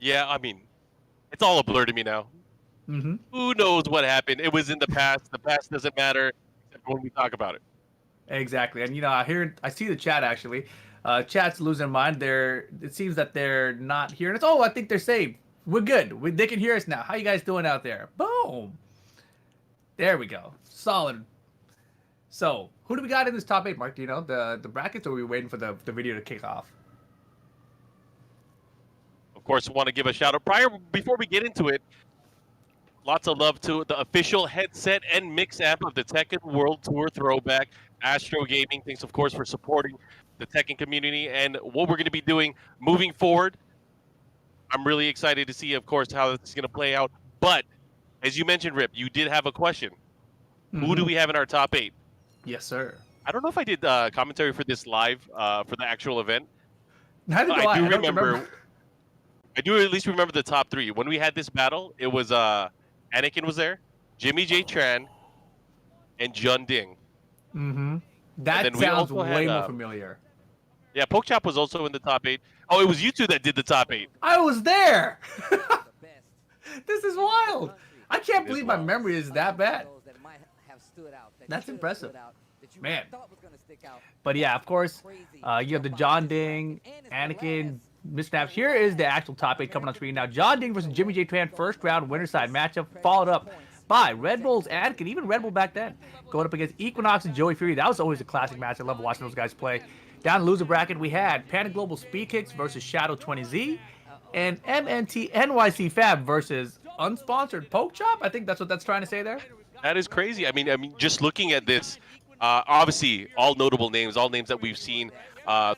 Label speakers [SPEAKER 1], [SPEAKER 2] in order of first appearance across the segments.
[SPEAKER 1] Yeah, I mean, it's all a blur to me now.
[SPEAKER 2] Mm-hmm.
[SPEAKER 1] Who knows what happened? It was in the past. The past doesn't matter except when we talk about it.
[SPEAKER 2] Exactly. And I see the chat actually. Chat's losing their mind. It seems that they're not hearing us. Oh, I think they're saved. We're good. They can hear us now. How you guys doing out there? Boom. There we go. Solid. So, who do we got in this top eight, Mark? Do you know the brackets, or are we waiting for the video to kick off?
[SPEAKER 1] Of course, want to give a shout out before we get into it. Lots of love to the official headset and mix app of the Tekken World Tour Throwback. Astro Gaming, thanks of course for supporting the Tekken community and what we're going to be doing moving forward. I'm really excited to see, of course, how this is going to play out. But as you mentioned, Rip, you did have a question. Who do we have in our top eight?
[SPEAKER 2] Yes, sir.
[SPEAKER 1] I don't know if I did commentary for this live for the actual event.
[SPEAKER 2] Neither do I.
[SPEAKER 1] do
[SPEAKER 2] I don't remember.
[SPEAKER 1] I do at least remember the top three. When we had this battle, it was Anakin was there, Jimmy J. Tran, and Jun Ding.
[SPEAKER 2] Mm-hmm. That sounds way more familiar.
[SPEAKER 1] Yeah, Pokechop was also in the top eight. Oh, it was you two that did the top eight.
[SPEAKER 2] I was there. This is wild. I can't believe my memory is that bad. That's impressive. Man. But yeah, of course, you have the John Ding, Anakin, Misnaps. Here is the actual top eight coming on screen now. John Ding versus Jimmy J. Tran, first round winner side matchup, followed up by Red Bull's Anakin, even Red Bull back then, going up against Equinox and Joey Fury. That was always a classic match. I love watching those guys play. Down in loser bracket, we had Panic Global Speed Kicks versus Shadow 20Z, and MNT NYC Fab versus unsponsored Pokechop. I think that's what that's trying to say there.
[SPEAKER 1] That is crazy. I mean, just looking at this, obviously all notable names, all names that we've seen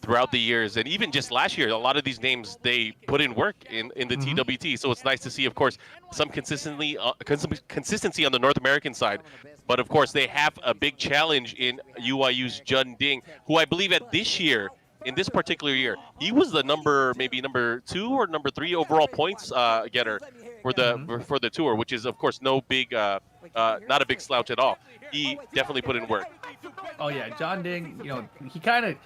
[SPEAKER 1] throughout the years, and even just last year, a lot of these names they put in work in the TWT. So it's nice to see, of course, some consistency on the North American side. But of course, they have a big challenge in UIU's Jun Ding, who I believe at this year, in this particular year, he was the number 2 or number 3 overall points getter for the tour, which is of course not a big slouch at all. He definitely put in work.
[SPEAKER 2] Oh yeah, John Ding, he kind of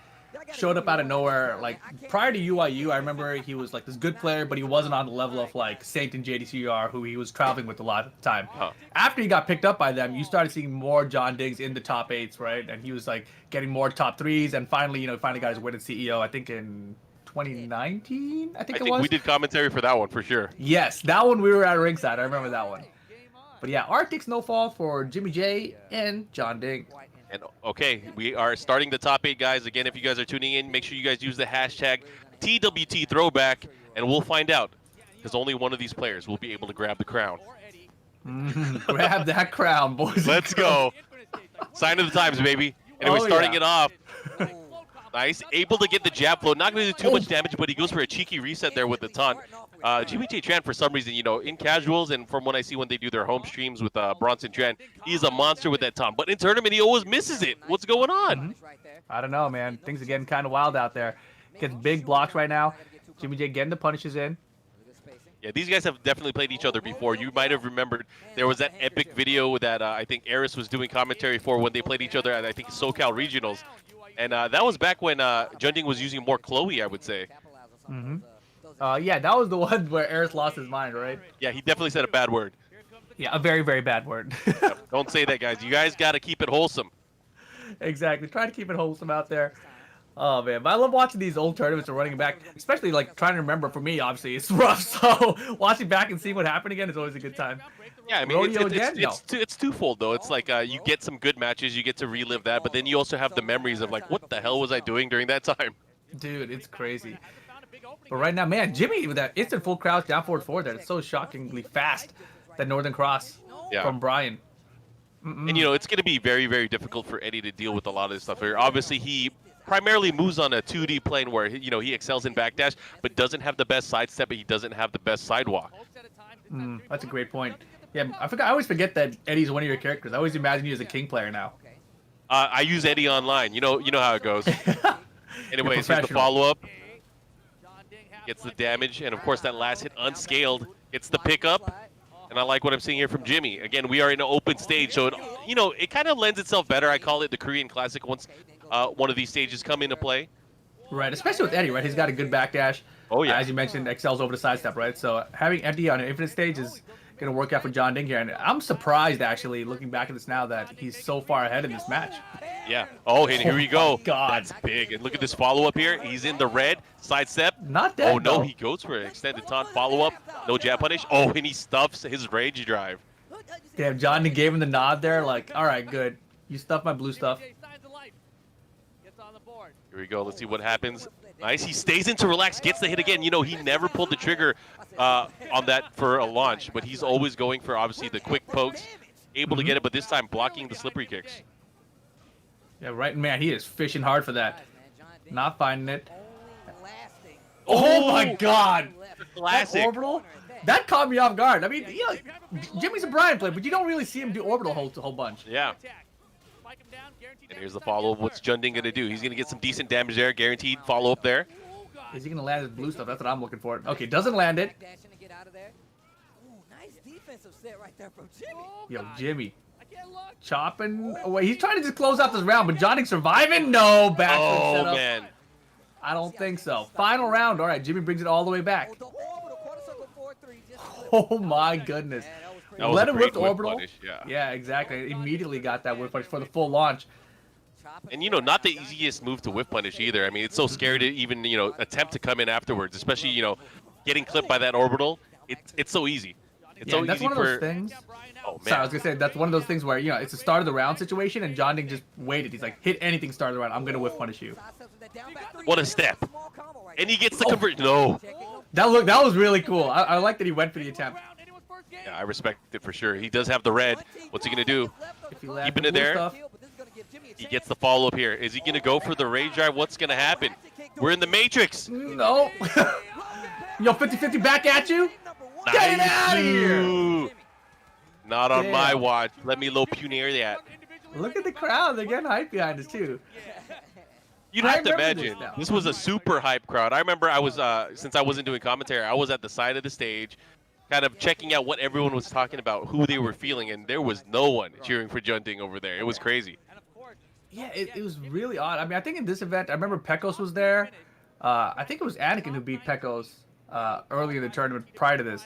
[SPEAKER 2] showed up out of nowhere. Like prior to UIU, I remember he was like this good player, but he wasn't on the level of like Saint and JDCR, who he was traveling with a lot of the time. After he got picked up by them, you started seeing more John Dings in the top 8s, right? And he was like getting more top 3s, and finally got his win at CEO. I think in 2019. I think it was.
[SPEAKER 1] We did commentary for that one for sure.
[SPEAKER 2] Yes, that one we were at ringside. I remember that one. But yeah, Arctic Snowfall for Jimmy J and John Ding.
[SPEAKER 1] And okay, we are starting the top 8, guys. Again, if you guys are tuning in, make sure you guys use the hashtag TWT Throwback, and we'll find out, because only one of these players will be able to grab the crown.
[SPEAKER 2] Grab that crown, boys.
[SPEAKER 1] Let's go. Sign of the times, baby. Anyway, starting it off. Nice. Able to get the jab flow. Not going to do too much damage, but he goes for a cheeky reset there with the taunt. Jimmy J. Tran, for some reason, in casuals and from what I see when they do their home streams with Bronson Tran, he's a monster with that taunt. But in tournament, he always misses it. What's going on?
[SPEAKER 2] I don't know, man. Things are getting kind of wild out there. Gets big blocks right now. Jimmy J getting the punishes in.
[SPEAKER 1] Yeah, these guys have definitely played each other before. You might have remembered there was that epic video that I think Eris was doing commentary for when they played each other at, I think, SoCal Regionals. And that was back when Jun Ding was using more Chloe, I would say.
[SPEAKER 2] Yeah, that was the one where Eris lost his mind, right?
[SPEAKER 1] Yeah, he definitely said a bad word.
[SPEAKER 2] Yeah, a very, very bad word.
[SPEAKER 1] Yep, don't say that, guys. You guys got to keep it wholesome.
[SPEAKER 2] Exactly. Try to keep it wholesome out there. Oh, man. But I love watching these old tournaments and running back, especially like trying to remember. For me, obviously, it's rough. So watching back and seeing what happened again is always a good time.
[SPEAKER 1] Yeah, I mean, it's twofold, though. It's like you get some good matches, you get to relive that, but then you also have the memories of like, what the hell was I doing during that time?
[SPEAKER 2] Dude, it's crazy. But right now, man, Jimmy with that instant full crouch down forward forward there. It's so shockingly fast, that Northern Cross from Brian.
[SPEAKER 1] And, it's going to be very, very difficult for Eddie to deal with a lot of this stuff here. Obviously, he primarily moves on a 2D plane where, he excels in backdash, but doesn't have the best sidestep, but he doesn't have the best sidewalk.
[SPEAKER 2] That's a great point. Yeah, I always forget that Eddie's one of your characters. I always imagine you as a King player now.
[SPEAKER 1] I use Eddie online. You know how it goes. Anyways, here's the follow-up. Gets the damage, and of course that last hit unscaled. Gets the pickup, and I like what I'm seeing here from Jimmy. Again, we are in an open stage, so it kind of lends itself better. I call it the Korean Classic once one of these stages come into play.
[SPEAKER 2] Right, especially with Eddie, right? He's got a good backdash.
[SPEAKER 1] Oh, yeah.
[SPEAKER 2] As you mentioned, excels over the sidestep, right? So having Eddie on an infinite stage is going to work out for John Ding here. And I'm surprised, actually, looking back at this now, that he's so far ahead in this match.
[SPEAKER 1] Yeah. Oh, and here we go.
[SPEAKER 2] God.
[SPEAKER 1] That's big. And look at this follow-up here. He's in the red. Sidestep.
[SPEAKER 2] Not dead,
[SPEAKER 1] Oh, no,
[SPEAKER 2] though.
[SPEAKER 1] he goes for an extended taunt follow-up. No jab punish. Oh, and he stuffs his rage drive.
[SPEAKER 2] Damn, John Ding gave him the nod there. Like, all right, good. You stuffed my blue stuff.
[SPEAKER 1] Here we go. Let's see what happens. Nice. He stays into relax, gets the hit again. You know, he never pulled the trigger on that for a launch, but he's always going for, obviously, the quick pokes. Able to get it, but this time blocking the slippery kicks.
[SPEAKER 2] Yeah, right. Man, he is fishing hard for that. Not finding it. Oh, my God.
[SPEAKER 1] Classic.
[SPEAKER 2] That orbital? That caught me off guard. I mean, you know, Jimmy's a Brian player, but you don't really see him do orbital a whole bunch.
[SPEAKER 1] Yeah. And here's the follow-up. What's Junding going to do? He's going to get some decent damage there. Guaranteed follow-up there.
[SPEAKER 2] Is he going to land his blue stuff? That's what I'm looking for. Okay, doesn't land it. Yo, Jimmy. Chopping away. He's trying to just close out this round, but Johnny surviving? No, back setup.
[SPEAKER 1] Man.
[SPEAKER 2] I don't think so. Final round. All right, Jimmy brings it all the way back. Oh, my goodness. Let him whip the orbital.
[SPEAKER 1] Punish, yeah.
[SPEAKER 2] Yeah, exactly. Immediately got that whip punish for the full launch.
[SPEAKER 1] And, you know, not the easiest move to whip punish either. I mean, it's so scary to even, you know, attempt to come in afterwards, especially, you know, getting clipped by that orbital. It's so easy. It's so
[SPEAKER 2] that's
[SPEAKER 1] easy
[SPEAKER 2] one of those things.
[SPEAKER 1] Oh, man.
[SPEAKER 2] Sorry, I was going to say, that's one of those things where, you know, it's a start of the round situation, and John Ding just waited. He's like, hit anything start of the round. I'm going to whip punish you.
[SPEAKER 1] What a step. And he gets the conversion. No.
[SPEAKER 2] That was really cool. I like that he went for the attempt.
[SPEAKER 1] Yeah, I respect it for sure. He does have the red. What's he going to do? Keeping it there.
[SPEAKER 2] Stuff.
[SPEAKER 1] He gets the follow-up here. Is he going to go for the rage drive? What's going to happen? We're in the Matrix.
[SPEAKER 2] No. Yo, 50-50 back at you.
[SPEAKER 1] Nice.
[SPEAKER 2] Get it out of here.
[SPEAKER 1] Not on my watch. Let me low punier that.
[SPEAKER 2] Look at the crowd. They're getting hype behind us, too.
[SPEAKER 1] You'd have to imagine. This was a super hype crowd. I remember I was, since I wasn't doing commentary, I was at the side of the stage, kind of checking out what everyone was talking about, who they were feeling, and there was no one cheering for Junding over there. It was crazy.
[SPEAKER 2] Yeah, it was really odd. I mean, I think in this event, I remember Pecos was there. I think it was Anakin who beat Pecos early in the tournament prior to this.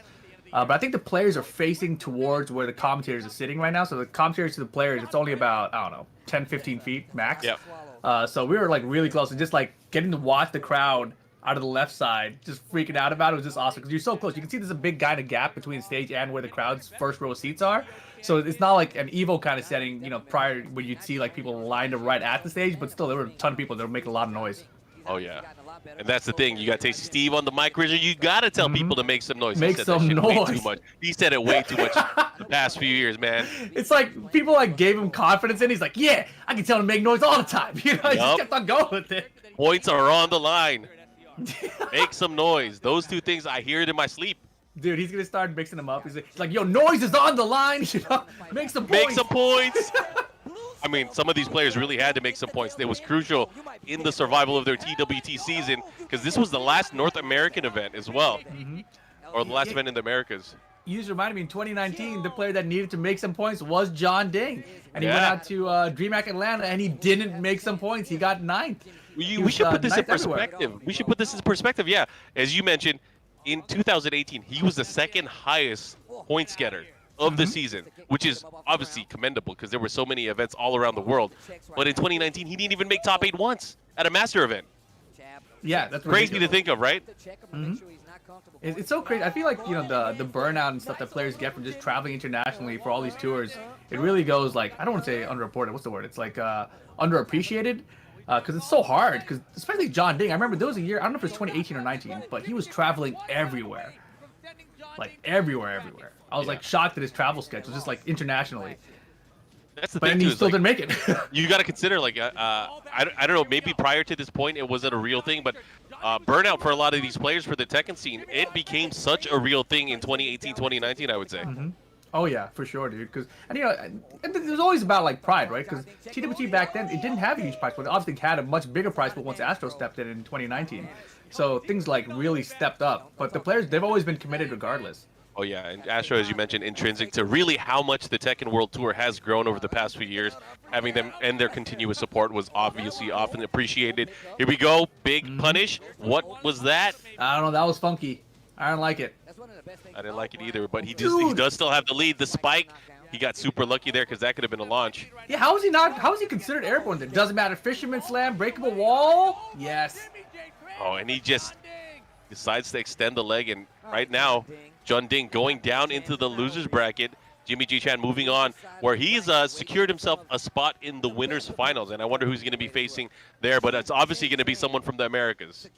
[SPEAKER 2] But I think the players are facing towards where the commentators are sitting right now. So the commentators to the players, it's only about, I don't know, 10, 15 feet max.
[SPEAKER 1] Yep.
[SPEAKER 2] So we were like really close, and just like getting to watch the crowd out of the left side, just freaking out about it was just awesome because you're so close. You can see there's a big kind of gap between the stage and where the crowd's first row seats are. So it's not like an Evo kind of setting, you know, prior where you'd see like people lined up right at the stage, but still there were a ton of people that were making a lot of noise.
[SPEAKER 1] Oh, yeah. And that's the thing. You got Tasty Steve on the mic, Rizzer. You got to tell people to make some noise.
[SPEAKER 2] Make some noise.
[SPEAKER 1] Way too much. He said it way too much the past few years, man.
[SPEAKER 2] It's like people like gave him confidence and he's like, yeah, I can tell him to make noise all the time. You know, he just kept on going with it.
[SPEAKER 1] Points are on the line. Make some noise. Those two things, I hear it in my sleep.
[SPEAKER 2] Dude, he's going to start mixing them up. He's like, yo, noise is on the line. You know, make some points.
[SPEAKER 1] Make some points. I mean, some of these players really had to make some points. It was crucial in the survival of their TWT season because this was the last North American event as well, or the last event in the Americas.
[SPEAKER 2] You just reminded me, in 2019, the player that needed to make some points was John Ding. And he went out to DreamHack Atlanta, and he didn't make some points. He got 9th.
[SPEAKER 1] We should put this in perspective. We should put this in perspective, yeah. As you mentioned, in 2018, he was the second highest points getter of the season, which is obviously commendable because there were so many events all around the world. But in 2019, he didn't even make top 8 once at a master event.
[SPEAKER 2] Yeah, that's
[SPEAKER 1] crazy to think of, right?
[SPEAKER 2] It's so crazy. I feel like, you know, the burnout and stuff that players get from just traveling internationally for all these tours, it really goes like, I don't want to say underreported. What's the word? It's like underappreciated. Because it's so hard, because especially John Ding. I remember there was a year, I don't know if it was 2018 or 19, but he was traveling everywhere. Like, everywhere. I was, like, shocked at his travel schedule, just, like, internationally.
[SPEAKER 1] That's the
[SPEAKER 2] thing,
[SPEAKER 1] too.
[SPEAKER 2] But he still didn't make it.
[SPEAKER 1] You got to consider, like, I don't know, maybe prior to this point it wasn't a real thing, but burnout for a lot of these players for the Tekken scene, it became such a real thing in 2018, 2019, I would say.
[SPEAKER 2] Oh yeah, for sure, dude. Because and you know, and there's always about like pride, right? Because TWT back then it didn't have a huge prize pool. It obviously had a much bigger prize pool once Astro stepped in 2019. So things like really stepped up. But the players, they've always been committed regardless.
[SPEAKER 1] Oh yeah, and Astro, as you mentioned, intrinsic to really how much the Tekken World Tour has grown over the past few years. having them and their continuous support was obviously often appreciated. Here we go, big punish. What was that?
[SPEAKER 2] I don't know. That was funky. I don't like it.
[SPEAKER 1] I didn't like it either, but he does still have the lead. The spike, he got super lucky there because that could have been a launch.
[SPEAKER 2] Yeah, how is he not? How is he considered airborne? It doesn't matter. Fisherman slam, breakable wall. Yes.
[SPEAKER 1] Oh, and he just decides to extend the leg, and right now, Jun Ding going down into the losers bracket. Jimmy G Chan moving on, where he's secured himself a spot in the winners finals, and I wonder who's going to be facing there, but it's obviously going to be someone from the Americas.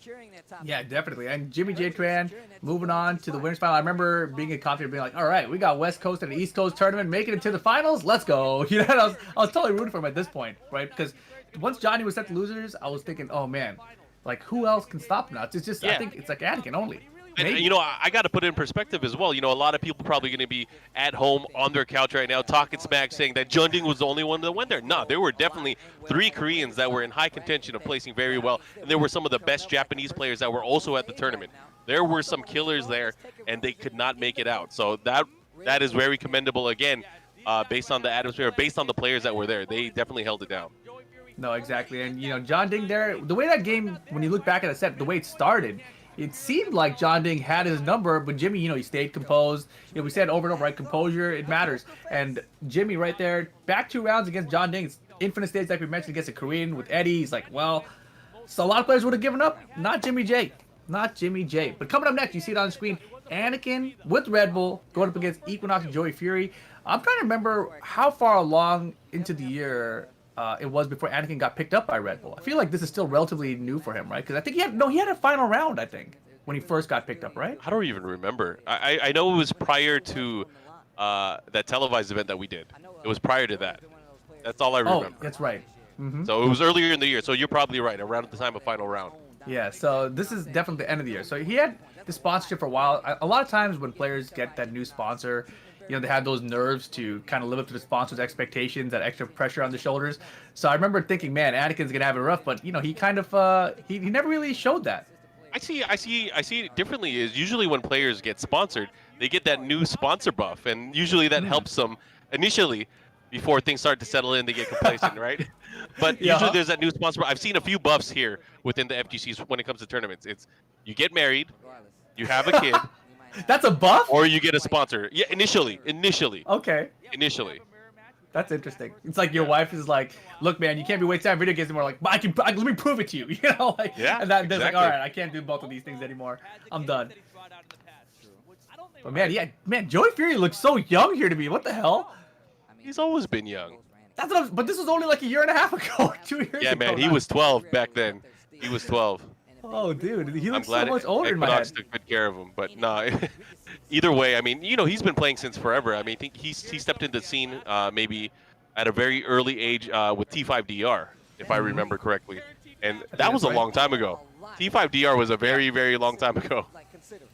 [SPEAKER 2] Yeah, definitely. And Jimmy J Tran moving on to the winners final. I remember being in coffee and being like, all right, we got West Coast and the East Coast tournament making it to the finals. Let's go. You know, I was totally rooting for him at this point, right? Because once Johnny was set to losers, I was thinking, oh man, like who else can stop him now? It's just, I think it's like Anakin only.
[SPEAKER 1] And, you know, I got to put it in perspective as well. You know, a lot of people probably going to be at home on their couch right now talking smack, saying that Jun Ding was the only one that went there. No, there were definitely 3 Koreans that were in high contention of placing very well. And there were some of the best Japanese players that were also at the tournament. There were some killers there, and they could not make it out. So that is very commendable, again, based on the atmosphere, based on the players that were there. They definitely held it down.
[SPEAKER 2] No, exactly. And, you know, John Ding there, the way that game, when you look back at the set, the way it started, it seemed like John Ding had his number, but Jimmy, you know, he stayed composed. You know, we said over and over, right, composure, it matters. And Jimmy right there, back 2 rounds against John Ding. It's infinite stage like we mentioned against a Korean with Eddie. He's like, well, so a lot of players would have given up. Not Jimmy J. Not Jimmy J. But coming up next, you see it on the screen, Anakin with Red Bull going up against Equinox and Joey Fury. I'm trying to remember how far along into the year it was before Anakin got picked up by Red Bull. I feel like this is still relatively new for him, right? Because I think he had a final round, I think, when he first got picked up, right?
[SPEAKER 1] I don't even remember. I know it was prior to that televised event that we did. It was prior to that. That's all I remember.
[SPEAKER 2] Oh, that's right. Mm-hmm.
[SPEAKER 1] So it was earlier in the year. So you're probably right, around the time of final round.
[SPEAKER 2] Yeah, so this is definitely the end of the year. So he had the sponsorship for a while. A lot of times when players get that new sponsor, you know, they have those nerves to kind of live up to the sponsor's expectations, that extra pressure on the shoulders. So I remember thinking, man, Anakin's gonna have it rough, but you know, he kind of he never really showed that.
[SPEAKER 1] I see it differently. Is usually when players get sponsored, they get that new sponsor buff, and usually that helps them initially before things start to settle in. They get complacent, right? But usually there's that new sponsor. I've seen a few buffs here within the FGCs when it comes to tournaments. It's you get married, you have a kid.
[SPEAKER 2] That's a buff?
[SPEAKER 1] Or you get a sponsor. Yeah, initially.
[SPEAKER 2] Okay.
[SPEAKER 1] Initially.
[SPEAKER 2] That's interesting. It's like your wife is like, look, man, you can't be wasting time video games anymore. Like, let me prove it to you. You know, like,
[SPEAKER 1] yeah,
[SPEAKER 2] and that's
[SPEAKER 1] exactly.
[SPEAKER 2] like, all right, I can't do both of these things anymore. I'm done. But man, Joey Fury looks so young here to me. What the hell?
[SPEAKER 1] He's always been young.
[SPEAKER 2] That's what but this was only like a year and a half ago, 2 years ago.
[SPEAKER 1] Yeah, man, he was 12 back then. He was 12.
[SPEAKER 2] Oh, dude, he looks
[SPEAKER 1] so
[SPEAKER 2] much older in my head.
[SPEAKER 1] took good care of him, but no. Either way, I mean, you know, he's been playing since forever. I mean, I think he stepped into the scene maybe at a very early age with T5DR, if I remember correctly, and that was a long time ago. T5DR was a very, very long time ago.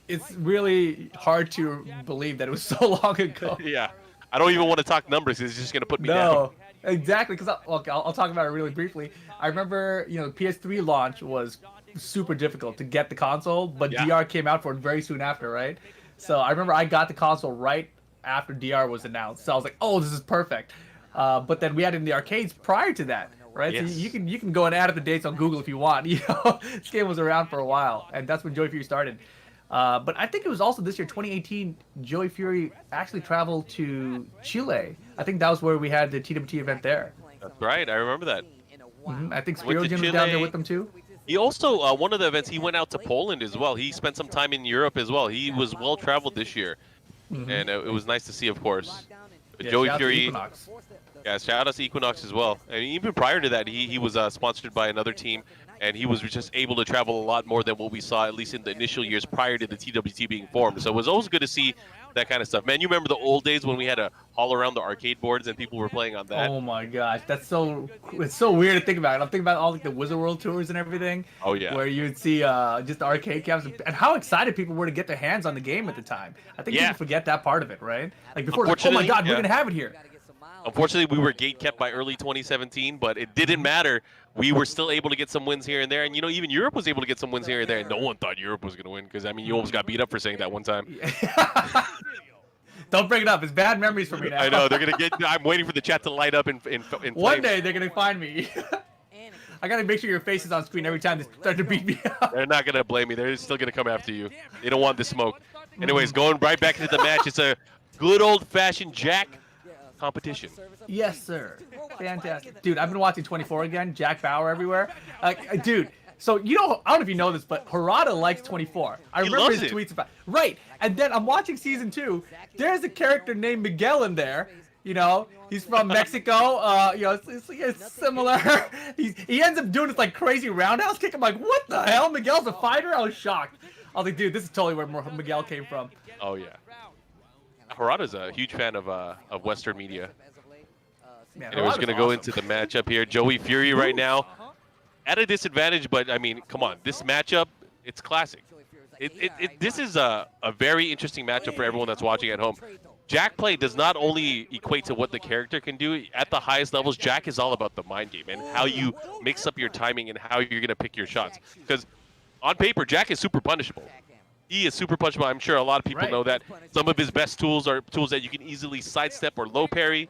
[SPEAKER 2] It's really hard to believe that it was so long ago.
[SPEAKER 1] Yeah, I don't even want to talk numbers. It's just gonna put me down.
[SPEAKER 2] Exactly, because I'll talk about it really briefly. I remember, you know, the PS3 launch was super difficult to get the console, but DR came out for it very soon after, right? So I remember I got the console right after DR was announced. So I was like, oh, this is perfect. But then we had it in the arcades prior to that, right?
[SPEAKER 1] Yes.
[SPEAKER 2] So you can go and add up the dates on Google if you want. You know, this game was around for a while, and that's when Joey Fury started. But I think it was also this year, 2018, Joey Fury actually traveled to Chile. I think that was where we had the TWT event there.
[SPEAKER 1] That's right. I remember that.
[SPEAKER 2] Mm-hmm. I think Spirogen was down there with them too.
[SPEAKER 1] He also, one of the events, he went out to Poland as well. He spent some time in Europe as well. He was well-traveled this year. Mm-hmm. And it was nice to see, of course.
[SPEAKER 2] Yeah,
[SPEAKER 1] Joey Fury. Yeah, shout out to Equinox as well. And even prior to that, he was sponsored by another team. And he was just able to travel a lot more than what we saw, at least in the initial years prior to the TWT being formed. So it was always good to see that kind of stuff. Man, you remember the old days when we had to haul around the arcade boards and people were playing on that?
[SPEAKER 2] Oh my gosh, it's so weird to think about. I'm thinking about all like the Wizard World tours and everything.
[SPEAKER 1] Oh yeah.
[SPEAKER 2] Where you'd see just the arcade caps and how excited people were to get their hands on the game at the time. I think people forget that part of it, right? Like before, like, oh my god, we're gonna have it here.
[SPEAKER 1] Unfortunately, we were gate kept by early 2017, but it didn't matter. We were still able to get some wins here and there. And, you know, even Europe was able to get some wins here and there. And no one thought Europe was going to win because, I mean, you almost got beat up for saying that one time.
[SPEAKER 2] Don't bring it up. It's bad memories for me now.
[SPEAKER 1] I know they're gonna get. I'm waiting for the chat to light up in
[SPEAKER 2] One day they're gonna find me. I gotta make sure your face is on screen every time they start to beat me up.
[SPEAKER 1] They're not gonna blame me. They're still gonna come after you. They don't want the smoke. Anyways, going right back into the match. It's a good old-fashioned Jack competition.
[SPEAKER 2] Yes, sir. Fantastic, dude. I've been watching 24 again. Jack Bauer everywhere. Dude. So I don't know if you know this, but Harada likes 24. I remember his tweets about right. And then I'm watching season 2. There's a character named Miguel in there. He's from Mexico. It's similar. He ends up doing this like crazy roundhouse kick. I'm like, what the hell? Miguel's a fighter? I was shocked. I was like, dude, this is totally where Miguel came from.
[SPEAKER 1] Oh yeah. Harada's a huge fan of Western media.
[SPEAKER 2] Man,
[SPEAKER 1] and we're gonna go into the matchup here. Joey Fury right now at a disadvantage, but I mean, come on, this matchup, it's classic. This is a very interesting matchup for everyone that's watching at home. Jack play does not only equate to what the character can do. At the highest levels, Jack is all about the mind game and how you mix up your timing and how you're going to pick your shots. Because on paper, Jack is super punishable. He is super punishable. I'm sure a lot of people know that. Some of his best tools are tools that you can easily sidestep or low parry.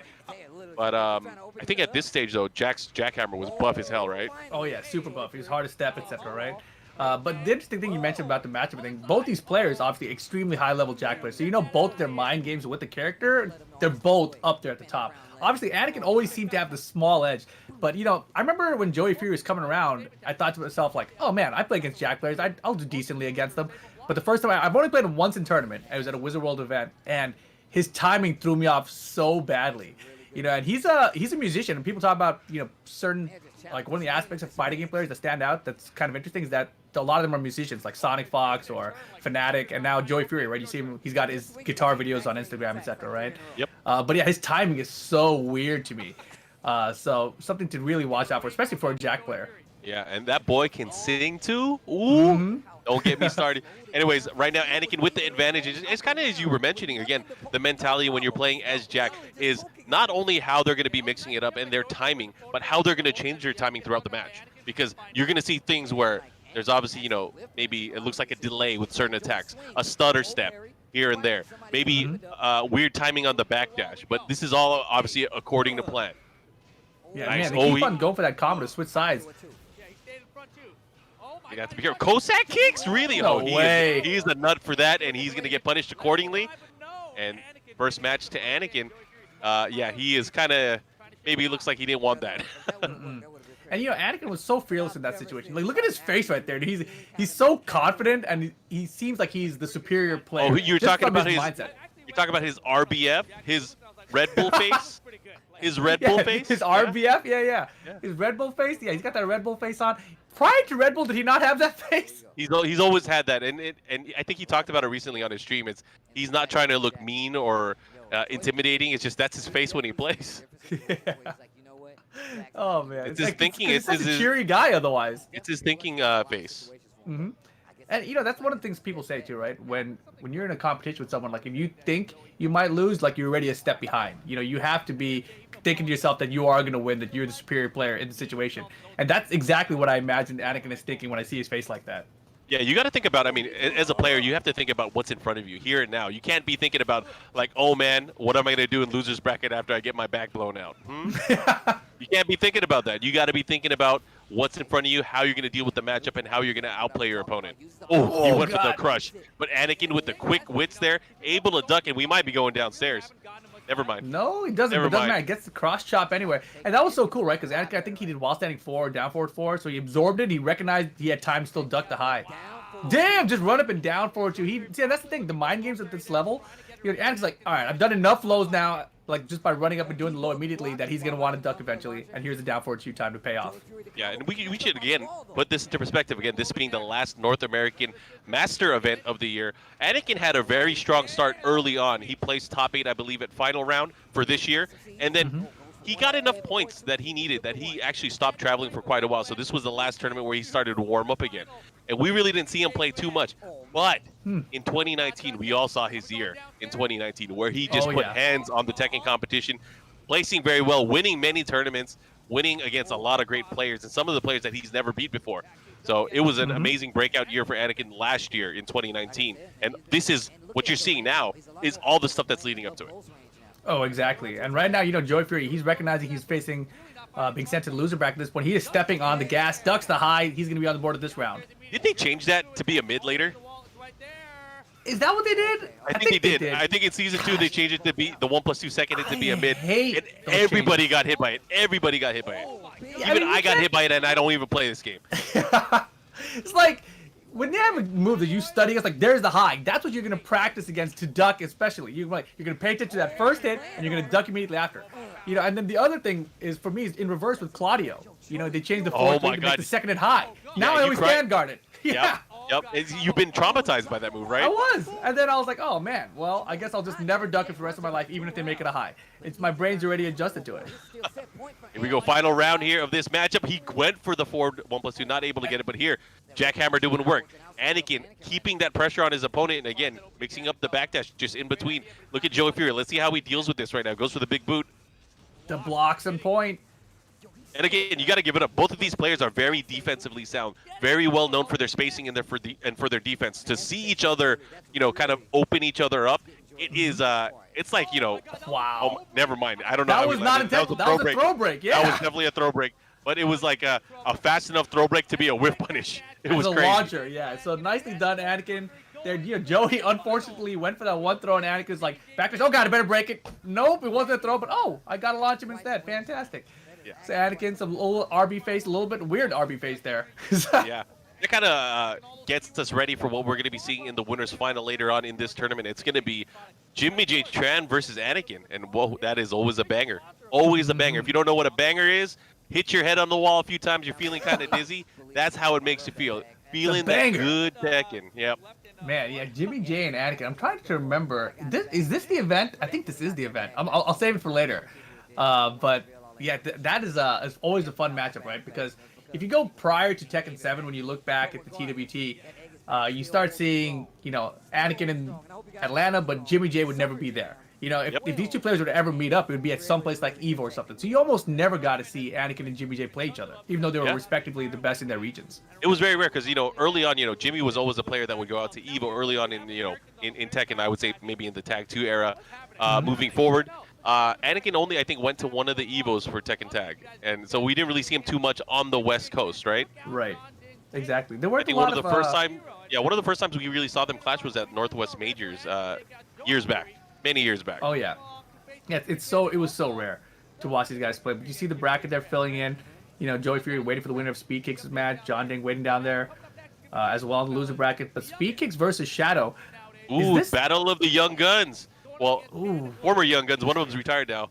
[SPEAKER 1] But I think at this stage, though, Jack's jackhammer was buff as hell, right?
[SPEAKER 2] Oh, yeah, super buff. He was hard to step, etc., right? But the interesting thing you mentioned about the matchup thing, both these players, obviously, extremely high-level Jack players. So both their mind games with the character, they're both up there at the top. Obviously, Anakin always seemed to have the small edge. But, I remember when Joey Fury was coming around, I thought to myself, like, oh, man, I play against Jack players. I'll do decently against them. But the first time, I've only played him once in tournament. It was at a Wizard World event. And his timing threw me off so badly. And he's a musician. And people talk about, certain, like, one of the aspects of fighting game players that stand out that's kind of interesting is that a lot of them are musicians, like Sonic Fox or Fnatic, and now Joey Fury, right? You see him, he's got his guitar videos on Instagram, etc., right?
[SPEAKER 1] Yep.
[SPEAKER 2] But yeah, his timing is so weird to me. So something to really watch out for, especially for a Jack player.
[SPEAKER 1] Yeah, and that boy can sing too. Ooh, don't get me started. Anyways, right now, Anakin with the advantage. It's kind of as you were mentioning, again, the mentality when you're playing as Jack is not only how they're going to be mixing it up and their timing, but how they're going to change their timing throughout the match. Because you're going to see things where there's obviously, maybe it looks like a delay with certain attacks, a stutter step here and there, maybe weird timing on the backdash. But this is all obviously according to plan.
[SPEAKER 2] Yeah, nice. Man, they keep on going for that combo to switch sides.
[SPEAKER 1] You have to be careful. Cossack kicks? Really?
[SPEAKER 2] No way.
[SPEAKER 1] He's a nut for that, and he's going to get punished accordingly. And first match to Anakin. Yeah, he is kind of, maybe it looks like he didn't want that.
[SPEAKER 2] And Anakin was so fearless in that situation. Like, look at his face right there. He's so confident, and he seems like he's the superior player.
[SPEAKER 1] Oh, you're talking about his mindset. You're talking about his RBF, his Red Bull face. His Red Bull face.
[SPEAKER 2] His RBF. Yeah. His Red Bull face. Yeah, he's got that Red Bull face on. Prior to Red Bull, did he not have that face?
[SPEAKER 1] He's always had that, and I think he talked about it recently on his stream. He's not trying to look mean or intimidating. It's just that's his face when he plays.
[SPEAKER 2] Yeah. Oh man,
[SPEAKER 1] it's his thinking. It's
[SPEAKER 2] a cheery guy. Otherwise,
[SPEAKER 1] it's his thinking face.
[SPEAKER 2] Mm-hmm. And that's one of the things people say too, right? When you're in a competition with someone, like if you think you might lose, like you're already a step behind. You have to be thinking to yourself that you are going to win, that you're the superior player in the situation. And that's exactly what I imagine Anakin is thinking when I see his face like that.
[SPEAKER 1] Yeah, you got to think about, as a player, you have to think about what's in front of you, here and now. You can't be thinking about, like, oh, man, what am I going to do in loser's bracket after I get my back blown out? You can't be thinking about that. You got to be thinking about what's in front of you, how you're going to deal with the matchup, and how you're going to outplay your opponent. Oh, he went for the crush. But Anakin with the quick wits there, able to duck, and we might be going downstairs. Never mind.
[SPEAKER 2] No, he doesn't. It doesn't matter. He gets the cross chop anyway. And that was so cool, right? Because Anakin, I think he did while standing forward, down forward 4. So he absorbed it. He recognized he had time to still duck the high. Damn, just run up and down forward 2. See, that's the thing. The mind games at this level, Anakin's like, all right, I've done enough lows now, like just by running up and doing the low immediately, that he's going to want to duck eventually. And here's the down forward 2 time to pay off.
[SPEAKER 1] Yeah, and we should, again, put this into perspective. Again, this being the last North American Master event of the year. Anakin had a very strong start early on. He placed top 8, I believe, at final round for this year. And then he got enough points that he needed that he actually stopped traveling for quite a while. So this was the last tournament where he started to warm up again. And we really didn't see him play too much. But in 2019, we all saw his year in 2019 where he just put hands on the Tekken competition, placing very well, winning many tournaments, winning against a lot of great players and some of the players that he's never beat before. So it was an amazing breakout year for Anakin last year in 2019. And this is what you're seeing now is all the stuff that's leading up to it.
[SPEAKER 2] Oh, exactly. And right now, you know, Joey Fury, he's recognizing he's facing being sent to the loser bracket at this point. He is stepping on the gas, ducks the high. He's going to be on the board of this round.
[SPEAKER 1] Did they change that to be a mid later?
[SPEAKER 2] Is that what they did?
[SPEAKER 1] I think they did. I think in season 2 they changed it to be the 1+2 second it to be a mid.
[SPEAKER 2] And
[SPEAKER 1] everybody got hit by it. Everybody got hit by it. Even I got hit by it, and I don't even play this game.
[SPEAKER 2] It's like when they have a move that you study, it's like there's the high. That's what you're gonna practice against to duck, especially. You're gonna pay attention to that first hit, and you're gonna duck immediately after. You know, and then the other thing is for me is in reverse with Claudio. You know, they changed the forward to make the second hit high. Now I always stand guard it. Yeah.
[SPEAKER 1] Yep. You've been traumatized by that move, right?
[SPEAKER 2] I was. And then I was like, oh, man, well, I guess I'll just never duck it for the rest of my life, even if they make it a high. My brain's already adjusted to it.
[SPEAKER 1] Here we go. Final round here of this matchup. He went for the forward 1+2, not able to get it. But here, Jackhammer doing work. Anakin keeping that pressure on his opponent. And again, mixing up the backdash just in between. Look at Joey Fury. Let's see how he deals with this right now. Goes for the big boot.
[SPEAKER 2] The blocks and point.
[SPEAKER 1] And again, you got to give it up. Both of these players are very defensively sound, very well known for their spacing and for their defense. To see each other, you know, kind of open each other up, it is it's like, you know,
[SPEAKER 2] wow.
[SPEAKER 1] Oh, never mind. I don't know.
[SPEAKER 2] That was not intentional. That was a throw break. Yeah.
[SPEAKER 1] That was definitely a throw break. But it was like a fast enough throw break to be a whiff punish. It was crazy.
[SPEAKER 2] A launcher, yeah. So nicely done, Anakin. There, you know, Joey unfortunately went for that one throw, and Anakin's like, backwards. Oh God, I better break it. Nope, it wasn't a throw, but oh, I gotta launch him instead. Fantastic. Yeah. So Anakin, some little RB face, a little bit weird RB face there.
[SPEAKER 1] Yeah. It kind of gets us ready for what we're going to be seeing in the winners final later on in this tournament. It's going to be Jimmy J Tran versus Anakin, and whoa, that is always a banger. Always a banger. If you don't know what a banger is, hit your head on the wall a few times. You're feeling kind of dizzy. That's how it makes you feel. Feeling that good Tekken. Yep.
[SPEAKER 2] Man, yeah, Jimmy J and Anakin. I'm trying to remember. Is this the event? I think this is the event. I'll save it for later. But yeah, that is always a fun matchup, right? Because if you go prior to Tekken 7, when you look back at the TWT, you start seeing, you know, Anakin in Atlanta, but Jimmy J would never be there. You know, if these two players were to ever meet up, it would be at some place like EVO or something. So you almost never got to see Anakin and Jimmy J play each other, even though they were respectively the best in their regions.
[SPEAKER 1] It was very rare because, you know, early on, you know, Jimmy was always a player that would go out to EVO early on in, you know, in Tekken. I would say maybe in the Tag 2 era. Moving forward, Anakin only, I think, went to one of the EVOs for Tekken Tag. And so we didn't really see him too much on the West Coast, right?
[SPEAKER 2] Right. Exactly. There were
[SPEAKER 1] one of the first times we really saw them clash was at Northwest Majors years back. Many years back.
[SPEAKER 2] Oh yeah, yeah. It was so rare to watch these guys play. But you see the bracket they're filling in. You know, Joey Fury waiting for the winner of Speed Kicks' match. John Ding waiting down there as well in the loser bracket. But Speed Kicks versus Shadow.
[SPEAKER 1] Ooh, Battle of the Young Guns. Well, former Young Guns. One of them's retired now.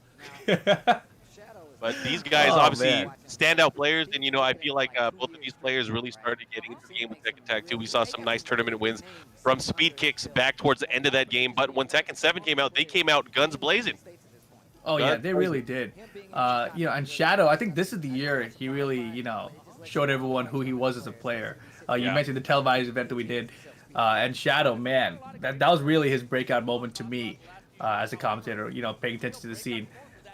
[SPEAKER 1] But these guys obviously standout players, and you know, I feel like both of these players really started getting into the game with Tekken Tag 2. We saw some nice tournament wins from Speed Kicks back towards the end of that game. But when Tekken 7 came out, they came out guns blazing.
[SPEAKER 2] Oh yeah, they really did. You know, and Shadow, I think this is the year he really, you know, showed everyone who he was as a player. You mentioned the televised event that we did, and Shadow, man, that was really his breakout moment to me as a commentator. You know, paying attention to the scene.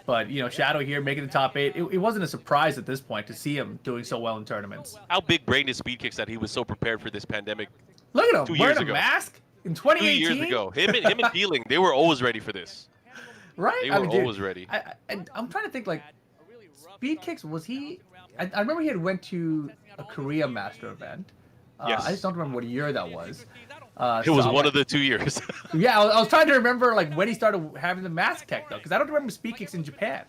[SPEAKER 2] But, you know, Shadow here making the top 8, it wasn't a surprise at this point to see him doing so well in tournaments.
[SPEAKER 1] How big-brained is Speed Kicks that he was so prepared for this pandemic?
[SPEAKER 2] Look at him, wearing a mask in 2018?
[SPEAKER 1] 2 years ago. Him and Dealing, they were always ready for this.
[SPEAKER 2] Right?
[SPEAKER 1] They were always ready.
[SPEAKER 2] I'm trying to think, like, Speed Kicks, was he... I remember he had went to a Korea Master event.
[SPEAKER 1] Yes.
[SPEAKER 2] I just don't remember what year that was.
[SPEAKER 1] It was one of the 2 years.
[SPEAKER 2] Yeah, I was trying to remember like when he started having the mask tech though, because I don't remember Speed Kicks in Japan.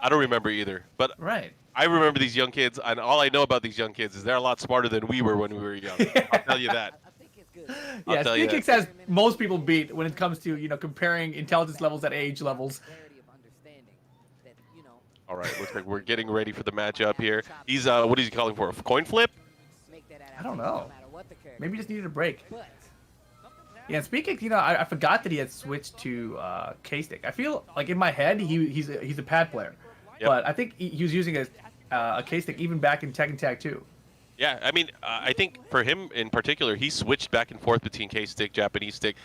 [SPEAKER 1] I don't remember either, but
[SPEAKER 2] right.
[SPEAKER 1] I remember these young kids, and all I know about these young kids is they're a lot smarter than we were when we were young. I'll tell you that.
[SPEAKER 2] Yeah, Speed Kicks has most people beat when it comes to, you know, comparing intelligence levels at age levels.
[SPEAKER 1] All right, looks like we're getting ready for the matchup here. He's what is he calling for? A coin flip?
[SPEAKER 2] I don't know. Maybe he just needed a break. Yeah, speaking, you know, I forgot that he had switched to K-Stick. I feel like in my head he's a pad player, but I think he was using a K-Stick even back in Tekken Tag 2.
[SPEAKER 1] Yeah, I mean, I think for him in particular, he switched back and forth between K-Stick, Japanese stick.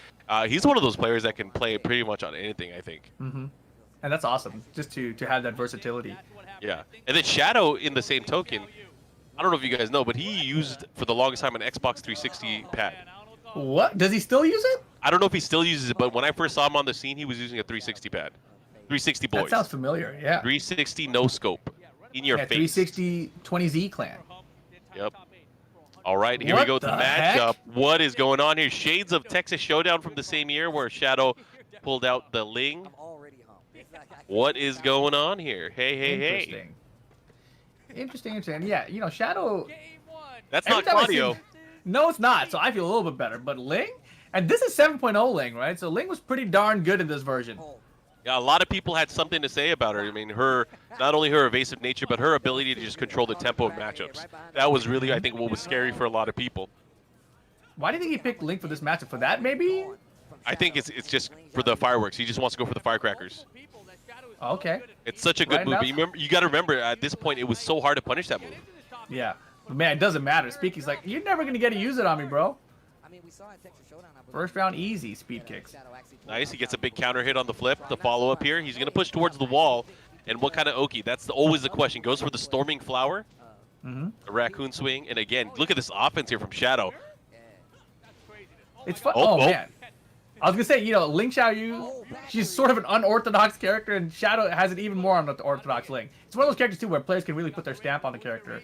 [SPEAKER 1] He's one of those players that can play pretty much on anything, I think.
[SPEAKER 2] Mm-hmm. And that's awesome, just to have that versatility.
[SPEAKER 1] Yeah, and then Shadow in the same token. I don't know if you guys know, but he used for the longest time an Xbox 360 pad.
[SPEAKER 2] What? Does he still use it?
[SPEAKER 1] I don't know if he still uses it, but when I first saw him on the scene, he was using a 360 pad. 360 boys.
[SPEAKER 2] That sounds familiar, yeah.
[SPEAKER 1] 360 no scope. In your face.
[SPEAKER 2] 360 20Z clan.
[SPEAKER 1] Yep. All right, here we go with the matchup. What is going on here? Shades of Texas Showdown from the same year where Shadow pulled out the Ling. What is going on here? Hey, hey, hey.
[SPEAKER 2] Interesting. Yeah, you know, Shadow...
[SPEAKER 1] That's not Claudio.
[SPEAKER 2] No, it's not, so I feel a little bit better. But Ling? And this is 7.0 Ling, right? So Ling was pretty darn good in this version.
[SPEAKER 1] Yeah, a lot of people had something to say about her. I mean, not only her evasive nature, but her ability to just control the tempo of matchups. That was really, I think, what was scary for a lot of people.
[SPEAKER 2] Why do you think he picked Link for this matchup? For that, maybe?
[SPEAKER 1] I think it's just for the fireworks. He just wants to go for the firecrackers.
[SPEAKER 2] Okay.
[SPEAKER 1] It's such a good move. You got to remember, at this point, it was so hard to punish that move.
[SPEAKER 2] Yeah. But man, it doesn't matter. Speaky's like, you're never going to get to use it on me, bro. First round easy speed kicks.
[SPEAKER 1] Nice. He gets a big counter hit on the flip. The follow-up here. He's going to push towards the wall. And what kind of Oki? That's always the question. Goes for the storming flower. The raccoon swing. And again, look at this offense here from Shadow.
[SPEAKER 2] It's fun. Oh, man. I was going to say, you know, Ling Xiaoyu, she's sort of an unorthodox character, and Shadow has it even more unorthodox Ling. It's one of those characters, too, where players can really put their stamp on the character.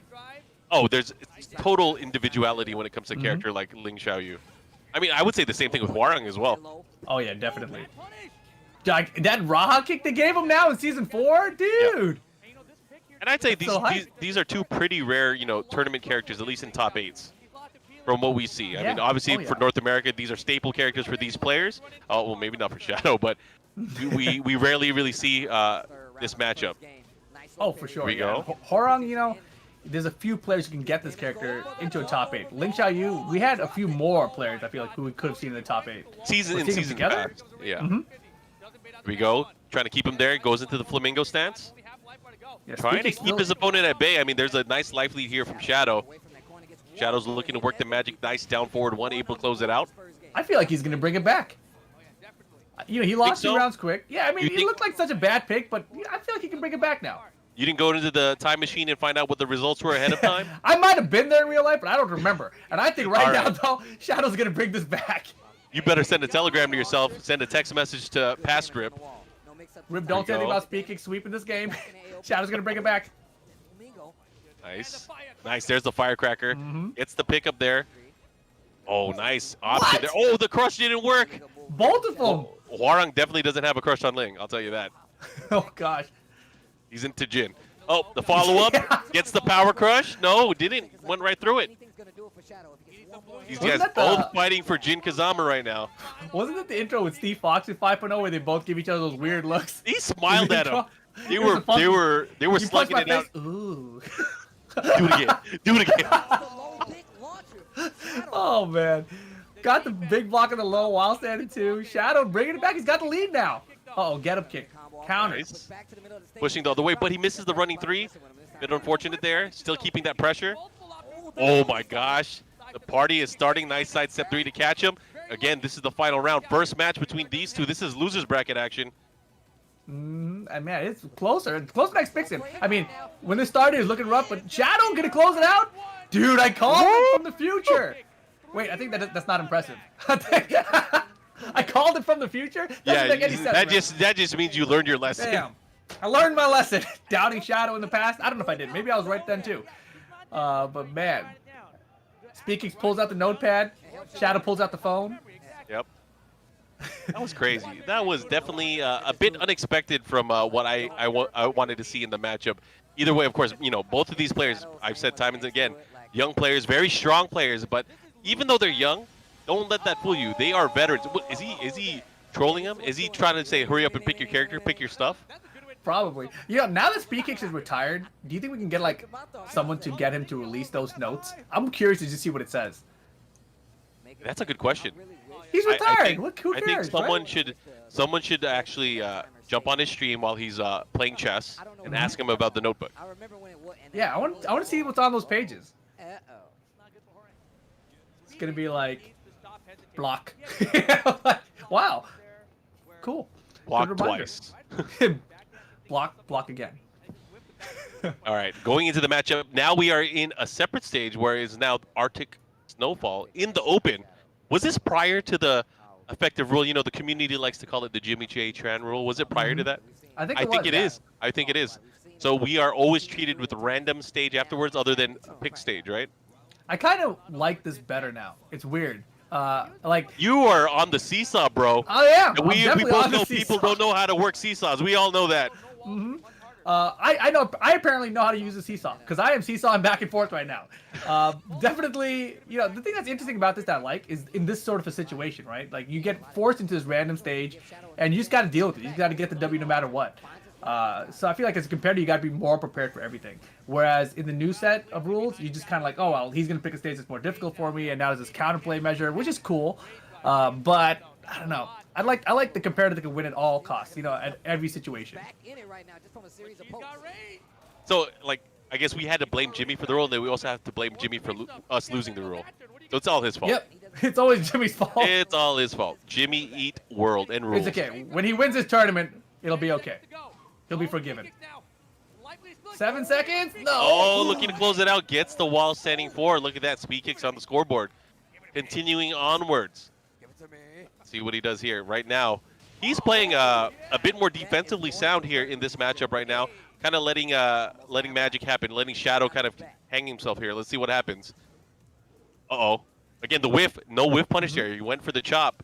[SPEAKER 1] Oh, there's total individuality when it comes to a character like Ling Xiaoyu. I mean, I would say the same thing with Hwarang as well.
[SPEAKER 2] Oh, yeah, definitely. That Raha kick they gave him now in Season 4? Dude!
[SPEAKER 1] Yep. And I'd say these are two pretty rare, you know, tournament characters, at least in top 8s, from what we see. I mean, obviously, for North America, these are staple characters for these players. Oh, well, maybe not for Shadow, but we rarely really see this matchup.
[SPEAKER 2] Oh, for sure.
[SPEAKER 1] Here we go.
[SPEAKER 2] Hwarang, you know, there's a few players who can get this character into a top 8. Ling Xiaoyu, we had a few more players, I feel like, who we could have seen in the top 8.
[SPEAKER 1] Season past. Yeah. Here we go. Trying to keep him there. Goes into the flamingo stance. Yeah, trying to keep his opponent at bay. I mean, there's a nice life lead here from Shadow. Shadow's looking to work the magic. Nice down forward one, able to close it out.
[SPEAKER 2] I feel like he's going to bring it back. You know, he lost 2 rounds quick. Yeah, I mean, he looked like such a bad pick, but I feel like he can bring it back now.
[SPEAKER 1] You didn't go into the time machine and find out what the results were ahead of time?
[SPEAKER 2] I might have been there in real life, but I don't remember. And I think right now, though, Shadow's going to bring this back.
[SPEAKER 1] You better send a telegram to yourself. Send a text message to past Rip.
[SPEAKER 2] Rip, don't say anything about speaking sweep in this game. Shadow's going to bring it back.
[SPEAKER 1] Nice. Nice. There's the firecracker. Gets the pickup there. Oh, nice option there. Oh, the crush didn't work.
[SPEAKER 2] Both of them.
[SPEAKER 1] Hwarang definitely doesn't have a crush on Ling. I'll tell you that.
[SPEAKER 2] Oh, gosh.
[SPEAKER 1] He's into Jin. Oh, the follow-up. Gets the power crush. No, didn't. Went right through it. These guys both fighting for Jin Kazama right now.
[SPEAKER 2] Wasn't it the intro with Steve Fox in 5.0 where they both give each other those weird looks?
[SPEAKER 1] He smiled at him. They were slugging it out.
[SPEAKER 2] Ooh.
[SPEAKER 1] Do it again. Do it again.
[SPEAKER 2] Oh, man. Got the big block on the low while standing 2. Shadow bringing it back. He's got the lead now. Uh-oh, get up kick. Counter.
[SPEAKER 1] Nice. Pushing the other way, but he misses the running 3. Bit unfortunate there. Still keeping that pressure. Oh, my gosh. The party is starting. Nice side step 3 to catch him. Again, this is the final round. First match between these two. This is losers bracket action.
[SPEAKER 2] And man, it's closer. Close next picks him. I mean, when this started, it was looking rough, but Shadow gonna close it out? Dude, I called it from the future. Wait, I think that's not impressive. I called it from the future?
[SPEAKER 1] Doesn't make any sense, that just means you learned your lesson.
[SPEAKER 2] Damn. I learned my lesson. Doubting Shadow in the past. I don't know if I did. Maybe I was right then too. But man, Speakings pulls out the notepad. Shadow pulls out the phone.
[SPEAKER 1] Yep. That was crazy. That was definitely a bit unexpected from what I wanted to see in the matchup. Either way, of course, you know, both of these players, I've said time and again, young players, very strong players, but even though they're young, don't let that fool you. They are veterans. Is he trolling him? Is he trying to say, hurry up and pick your character, pick your stuff?
[SPEAKER 2] Probably. You know, now that Speakings is retired, do you think we can get, like, someone to get him to release those notes? I'm curious to just see what it says.
[SPEAKER 1] That's a good question.
[SPEAKER 2] He's retired. Who cares,
[SPEAKER 1] I think someone should actually jump on his stream while he's playing chess and ask him about the notebook.
[SPEAKER 2] Yeah, I want to see what's on those pages. It's gonna be like block. Wow, cool.
[SPEAKER 1] Block twice.
[SPEAKER 2] block again.
[SPEAKER 1] All right, going into the matchup. Now we are in a separate stage where it's now Arctic Snowfall in the open. Was this prior to the effective rule? You know, the community likes to call it the Jimmy J Tran rule. Was it prior to that?
[SPEAKER 2] I think
[SPEAKER 1] I
[SPEAKER 2] it
[SPEAKER 1] think
[SPEAKER 2] was,
[SPEAKER 1] it
[SPEAKER 2] yeah.
[SPEAKER 1] is. I think it is. So we are always treated with a random stage afterwards, other than pick stage, right?
[SPEAKER 2] I kind of like this better now. It's weird. Like
[SPEAKER 1] You are on the seesaw, bro.
[SPEAKER 2] I am.
[SPEAKER 1] And
[SPEAKER 2] I'm
[SPEAKER 1] we
[SPEAKER 2] definitely
[SPEAKER 1] both
[SPEAKER 2] on the
[SPEAKER 1] know people
[SPEAKER 2] seesaw.
[SPEAKER 1] don't know how to work seesaws. We all know that.
[SPEAKER 2] I know. I apparently know how to use a seesaw because I am seesawing back and forth right now. Definitely, you know, the thing that's interesting about this that I like is in this sort of a situation, right? Like you get forced into this random stage, and you just got to deal with it. You got to get the W no matter what. So I feel like as a competitor, you got to be more prepared for everything. Whereas in the new set of rules, you just kind of like, oh well, he's gonna pick a stage that's more difficult for me, and now there's this counterplay measure, which is cool. But I don't know. I like the competitor that can win at all costs, you know, at every situation.
[SPEAKER 1] So, like, I guess we had to blame Jimmy for the rule, and then we also have to blame Jimmy for us losing the rule. So it's all his fault.
[SPEAKER 2] Yep, it's always Jimmy's fault.
[SPEAKER 1] It's all his fault. Jimmy eat world and rules.
[SPEAKER 2] It's okay. When he wins his tournament, it'll be okay. He'll be forgiven. 7 seconds? No.
[SPEAKER 1] Oh, looking to close it out. Gets the wall standing forward. Look at that. Speed kicks on the scoreboard. Continuing onwards. See what he does here. Right now, he's playing a bit more defensively sound here in this matchup right now. Kind of letting magic happen. Letting Shadow kind of hang himself here. Let's see what happens. Uh-oh. Again, the whiff. No whiff punish there. He went for the chop.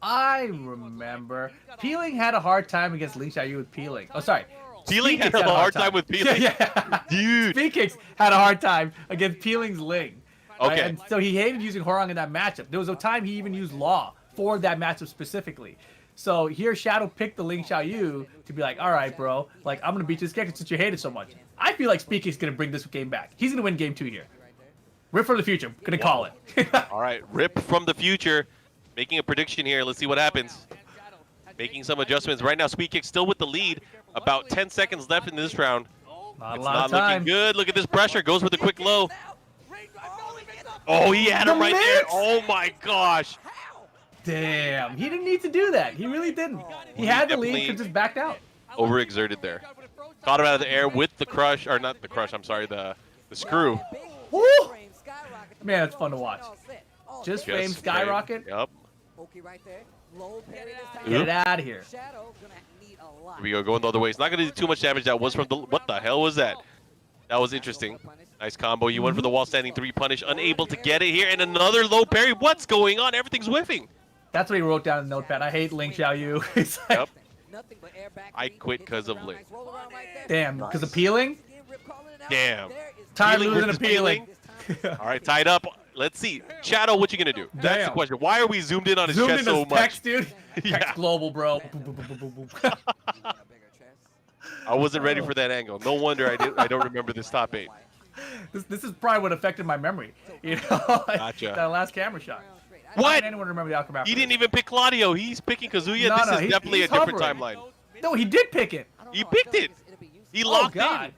[SPEAKER 2] I remember. Peeling had a hard time against Ling Xiaoyu with Peeling. Oh, sorry.
[SPEAKER 1] Peeling
[SPEAKER 2] Speed
[SPEAKER 1] had
[SPEAKER 2] Kicks
[SPEAKER 1] a hard time with Peeling?
[SPEAKER 2] Yeah.
[SPEAKER 1] Dude.
[SPEAKER 2] Speed Kicks had a hard time against Peeling's Ling. Right?
[SPEAKER 1] Okay.
[SPEAKER 2] And so he hated using Horong in that matchup. There was a time he even used Law for that matchup specifically. So here Shadow picked the Ling Xiaoyu to be like, all right, bro, like I'm gonna beat this character since you hate it so much. I feel like Speed Kick's gonna bring this game back. He's gonna win game 2 here. Rip for the future. Gonna call it.
[SPEAKER 1] All right, Rip from the future, making a prediction here. Let's see what happens. Making some adjustments. Right now, Speed Kick still with the lead. About 10 seconds left in this round.
[SPEAKER 2] Not a
[SPEAKER 1] It's
[SPEAKER 2] lot
[SPEAKER 1] not
[SPEAKER 2] of time.
[SPEAKER 1] looking good. Look at this pressure. Goes with a quick low. Oh, he had him right there. Oh, my gosh.
[SPEAKER 2] Damn, he didn't need to do that. He really didn't. He had the lead, could just backed out.
[SPEAKER 1] Overexerted there. Caught him out of the air with the crush, or not the crush, I'm sorry, the screw.
[SPEAKER 2] Woo! Man, it's fun to watch. Just frame skyrocket.
[SPEAKER 1] Yep.
[SPEAKER 2] Get it out of here.
[SPEAKER 1] Here we go, going the other way. It's not going to do too much damage. That was from the... What the hell was that? That was interesting. Nice combo. You went for the wall standing 3 punish. Unable to get it here. And another low parry. What's going on? Everything's whiffing.
[SPEAKER 2] That's what he wrote down in the notepad. I hate Ling Xiaoyu. It's like,
[SPEAKER 1] Yep. I quit because of Ling.
[SPEAKER 2] damn, because of peeling?
[SPEAKER 1] Damn.
[SPEAKER 2] Time
[SPEAKER 1] Peeling
[SPEAKER 2] losing a
[SPEAKER 1] versus
[SPEAKER 2] peeling.
[SPEAKER 1] All right, tied up. Let's see. Shadow, what you going to do? That's the
[SPEAKER 2] Damn.
[SPEAKER 1] question. Why are we zoomed in on his
[SPEAKER 2] Zoomed
[SPEAKER 1] chest
[SPEAKER 2] in
[SPEAKER 1] so
[SPEAKER 2] his
[SPEAKER 1] much?
[SPEAKER 2] text, dude.
[SPEAKER 1] Yeah.
[SPEAKER 2] Text global, bro. Boom, boom, boom, boom, boom, boom.
[SPEAKER 1] I wasn't ready for that angle. No wonder I don't remember this top 8.
[SPEAKER 2] This is probably what affected my memory. You know, like
[SPEAKER 1] Gotcha.
[SPEAKER 2] that last camera shot.
[SPEAKER 1] What?
[SPEAKER 2] Why didn't anyone remember the outcome after
[SPEAKER 1] He
[SPEAKER 2] this?
[SPEAKER 1] didn't even pick Claudio. He's picking Kazuya.
[SPEAKER 2] No,
[SPEAKER 1] This
[SPEAKER 2] no,
[SPEAKER 1] is definitely a
[SPEAKER 2] he's
[SPEAKER 1] different
[SPEAKER 2] hovering.
[SPEAKER 1] timeline.
[SPEAKER 2] No, he did pick it.
[SPEAKER 1] He picked it. He
[SPEAKER 2] Oh,
[SPEAKER 1] locked
[SPEAKER 2] God.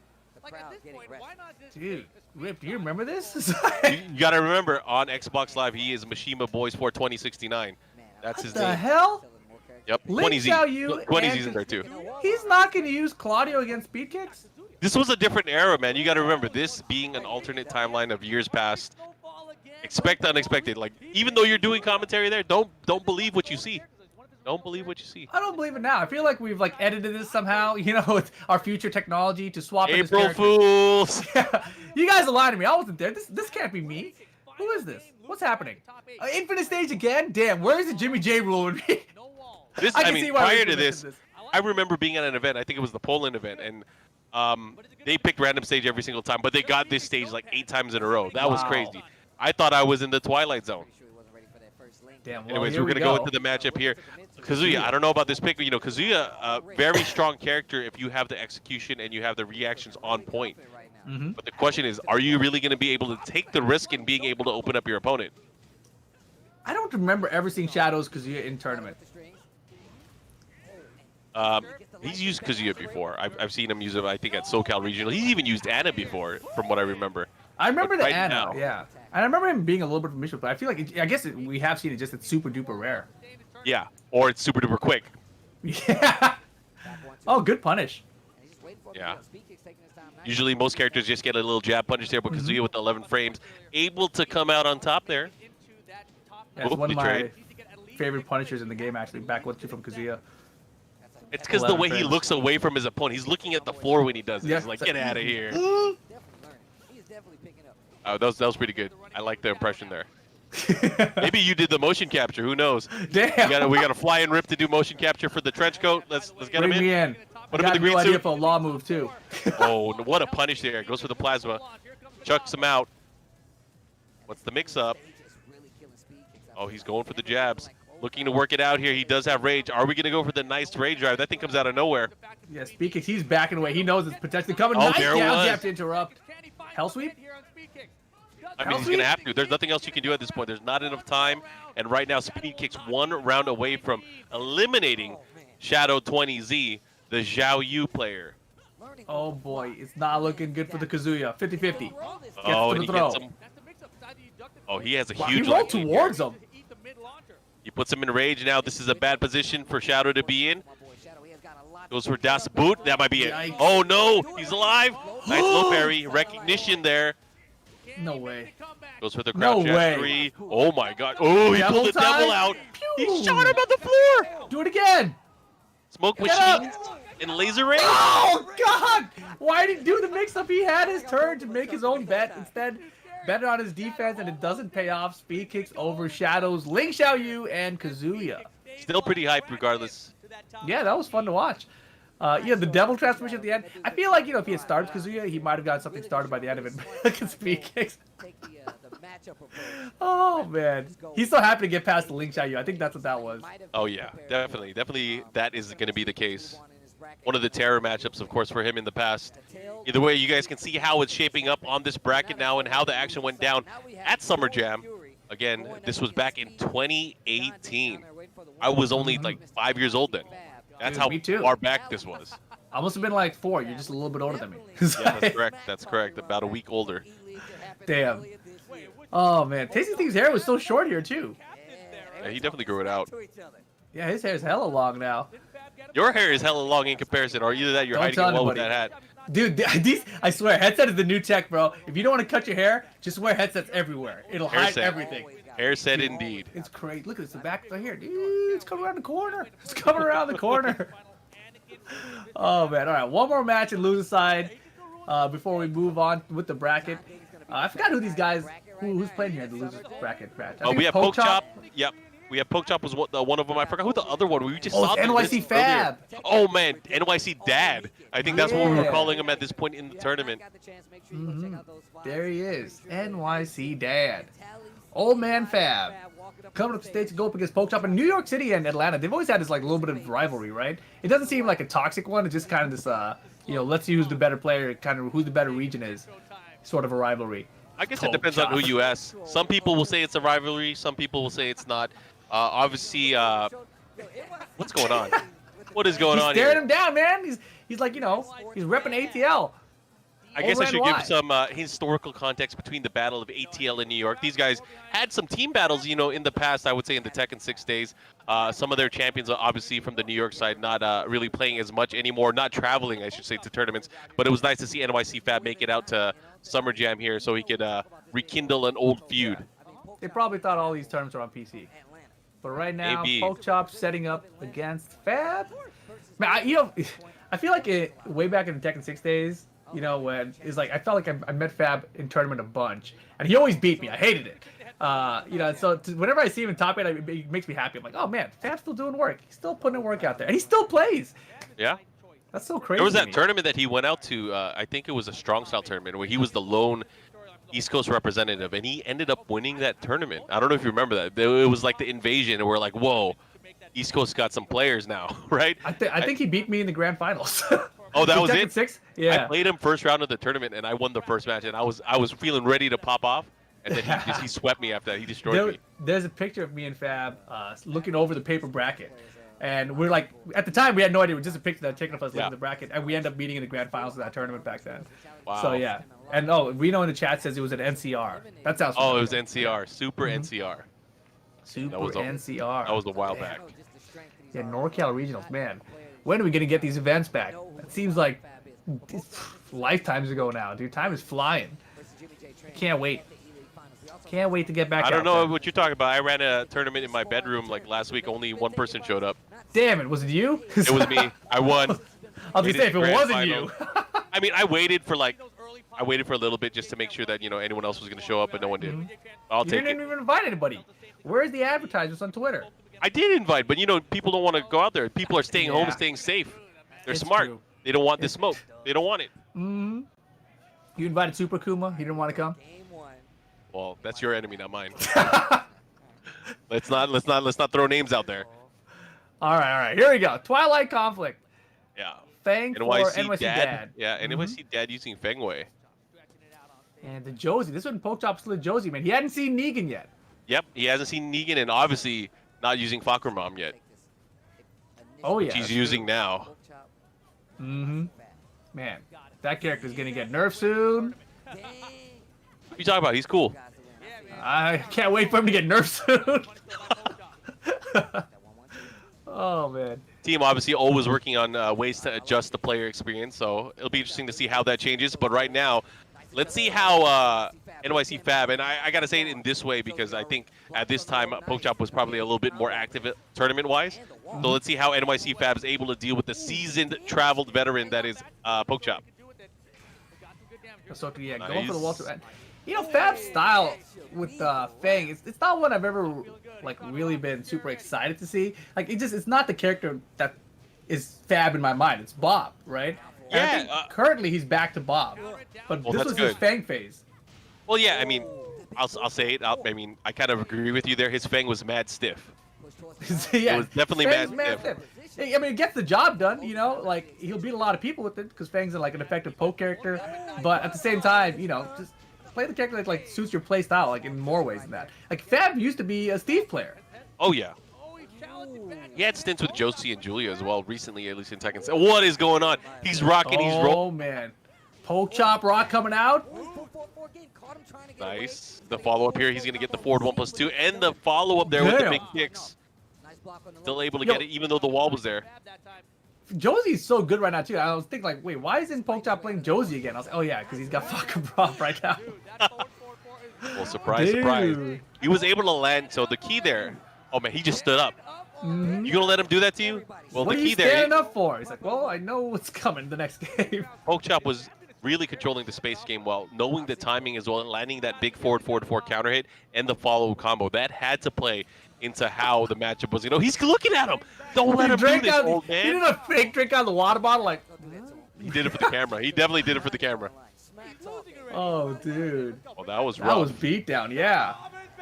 [SPEAKER 1] in.
[SPEAKER 2] Dude, Rip, do you remember this?
[SPEAKER 1] You got to remember, on Xbox Live, he is Mishima Boys for 2069. That's his
[SPEAKER 2] What the
[SPEAKER 1] name.
[SPEAKER 2] hell?
[SPEAKER 1] Yep,
[SPEAKER 2] Ling
[SPEAKER 1] 20Z.
[SPEAKER 2] Xiaoyu
[SPEAKER 1] 20Z's in there too.
[SPEAKER 2] He's not going to use Claudio against speed kicks?
[SPEAKER 1] This was a different era, man. You got to remember, this being an alternate timeline of years past. Expect the unexpected. Like, even though you're doing commentary there, don't believe what you see. Don't believe what you see.
[SPEAKER 2] I don't believe it now. I feel like we've like edited this somehow, you know, with our future technology to swap in this
[SPEAKER 1] April
[SPEAKER 2] character.
[SPEAKER 1] Fools.
[SPEAKER 2] You guys are lying to me. I wasn't there. This can't be me. Who is this? What's happening? Infinite stage again? Damn, where is the Jimmy J rule with me?
[SPEAKER 1] This,
[SPEAKER 2] I
[SPEAKER 1] I
[SPEAKER 2] can
[SPEAKER 1] mean,
[SPEAKER 2] see why we
[SPEAKER 1] prior to
[SPEAKER 2] implemented
[SPEAKER 1] this, I remember being at an event. I think it was the Poland event, and they picked random stage every single time, but they got this stage like 8 times in a row. That was
[SPEAKER 2] Wow.
[SPEAKER 1] crazy. I thought I was in the Twilight Zone.
[SPEAKER 2] Damn, well,
[SPEAKER 1] Anyways,
[SPEAKER 2] here
[SPEAKER 1] we're
[SPEAKER 2] we
[SPEAKER 1] gonna go into the matchup here. Kazuya, I don't know about this pick, but you know, Kazuya, very strong character if you have the execution and you have the reactions on point. But the question is, are you really gonna be able to take the risk in being able to open up your opponent?
[SPEAKER 2] I don't remember ever seeing Shadows Kazuya in tournament.
[SPEAKER 1] He's used Kazuya before. I've seen him use it, I think, at SoCal Regional. He's even used Anna before, from what I remember.
[SPEAKER 2] I remember
[SPEAKER 1] But
[SPEAKER 2] the
[SPEAKER 1] right
[SPEAKER 2] Anna,
[SPEAKER 1] now-
[SPEAKER 2] yeah. And I remember him being a little bit from Mitchell, but I feel like, I guess we have seen it, just it's super duper rare.
[SPEAKER 1] Yeah, or it's super duper quick.
[SPEAKER 2] Yeah. Oh, good punish.
[SPEAKER 1] Yeah. Usually most characters just get a little jab punish there, but Kazuya with the 11 frames, able to come out on top there.
[SPEAKER 2] That's one of my
[SPEAKER 1] trade.
[SPEAKER 2] favorite Punishers in the game, actually. Back with you from Kazuya.
[SPEAKER 1] It's because the way he
[SPEAKER 2] frames.
[SPEAKER 1] looks away from his opponent. He's looking at the floor when he does it.
[SPEAKER 2] Yeah.
[SPEAKER 1] He's like, get out of here. Oh, that was pretty good. I like the impression there. Maybe you did the motion capture. Who knows?
[SPEAKER 2] Damn.
[SPEAKER 1] We got a fly and Rip to do motion capture for the trench coat. Let's get
[SPEAKER 2] Bring
[SPEAKER 1] him
[SPEAKER 2] me in.
[SPEAKER 1] Put him in
[SPEAKER 2] Got
[SPEAKER 1] the
[SPEAKER 2] a
[SPEAKER 1] green
[SPEAKER 2] new idea
[SPEAKER 1] suit.
[SPEAKER 2] for a law move, too.
[SPEAKER 1] Oh, what a punish there. Goes for the plasma. Chucks him out. What's the mix-up? Oh, he's going for the jabs. Looking to work it out here. He does have rage. Are we going to go for the nice rage drive? That thing comes out of nowhere.
[SPEAKER 2] Yeah, Speed Kicks, he's backing away. He knows it's potentially coming.
[SPEAKER 1] Oh,
[SPEAKER 2] Nice
[SPEAKER 1] there it
[SPEAKER 2] down
[SPEAKER 1] was.
[SPEAKER 2] jab to interrupt. Hell sweep?
[SPEAKER 1] I mean, he's going to have to. There's nothing else you can do at this point. There's not enough time. And right now, Speed Kicks one round away from eliminating Shadow 20Z, the Zhao Yu player.
[SPEAKER 2] Oh, boy. It's not looking good for the Kazuya. 50-50.
[SPEAKER 1] Oh, and
[SPEAKER 2] to
[SPEAKER 1] he
[SPEAKER 2] the throw.
[SPEAKER 1] gets him. Oh, he has a
[SPEAKER 2] Wow, he
[SPEAKER 1] huge
[SPEAKER 2] rolled
[SPEAKER 1] leg
[SPEAKER 2] towards
[SPEAKER 1] here.
[SPEAKER 2] him.
[SPEAKER 1] He puts him in rage now. This is a bad position for Shadow to be in. Goes for Das Boot. That might be it.
[SPEAKER 2] Yikes.
[SPEAKER 1] Oh, no. He's alive. Nice low parry. Recognition there.
[SPEAKER 2] No way.
[SPEAKER 1] Goes for the
[SPEAKER 2] No
[SPEAKER 1] crouch
[SPEAKER 2] way.
[SPEAKER 1] jab 3. Oh, my God. Oh, he
[SPEAKER 2] Devil
[SPEAKER 1] pulled the
[SPEAKER 2] time?
[SPEAKER 1] devil out. He
[SPEAKER 2] Pew.
[SPEAKER 1] shot him on the floor.
[SPEAKER 2] Do it again.
[SPEAKER 1] Smoke
[SPEAKER 2] Get up.
[SPEAKER 1] machines and laser ray.
[SPEAKER 2] Oh, God. Why did he do the mix-up? He had his turn to make his own bet. Instead, betted on his defense, and it doesn't pay off. Speed Kicks over Shadows, Ling Xiaoyu, and Kazuya.
[SPEAKER 1] Still pretty hyped regardless.
[SPEAKER 2] Yeah, that was fun to watch. Yeah, the devil transformation at the end. I feel like, if he had started Kazuya, he might have got something started by the end of it. Look at Speed Kicks. Oh, man. He's so happy to get past the Ling Xiaoyu. I think that's what that was.
[SPEAKER 1] Oh, yeah. Definitely that is going to be the case. One of the terror matchups, of course, for him in the past. Either way, you guys can see how it's shaping up on this bracket now and how the action went down at Summer Jam. Again, this was back in 2018. I was only like 5 years old then. That's
[SPEAKER 2] Dude,
[SPEAKER 1] how
[SPEAKER 2] me too.
[SPEAKER 1] far back this was.
[SPEAKER 2] I must have been like 4. You're just a little bit older than me.
[SPEAKER 1] Yeah, that's correct. That's correct. About a week older.
[SPEAKER 2] Damn. Oh, man. Tasty Thief's hair was so short here, too.
[SPEAKER 1] Yeah, he definitely grew it out.
[SPEAKER 2] Yeah, his hair's hella long now.
[SPEAKER 1] Your hair is hella long in comparison, or either that you're
[SPEAKER 2] Don't
[SPEAKER 1] hiding
[SPEAKER 2] tell
[SPEAKER 1] it well with
[SPEAKER 2] anybody.
[SPEAKER 1] that hat.
[SPEAKER 2] Dude, these, I swear, headset is the new tech, bro. If you don't want to cut your hair, just wear headsets everywhere. It'll
[SPEAKER 1] Hair
[SPEAKER 2] hide
[SPEAKER 1] set.
[SPEAKER 2] everything.
[SPEAKER 1] Hair set indeed.
[SPEAKER 2] It's crazy. Look at this, the back right here. Dude, it's coming around the corner. It's coming around the corner. Oh, man. All right, one more match in loser side before we move on with the bracket. I forgot who these guys, who's playing here in the loser bracket match. I
[SPEAKER 1] Oh,
[SPEAKER 2] think
[SPEAKER 1] we
[SPEAKER 2] it's
[SPEAKER 1] have Poke Chop. Yep. We have Poke Chop was one of them. I forgot who the other one. We just
[SPEAKER 2] Oh,
[SPEAKER 1] saw
[SPEAKER 2] it's
[SPEAKER 1] the
[SPEAKER 2] NYC
[SPEAKER 1] list
[SPEAKER 2] Fab.
[SPEAKER 1] earlier. Oh man, NYC Dad. I think that's what we were
[SPEAKER 2] Yeah.
[SPEAKER 1] calling him at this point in the tournament.
[SPEAKER 2] There he is, NYC Dad. Old man Fab. Coming up to state to go up against Poke Chop in New York City and Atlanta. They've always had this like little bit of rivalry, right? It doesn't seem like a toxic one. It's just kind of this, let's see who's the better player, kind of who the better region is, sort of a rivalry.
[SPEAKER 1] I guess
[SPEAKER 2] Poke
[SPEAKER 1] it depends on who
[SPEAKER 2] Chop.
[SPEAKER 1] you ask. Some people will say it's a rivalry. Some people will say it's not. Obviously, what's going on? What is going
[SPEAKER 2] He's
[SPEAKER 1] on
[SPEAKER 2] staring
[SPEAKER 1] here?
[SPEAKER 2] him down, man. He's like, he's repping ATL.
[SPEAKER 1] I guess I
[SPEAKER 2] Over
[SPEAKER 1] should
[SPEAKER 2] NY.
[SPEAKER 1] give some historical context between the Battle of ATL in New York. These guys had some team battles, in the past, I would say in the Tekken 6 days. Some of their champions are obviously from the New York side, not really playing as much anymore, not traveling, I should say, to tournaments. But it was nice to see NYC Fab make it out to Summer Jam here so he could rekindle an old feud.
[SPEAKER 2] They probably thought all these terms are on PC. But right now,
[SPEAKER 1] Maybe.
[SPEAKER 2] Poke Chop setting up against Fab. Man, I feel like way back in the Tekken 6 days, when it's like I felt like I met Fab in tournament a bunch, and he always beat me. I hated it. So whenever I see him in top 8, it makes me happy. I'm like, oh man, Fab's still doing work. He's still putting in work out there, and he still plays.
[SPEAKER 1] Yeah.
[SPEAKER 2] That's so crazy.
[SPEAKER 1] There was
[SPEAKER 2] to
[SPEAKER 1] that
[SPEAKER 2] me.
[SPEAKER 1] tournament that he went out to, I think it was a strong style tournament, where he was the lone East Coast representative, and he ended up winning that tournament. I don't know if you remember that. It was like the invasion, and we're like, whoa, East Coast got some players now, right?
[SPEAKER 2] I think he beat me in the grand finals.
[SPEAKER 1] Oh, that
[SPEAKER 2] In
[SPEAKER 1] was
[SPEAKER 2] Tekken
[SPEAKER 1] it?
[SPEAKER 2] 6?
[SPEAKER 1] I
[SPEAKER 2] Yeah.
[SPEAKER 1] played him first round of the tournament, and I won the first match, and I was feeling ready to pop off, and then he swept me after that. He destroyed me.
[SPEAKER 2] There's a picture of me and Fab looking over the paper bracket. And we're like, at the time, we had no idea. It was just a picture that taken of us looking
[SPEAKER 1] Yeah.
[SPEAKER 2] at the bracket. And we ended up meeting in the grand finals of that tournament back then.
[SPEAKER 1] Wow.
[SPEAKER 2] So, yeah. And, Reno in the chat says it was an NCR. That sounds
[SPEAKER 1] Oh, it was
[SPEAKER 2] familiar.
[SPEAKER 1] NCR, Super NCR.
[SPEAKER 2] Super
[SPEAKER 1] that was a-
[SPEAKER 2] NCR.
[SPEAKER 1] That was a while back.
[SPEAKER 2] Yeah, NorCal Regionals. Man, when are we going to get these events back? It seems like lifetimes ago now, dude. Time is flying. Can't wait. Can't wait to get back.
[SPEAKER 1] I don't know what you're talking about. I ran a tournament in my bedroom like last week. Only one person showed up.
[SPEAKER 2] Damn it! Was it you?
[SPEAKER 1] It was me. I won.
[SPEAKER 2] I was gonna say if it wasn't you.
[SPEAKER 1] I mean, I waited for a little bit just to make sure that anyone else was gonna show up, but no one did. I'll take it.
[SPEAKER 2] You didn't even invite anybody. Where's the advertisements on Twitter?
[SPEAKER 1] I did invite, but people don't want to go out there. People are staying home, staying safe. They're smart.
[SPEAKER 2] True.
[SPEAKER 1] They don't want the smoke. They don't want it.
[SPEAKER 2] Mm-hmm. You invited Super Kuma. He didn't want to come.
[SPEAKER 1] Well, that's your enemy, not mine. let's not throw names out there.
[SPEAKER 2] All right. Here we go. Twilight Conflict.
[SPEAKER 1] Yeah.
[SPEAKER 2] Fang for NYC Dad.
[SPEAKER 1] Yeah, NYC Dad using Feng Wei.
[SPEAKER 2] And the Josie. This one, Pokechop slid Josie, man. He hadn't seen Negan yet.
[SPEAKER 1] Yep, he hasn't seen Negan, and obviously not using Fakramam yet.
[SPEAKER 2] Oh, yeah.
[SPEAKER 1] Which he's using now.
[SPEAKER 2] Mm-hmm. Man, that character's going to get nerfed soon.
[SPEAKER 1] What are you talking about? He's cool.
[SPEAKER 2] I can't wait for him to get nerfed soon. Oh, man.
[SPEAKER 1] Team obviously always working on ways to adjust the player experience, so it'll be interesting to see how that changes. But right now, let's see how NYC Fab, and I got to say it in this way because I think at this time, Pokechop was probably a little bit more active tournament-wise. So let's see how NYC Fab is able to deal with the seasoned, traveled veteran that is Pokechop.
[SPEAKER 2] So, yeah, going for the Walter. Fab's style with Fang, it's not one I've ever really been super excited to see. It's not the character that is Fab in my mind. It's Bob, right? And I think currently he's back to Bob, but this was his Fang phase.
[SPEAKER 1] Well, yeah, I mean, I'll say it. I kind of agree with you there. His Fang was mad stiff.
[SPEAKER 2] Yeah,
[SPEAKER 1] it was definitely mad stiff.
[SPEAKER 2] I mean, it gets the job done, he'll beat a lot of people with it because Fang's an effective poke character, but at the same time, just play the character that suits your play style, in more ways than that. Fab used to be a Steve player.
[SPEAKER 1] Oh yeah. He had stints with Josie and Julia as well recently, at least in Tekken. What is going on? He's rocking. He's rolling.
[SPEAKER 2] Oh man, Pokechop rock coming out.
[SPEAKER 1] Nice. The follow up here. He's gonna get the forward 1+2 and the follow up there with the big kicks. Still able to get it, even though the wall was there.
[SPEAKER 2] Josie's so good right now too. I was thinking wait, why isn't Pokechop playing Josie again? I was like, oh yeah, because he's got fucking Rob right now.
[SPEAKER 1] Well, surprise, surprise. He was able to land. So the key there. Oh man, he just stood up. You gonna let him do that to you? Well,
[SPEAKER 2] what
[SPEAKER 1] the key
[SPEAKER 2] are you standing up for? He's like, well, I know what's coming the next game.
[SPEAKER 1] Pokechop was really controlling the space game well, knowing the timing as well, and landing that big forward 4 counter hit and the follow combo. That had to play into how the matchup was. He's looking at him. Don't let him do this, old man.
[SPEAKER 2] He did a fake drink out of the water bottle,
[SPEAKER 1] He did it for the camera. He definitely did it for the camera.
[SPEAKER 2] Oh, dude.
[SPEAKER 1] Well, that was rough.
[SPEAKER 2] That was beatdown, yeah.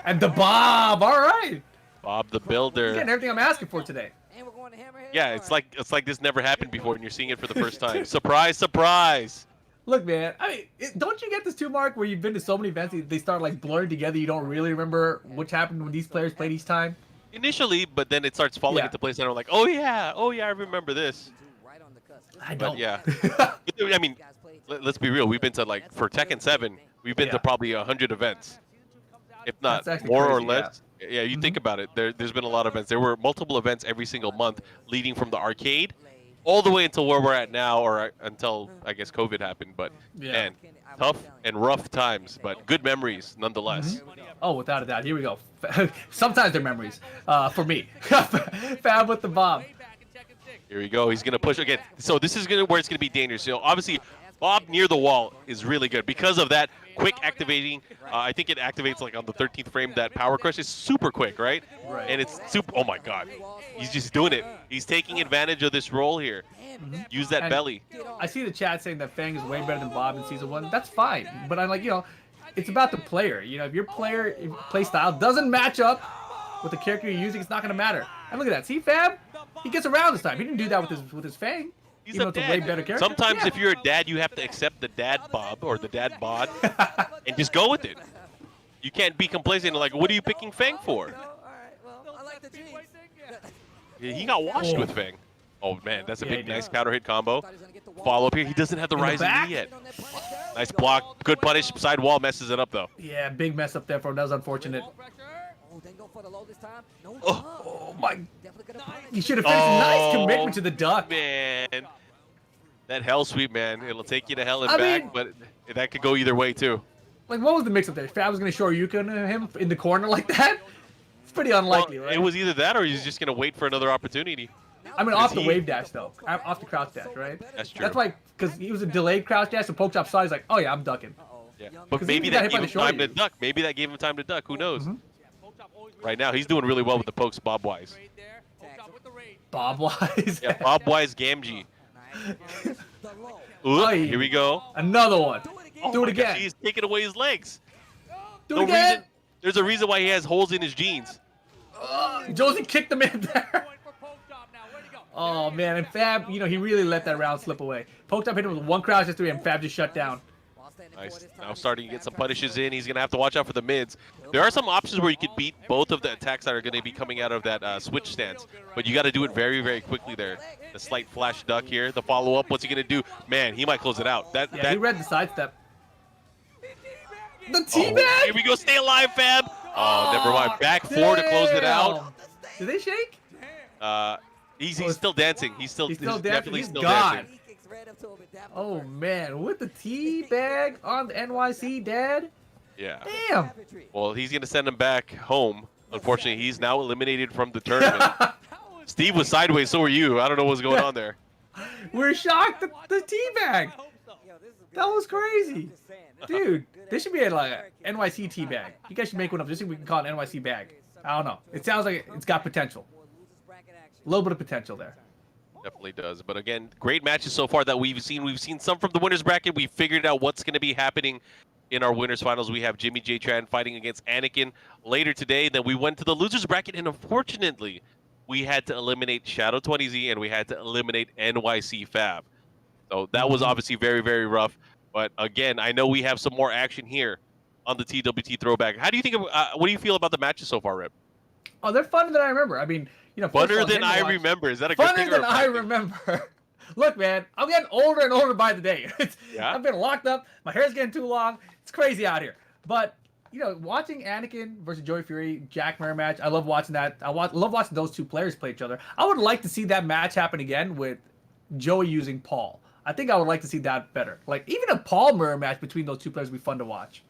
[SPEAKER 2] And the Bob, all right.
[SPEAKER 1] Bob the Builder.
[SPEAKER 2] He's getting everything I'm asking for today.
[SPEAKER 1] Yeah, it's like this never happened before, and you're seeing it for the first time. Surprise, surprise.
[SPEAKER 2] Look, man. Don't you get this too, Mark, where you've been to so many events, they start blurring together. You don't really remember what happened when these players played each time.
[SPEAKER 1] Initially, but then it starts falling into place, and I'm like, oh yeah, I remember this.
[SPEAKER 2] I don't.
[SPEAKER 1] But yeah. I mean, let's be real. We've been to for Tekken 7, we've been to probably 100 events, if not more or less. Yeah, you think about it. There's been a lot of events. There were multiple events every single month, leading from the arcade all the way until where we're at now, or until I guess COVID happened. But man, tough and rough times, but good memories nonetheless.
[SPEAKER 2] Oh, without a doubt. Here we go. Sometimes they're memories for me. Fab with the Bob.
[SPEAKER 1] Here we go. He's gonna push again. So this is where it's gonna be dangerous. Obviously, Bob near the wall is really good because of that quick activating. I think it activates on the 13th frame. That power crush is super quick, right? And it's super. Oh my God, he's just doing it. He's taking advantage of this role here. Use that belly.
[SPEAKER 2] I see the chat saying that Fang is way better than Bob in season 1. That's fine, but I'm it's about the player. If your play style doesn't match up with the character you're using, it's not gonna matter. And look at that. See, Fab? He gets around this time. He didn't do that with his Fang.
[SPEAKER 1] He's a way better character. Sometimes if you're a dad, you have to accept the dad bob or the dad bod and just go with it. You can't be complacent what are you picking Fang for? He got washed with Fang. Oh man, that's a big nice counter hit combo. Follow up here. He doesn't have the rising knee yet. Nice block. Good punish. Side wall messes it up though.
[SPEAKER 2] Yeah, big mess up there for him. That was unfortunate. Oh my! You should have finished. Nice commitment to the duck.
[SPEAKER 1] Man, that hell sweep, man. It'll take you to hell and back, but that could go either way too.
[SPEAKER 2] Like, what was the mix-up there? Fab was going to Shoryuken him in the corner like that? It's pretty unlikely,
[SPEAKER 1] well,
[SPEAKER 2] right?
[SPEAKER 1] It was either that or he's just going to wait for another opportunity.
[SPEAKER 2] I mean, off the wave dash, though. Off the crouch dash, right?
[SPEAKER 1] That's true.
[SPEAKER 2] That's why, because he was a delayed crouch dash, so Pokechop saw, he's like, oh, yeah, I'm ducking.
[SPEAKER 1] Yeah. But maybe that gave him time to duck. Maybe that gave him time to duck. Who knows? Right now, he's doing really well with the pokes, Bob Wise.
[SPEAKER 2] Bob Wise.
[SPEAKER 1] Yeah, Bob Wise Gamgee. Ooh, here we go.
[SPEAKER 2] Another one. Do it again.
[SPEAKER 1] Gosh, he's taking away his legs.
[SPEAKER 2] Do it again.
[SPEAKER 1] There's a reason why he has holes in his jeans.
[SPEAKER 2] Josie kicked him in there. Oh, man. And Fab, you know, he really let that round slip away. Pokechop hit him with one crouch just 3, and Fab just shut down.
[SPEAKER 1] Nice. Now starting to get some punishes in. He's going to have to watch out for the mids. There are some options where you could beat both of the attacks that are going to be coming out of that switch stance. But you got to do it very, very quickly there. The slight flash duck here. The follow-up. What's he going to do? Man, he might close it out.
[SPEAKER 2] He read the sidestep. The teabag?
[SPEAKER 1] Here we go. Stay alive, Fab. Oh, never mind. Back four to close it out.
[SPEAKER 2] Did they shake?
[SPEAKER 1] He's still dancing. He's definitely
[SPEAKER 2] He's
[SPEAKER 1] still
[SPEAKER 2] gone.
[SPEAKER 1] dancing.
[SPEAKER 2] Oh, man. With the teabag on the NYC, Dad?
[SPEAKER 1] Yeah.
[SPEAKER 2] Damn.
[SPEAKER 1] Well, he's going to send him back home. Unfortunately, he's now eliminated from the tournament. Steve was sideways, so were you. I don't know what's going on there.
[SPEAKER 2] We're shocked. The teabag. That was crazy. Dude, this should be like an NYC teabag. You guys should make one up. Just so we can call it an NYC bag. I don't know. It sounds like it's got potential. A little bit of potential there.
[SPEAKER 1] Definitely does. But again, great matches so far that we've seen. We've seen some from the winners bracket. We figured out what's going to be happening in our winners finals. We have Jimmy J Tran fighting against Anakin later today. Then we went to the losers bracket, and unfortunately, we had to eliminate Shadow 20Z and we had to eliminate NYC Fab. So that was obviously very, very rough. But again, I know we have some more action here on the TWT Throwback. How do you think? What do you feel about the matches so far, Rip?
[SPEAKER 2] Oh, they're funner than I remember. I mean, you know,
[SPEAKER 1] funner than I remember. Is that a good thing?
[SPEAKER 2] Funner than I remember. Look, man, I'm getting older and older by the day. I've been locked up. My hair's getting too long. It's crazy out here. But you know, watching Anakin versus Joey Fury, Jack Mirror match, I love watching that. Love watching those two players play each other. I would like to see that match happen again with Joey using Paul. I think I would like to see that better. Like, even a Paul mirror match between those two players would be fun to watch.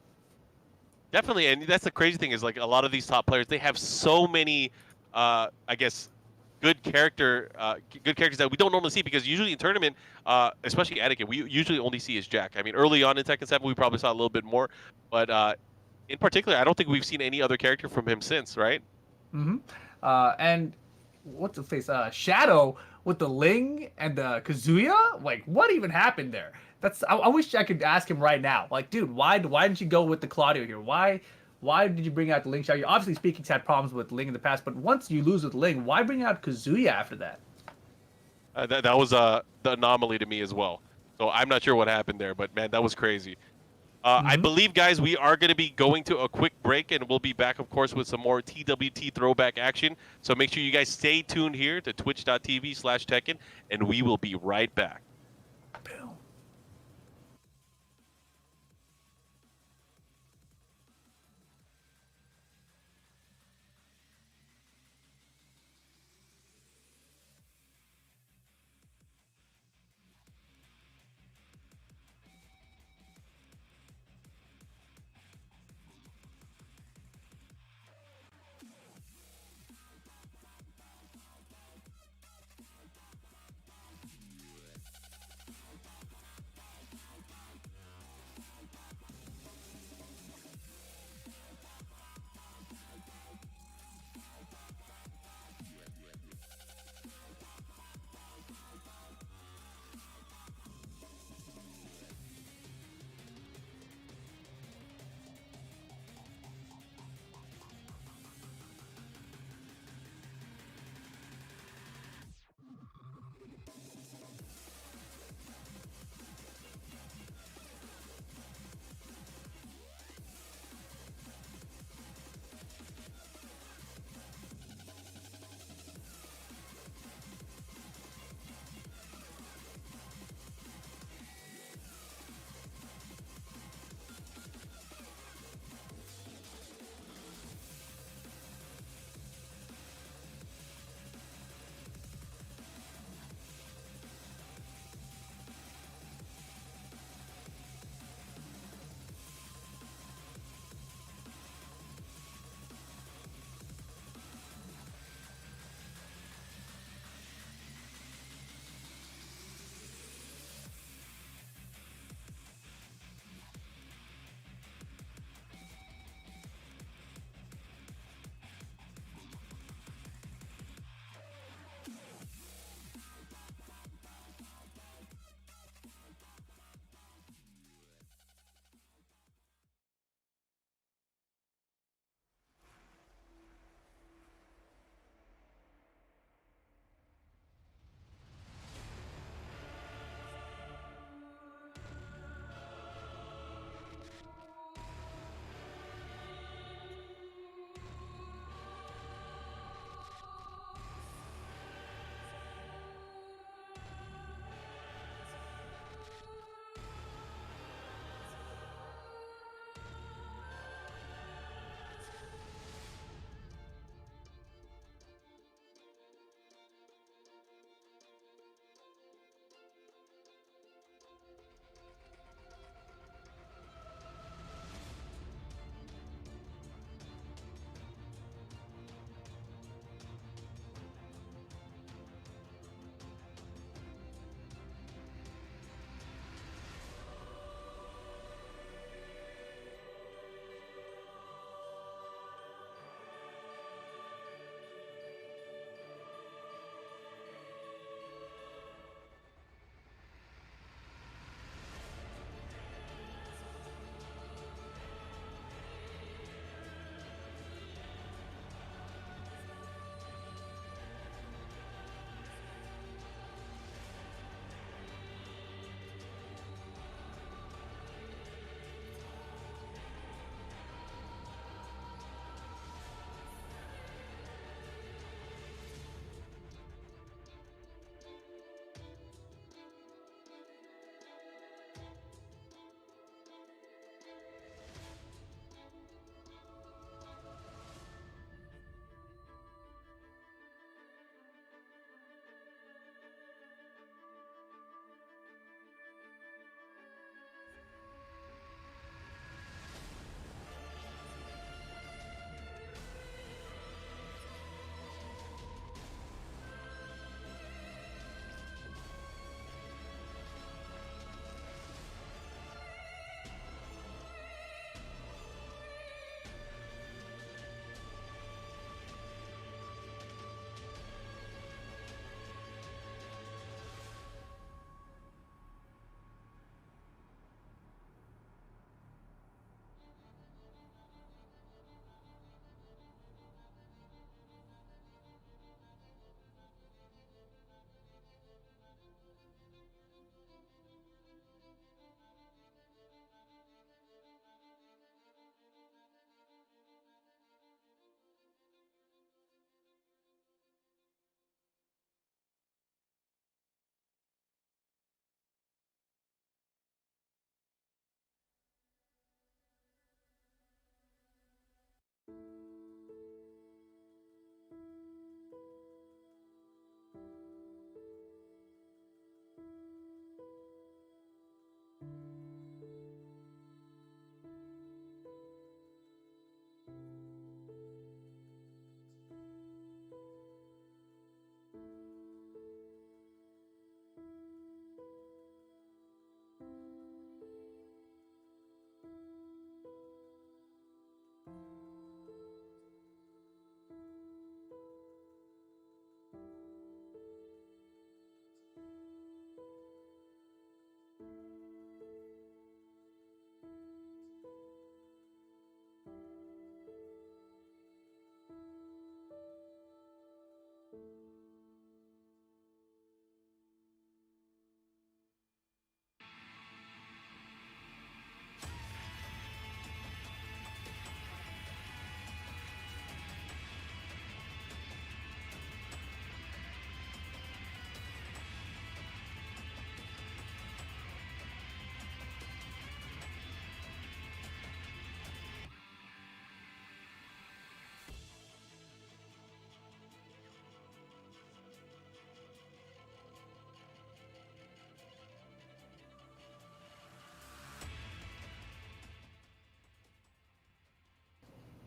[SPEAKER 1] Definitely, and that's the crazy thing is, like, a lot of these top players, they have so many, I guess, good characters that we don't normally see, because usually in tournament, especially Anakin, we usually only see his Jack. I mean, early on in Tekken 7, we probably saw a little bit more, but in particular, I don't think we've seen any other character from him since, right?
[SPEAKER 2] Mm-hmm. And what's the face? Shadow with the Ling and the Kazuya? Like, what even happened there? I wish I could ask him right now. Like, dude, why didn't you go with the Claudio here? Why did you bring out the Ling Shadow? Obviously, Speaking's had problems with Ling in the past, but once you lose with Ling, why bring out Kazuya after that?
[SPEAKER 1] That was the anomaly to me as well. So I'm not sure what happened there, but man, that was crazy. I believe, guys, we are going to be going to a quick break, and we'll be back, of course, with some more TWT throwback action. So make sure you guys stay tuned here to twitch.tv/Tekken, and we will be right back.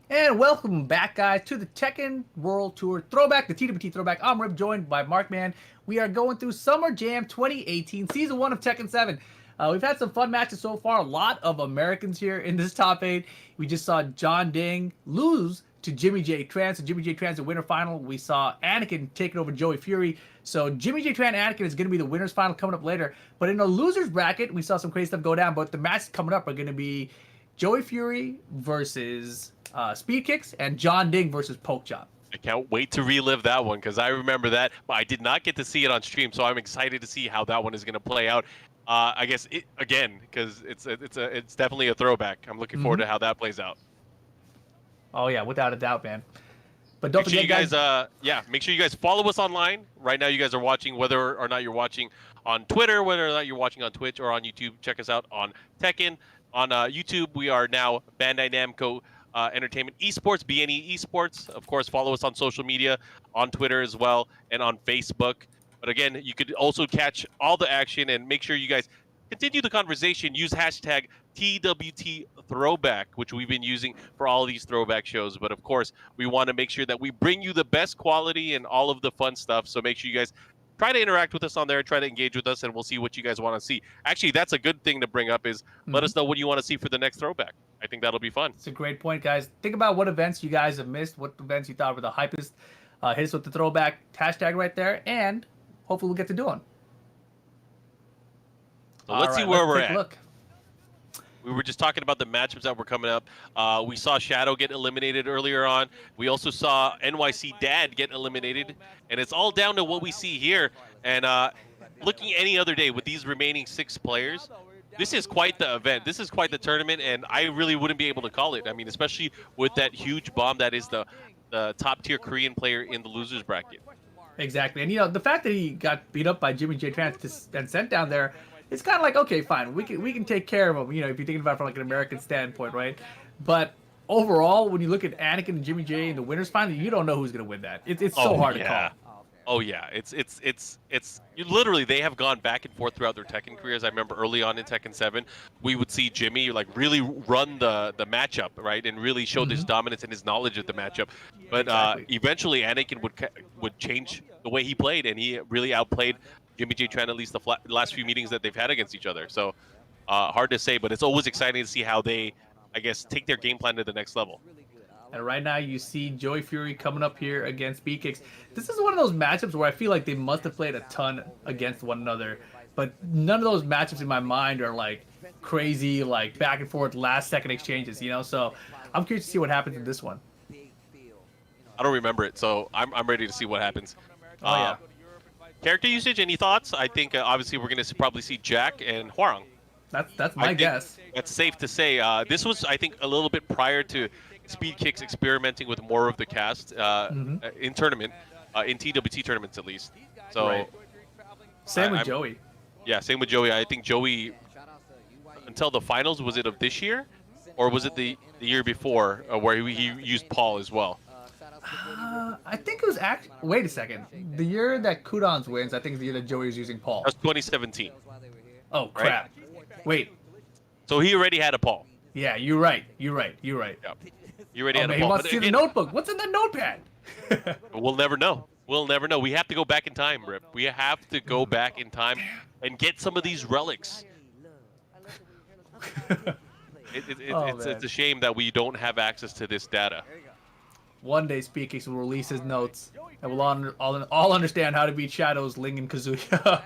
[SPEAKER 2] And welcome back, guys, to the Tekken World Tour Throwback, the TWT Throwback. I'm Rip, joined by MarkMan. We are going through Summer Jam 2018, Season 1 of Tekken 7. We've had some fun matches so far. A lot of Americans here in this top 8. We just saw John Ding lose to Jimmy J. Tran. So Jimmy J. Tran's the winner final. We saw Anakin taking over Joey Fury. So Jimmy J. Tran and Anakin is going to be the winners final coming up later. But in the losers bracket, we saw some crazy stuff go down. But the matches coming up are going to be Joey Fury versus Speed Kicks and John Ding versus Poke Chop.
[SPEAKER 1] I can't wait to relive that one because I remember that, but I did not get to see it on stream, so I'm excited to see how that one is going to play out. I guess again because it's definitely a throwback. I'm looking forward to how that plays out.
[SPEAKER 2] Oh yeah, without a doubt, man. But don't forget,
[SPEAKER 1] you guys, make sure you guys follow us online. Right now, you guys are watching, whether or not you're watching on Twitter, whether or not you're watching on Twitch or on YouTube. Check us out on Tekken. On YouTube, we are now Bandai Namco Entertainment Esports, BNE Esports. Of course, follow us on social media, on Twitter as well, and on Facebook. But again, you could also catch all the action and make sure you guys continue the conversation. Use hashtag TWT Throwback, which we've been using for all of these throwback shows. But of course, we want to make sure that we bring you the best quality and all of the fun stuff. So make sure you guys try to interact with us on there, try to engage with us, and we'll see what you guys want to see. Actually, that's a good thing to bring up is let us know what you want to see for the next throwback. I think that'll be fun.
[SPEAKER 2] It's a great point, guys. Think about what events you guys have missed, what events you thought were the hypest. Hit us with the throwback hashtag right there, and hopefully we'll get to do one.
[SPEAKER 1] So let's see where we're at. Look. We were just talking about the matchups that were coming up. We saw Shadow get eliminated earlier on. We also saw NYC Dad get eliminated. And it's all down to what we see here. And looking any other day with these remaining 6 players, this is quite the event. This is quite the tournament, and I really wouldn't be able to call it. I mean, especially with that huge bomb that is the top-tier Korean player in the losers bracket.
[SPEAKER 2] Exactly. And, you know, the fact that he got beat up by Jimmy J. Trans and sent down there, it's kind of like, okay, fine, we can take care of him, you know, if you're thinking about it from like an American standpoint, right? But overall, when you look at Anakin and Jimmy J in the winners final, you don't know who's going to win that. It's so hard to call.
[SPEAKER 1] Oh yeah, it's literally they have gone back and forth throughout their Tekken careers. I remember early on in Tekken 7, we would see Jimmy like really run the matchup, right, and really show his dominance and his knowledge of the matchup. But eventually, Anakin would change the way he played, and he really outplayed Jimmy J. Tran at least the last few meetings that they've had against each other. So hard to say, but it's always exciting to see how they, I guess, take their game plan to the next level.
[SPEAKER 2] And right now you see Joey Fury coming up here against Speed Kicks. This is one of those matchups where I feel like they must have played a ton against one another, but none of those matchups in my mind are like crazy, like back and forth last second exchanges, you know? So I'm curious to see what happens in this one.
[SPEAKER 1] I don't remember it, so I'm ready to see what happens. Character usage, any thoughts? I think obviously we're going to probably see Jack and Hwarang.
[SPEAKER 2] That's my guess.
[SPEAKER 1] That's safe to say. This was, I think, a little bit prior to Speed Kicks experimenting with more of the cast in tournament, in TWT tournaments at least. So
[SPEAKER 2] same with Joey.
[SPEAKER 1] Yeah, same with Joey. I think Joey, until the finals, was it of this year? or was it the year before where he used Paul as well?
[SPEAKER 2] I think it was actually. Wait a second. The year that Kudons wins, I think is the year that Joey is using Paul.
[SPEAKER 1] That's 2017.
[SPEAKER 2] Oh crap! Wait.
[SPEAKER 1] So he already had a Paul.
[SPEAKER 2] Yeah, you're right. You're right. You're right.
[SPEAKER 1] Yep. You already had a
[SPEAKER 2] Man,
[SPEAKER 1] Paul.
[SPEAKER 2] he wants to see the notebook. What's in that notepad?
[SPEAKER 1] We'll never know. We'll never know. We have to go back in time, Rip. We have to go back in time and get some of these relics. It's a shame that we don't have access to this data.
[SPEAKER 2] One day, Speakix will release his notes, and we'll all understand how to beat Shadows, Ling, and Kazuya.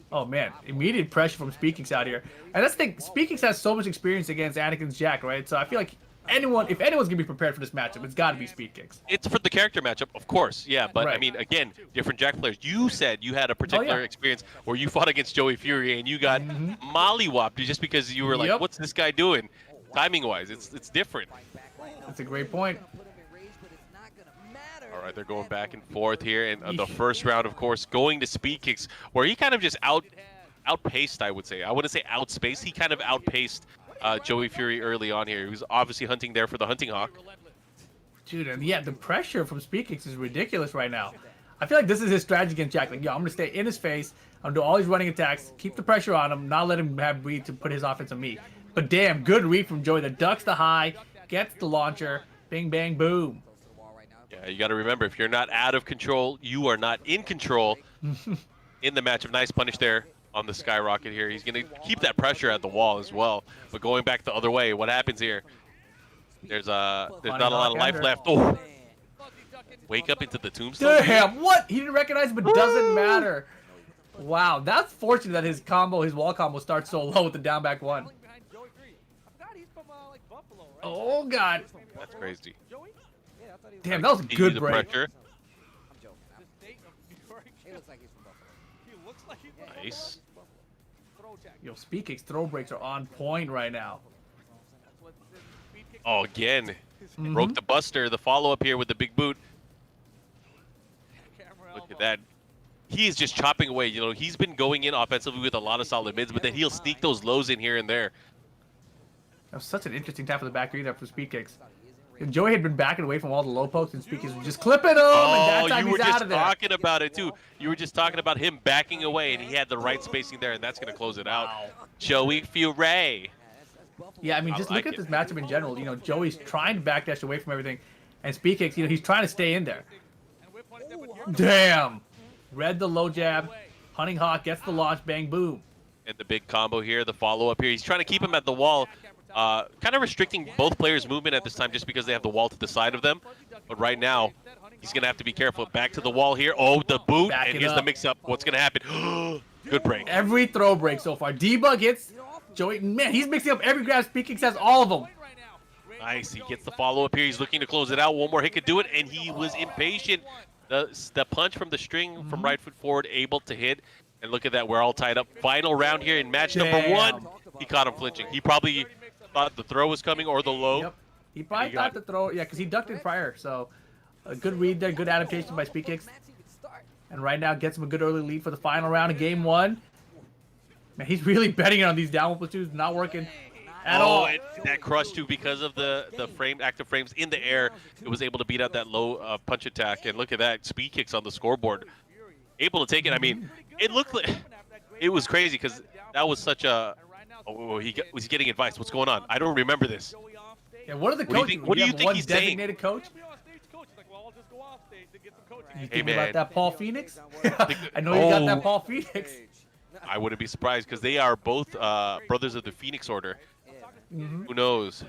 [SPEAKER 2] Oh man, immediate pressure from Speakix out here. And that's the thing, Speakix has so much experience against Anakin's Jack, right? So I feel like if anyone's gonna be prepared for this matchup, it's got to be Speakix.
[SPEAKER 1] It's for the character matchup, of course, yeah. But
[SPEAKER 2] right.
[SPEAKER 1] I mean, again, different Jack players. You said you had a particular experience where you fought against Joey Fury and you got mollywopped just because you were like, "What's this guy doing?" Timing-wise, it's different.
[SPEAKER 2] That's a great point.
[SPEAKER 1] All right, they're going back and forth here, and the first round, of course, going to Speakix, where he kind of just outpaced, I would say. I wouldn't say outspaced. He kind of outpaced Joey Fury early on here. He was obviously hunting there for the Hunting Hawk.
[SPEAKER 2] Dude, and yeah, the pressure from Speakix is ridiculous right now. I feel like this is his strategy against Jack. Like, yo, I'm going to stay in his face. I'm going to do all these running attacks, keep the pressure on him, not let him have read to put his offense on me. But damn, good read from Joey. The ducks the high, gets the launcher, bing, bang, boom.
[SPEAKER 1] Yeah, you got to remember, if you're not out of control, you are not in control in the matchup. Nice punish there on the skyrocket here. He's going to keep that pressure at the wall as well. But going back the other way, what happens here? There's not a lot of life left. Oh. Wake up into the tombstone.
[SPEAKER 2] Damn, what? He didn't recognize him, but doesn't matter. Wow, that's fortunate that his wall combo starts so low with the down back one. Oh, God.
[SPEAKER 1] That's crazy.
[SPEAKER 2] Damn, that was a good break.
[SPEAKER 1] Pressure. Nice.
[SPEAKER 2] Yo, Speakix throw breaks are on point right now.
[SPEAKER 1] Oh, again. Broke the Buster. The follow-up here with the big boot. Look at that. He is just chopping away. You know, he's been going in offensively with a lot of solid mids, but then he'll sneak those lows in here and there.
[SPEAKER 2] That was such an interesting tap of the back read up for Speakix. And Joey had been backing away from all the low pokes, and Speakix was just clipping him, and that time he's out of there.
[SPEAKER 1] You were just talking about it, too. You were just talking about him backing away, and he had the right spacing there, and that's going to close it out. Joey Fury.
[SPEAKER 2] Yeah, I mean, just look at this matchup in general. You know, Joey's trying to backdash away from everything, and Speakix, you know, he's trying to stay in there. Damn. Read the low jab. Hunting Hawk gets the launch, bang, boom.
[SPEAKER 1] And the big combo here, the follow-up here. He's trying to keep him at the wall. Kind of restricting both players' movement at this time just because they have the wall to the side of them. But right now, he's going to have to be careful. Back to the wall here. Oh, the boot. And here's the mix-up. What's going to happen? Good break.
[SPEAKER 2] Every throw break so far. Debug hits Joey. Man, he's mixing up every grab. Speakix has all of them.
[SPEAKER 1] Nice. He gets the follow-up here. He's looking to close it out. One more hit could do it, and he was impatient. The punch from the string from right foot forward, able to hit. And look at that. We're all tied up. Final round here in match number 1. He caught him flinching. He probably thought the throw was coming or the low.
[SPEAKER 2] Yep. He probably thought the throw. Yeah, because he ducked it prior. So a good read there. Good adaptation by Speakix. And right now gets him a good early lead for the final round of game 1. Man, he's really betting on these down platoons. Not working at all.
[SPEAKER 1] And that crush too, because of the active frames in the air, it was able to beat out that low punch attack. And look at that, Speakix on the scoreboard, able to take it. I mean, it looked like it was crazy because that was such a. Oh, he was getting advice. What's going on? I don't remember this.
[SPEAKER 2] Yeah, what are the coaches?
[SPEAKER 1] What do you think he's
[SPEAKER 2] designated coach? You thinking about that Paul Phoenix? I know you got that Paul Phoenix.
[SPEAKER 1] I wouldn't be surprised because they are both brothers of the Phoenix Order. Who knows?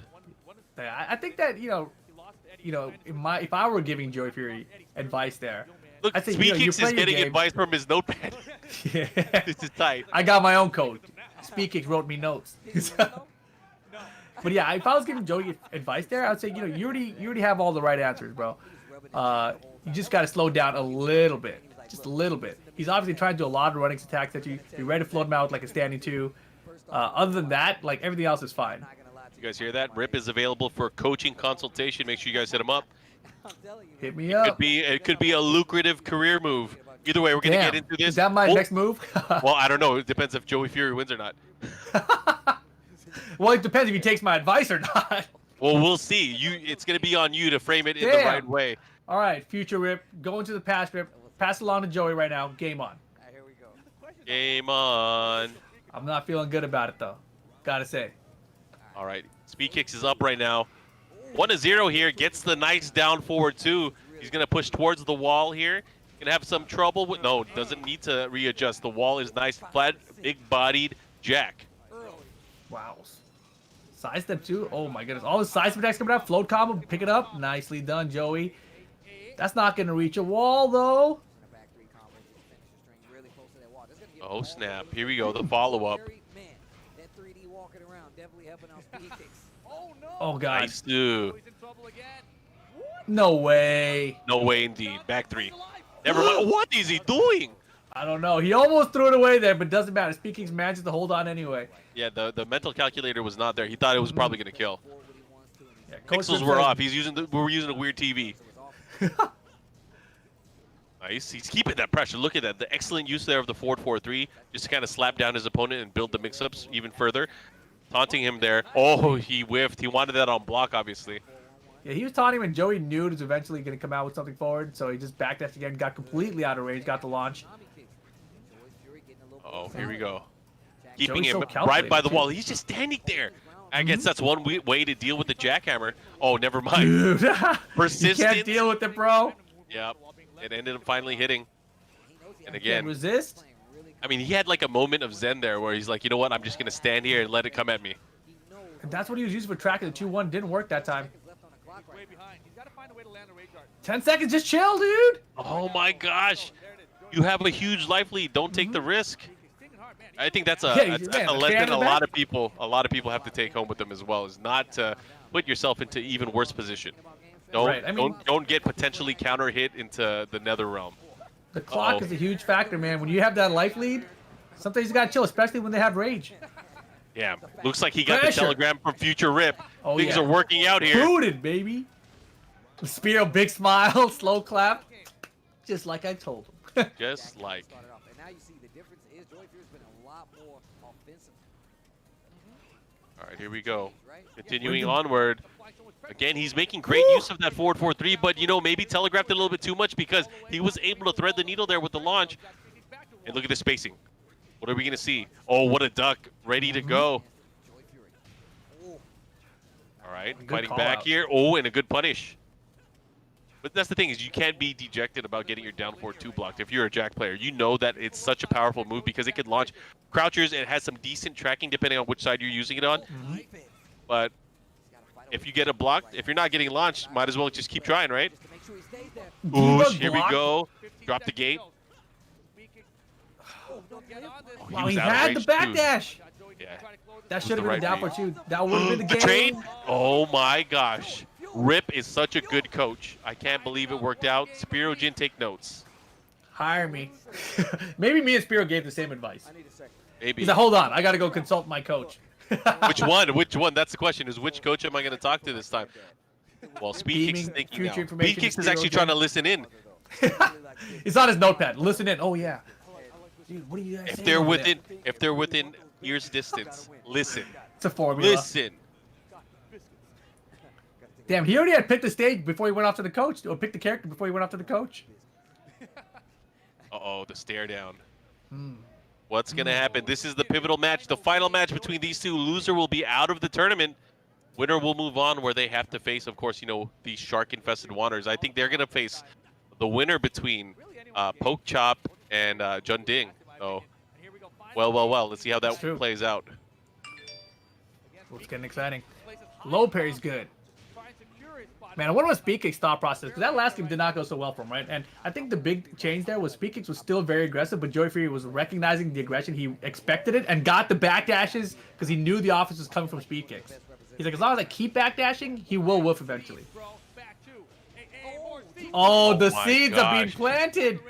[SPEAKER 2] I think that you know, if I were giving Joey Fury advice there,
[SPEAKER 1] look,
[SPEAKER 2] I'd say,
[SPEAKER 1] Speakix is getting advice from his notepad.
[SPEAKER 2] Yeah.
[SPEAKER 1] This is tight.
[SPEAKER 2] I got my own coach. Speakix wrote me notes. But yeah, if I was giving Joey advice there, I'd say, you already have all the right answers, bro. You just got to slow down a little bit, just a little bit. He's obviously trying to do a lot of running attacks at you. You're ready to float him out like a standing 2. Other than that, like everything else is fine.
[SPEAKER 1] You guys hear that? Rip is available for coaching consultation. Make sure you guys hit him up.
[SPEAKER 2] Hit me up.
[SPEAKER 1] It could be a lucrative career move. Either way, we're going to get into this.
[SPEAKER 2] Is that my next move?
[SPEAKER 1] Well, I don't know. It depends if Joey Fury wins or not.
[SPEAKER 2] Well, it depends if he takes my advice or not.
[SPEAKER 1] Well, we'll see. It's gonna be on you to frame it in the right way.
[SPEAKER 2] All right, future Rip, going to the past Rip. Pass it along to Joey right now. Game on.
[SPEAKER 3] Here we go.
[SPEAKER 1] Game on.
[SPEAKER 2] I'm not feeling good about it though. Gotta say.
[SPEAKER 1] All right, Speed Kicks is up right now. 1-0 here. Gets the nice down forward two. He's gonna push towards the wall here. Gonna have some trouble with. No, doesn't need to readjust. The wall is nice, flat, big-bodied Jack.
[SPEAKER 2] Wow. Side step too. Oh my goodness. All the side step attacks coming out. Float combo. Pick it up. Nicely done, Joey. That's not gonna reach a wall though.
[SPEAKER 1] Oh snap! Here we go. The follow-up.
[SPEAKER 2] Oh god.
[SPEAKER 1] Nice, dude.
[SPEAKER 2] No way.
[SPEAKER 1] No way indeed. Back three. Never mind. What is he doing?
[SPEAKER 2] I don't know. He almost threw it away there, but doesn't matter. Speaking's manages to hold on anyway.
[SPEAKER 1] Yeah, the mental calculator was not there. He thought it was probably gonna kill.
[SPEAKER 2] Yeah,
[SPEAKER 1] Pixels were off. We're using a weird TV. Nice. He's keeping that pressure. Look at that. The excellent use there of the forward 4-3 just to kind of slap down his opponent and build the mix-ups even further. Taunting him there. Oh, he whiffed. He wanted that on block, obviously.
[SPEAKER 2] Yeah, he was taunting him, and Joey knew it was eventually going to come out with something forward, so he just backdashed again, got completely out of range, got the launch.
[SPEAKER 1] Oh, here we go. Keeping him
[SPEAKER 2] so
[SPEAKER 1] right by the
[SPEAKER 2] too.
[SPEAKER 1] wall. He's just standing there. I guess that's one way to deal with the jackhammer. Oh, never mind.
[SPEAKER 2] Dude, you
[SPEAKER 1] Persistent.
[SPEAKER 2] can't deal with it, bro.
[SPEAKER 1] Yep. It ended up finally hitting. And again,
[SPEAKER 2] Can't resist.
[SPEAKER 1] I mean, he had like a moment of zen there where he's like, you know what? I'm just going to stand here and let it come at me.
[SPEAKER 2] And that's what he was using for tracking. The 2-1 didn't work that time. 10 seconds, just chill, dude.
[SPEAKER 1] Oh my gosh. You have a huge life lead. Don't take the risk. I think that's a lesson a lot of people have to take home with them as well, is not to put yourself into even worse position. Don't get potentially counter hit into the nether realm.
[SPEAKER 2] The clock is a huge factor, man. When you have that life lead, sometimes you gotta chill, especially when they have rage.
[SPEAKER 1] Yeah, looks like he got the telegram from Future Rip. Things are working out here.
[SPEAKER 2] Booted, baby. Spiro, big smile, slow clap, just like I told him.
[SPEAKER 1] Just like. All right, here we go. Continuing onward. Again, he's making great use of that forward 4-3, but, you know, maybe telegraphed it a little bit too much because he was able to thread the needle there with the launch. And look at the spacing. What are we going to see? Oh, what a duck. Ready to go. All right, fighting back here. Oh, and a good punish. But that's the thing, is you can't be dejected about getting your down forward 2 blocked. If you're a Jack player, you know that it's such a powerful move because it can launch crouchers and it has some decent tracking depending on which side you're using it on. But if you get a block, if you're not getting launched, might as well just keep trying, right? Ooh, here we go. Drop the gate.
[SPEAKER 2] Wow, he had the backdash.
[SPEAKER 1] Yeah.
[SPEAKER 2] That should have been a down for 2. That would have been the game.
[SPEAKER 1] Train? Oh my gosh. Rip is such a good coach. I can't believe it worked out. Spiro Jin, take notes.
[SPEAKER 2] Hire me. Maybe me and Spiro gave the same advice.
[SPEAKER 1] Maybe.
[SPEAKER 2] He's like, hold on, I gotta go consult my coach.
[SPEAKER 1] Which one? Which one? That's the question. Is which coach am I going to talk to this time? Well, Speed Kicks is thinking now. Speed Kicks is actually trying to listen in.
[SPEAKER 2] It's on his notepad. Listen in. Oh yeah. Dude, what are you guys saying?
[SPEAKER 1] If they're within ear's distance, listen.
[SPEAKER 2] It's a formula.
[SPEAKER 1] Listen.
[SPEAKER 2] Damn, he already had picked the stage before he went off to the coach, or picked the character before he went off to the coach.
[SPEAKER 1] Uh-oh, the stare down. What's going to happen? This is the pivotal match, the final match between these two. Loser will be out of the tournament. Winner will move on, where they have to face, of course, you know, these shark-infested waters. I think they're going to face the winner between Poke Chop and Jun Ding. So, well. Let's see how that plays out.
[SPEAKER 2] It's getting exciting. Low parry's good. Man, I wonder what Speed Kick's thought process, because that last game did not go so well for him, right? And I think the big change there was Speed Kicks was still very aggressive, but Joey Fury was recognizing the aggression. He expected it and got the backdashes because he knew the offense was coming from Speed Kicks. He's like, as long as I keep backdashing, he will whiff eventually. Oh, the seeds are being planted.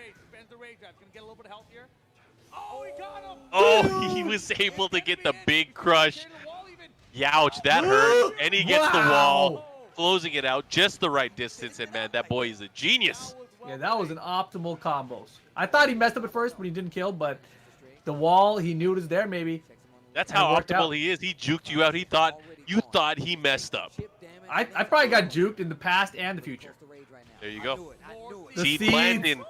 [SPEAKER 1] Oh, he was able to get the big crush. Youch, that hurt. And he gets the wall. Closing it out just the right distance, and man, that boy is a genius.
[SPEAKER 2] Yeah, that was an optimal combos. I thought he messed up at first when he didn't kill, but the wall, he knew it was there maybe.
[SPEAKER 1] That's
[SPEAKER 2] And it
[SPEAKER 1] how
[SPEAKER 2] worked
[SPEAKER 1] optimal
[SPEAKER 2] out.
[SPEAKER 1] he is. He juked you out. You thought he messed up.
[SPEAKER 2] I probably got juked in the past and the future.
[SPEAKER 1] There you go.
[SPEAKER 2] The
[SPEAKER 1] Seed
[SPEAKER 2] seeds.
[SPEAKER 1] planting.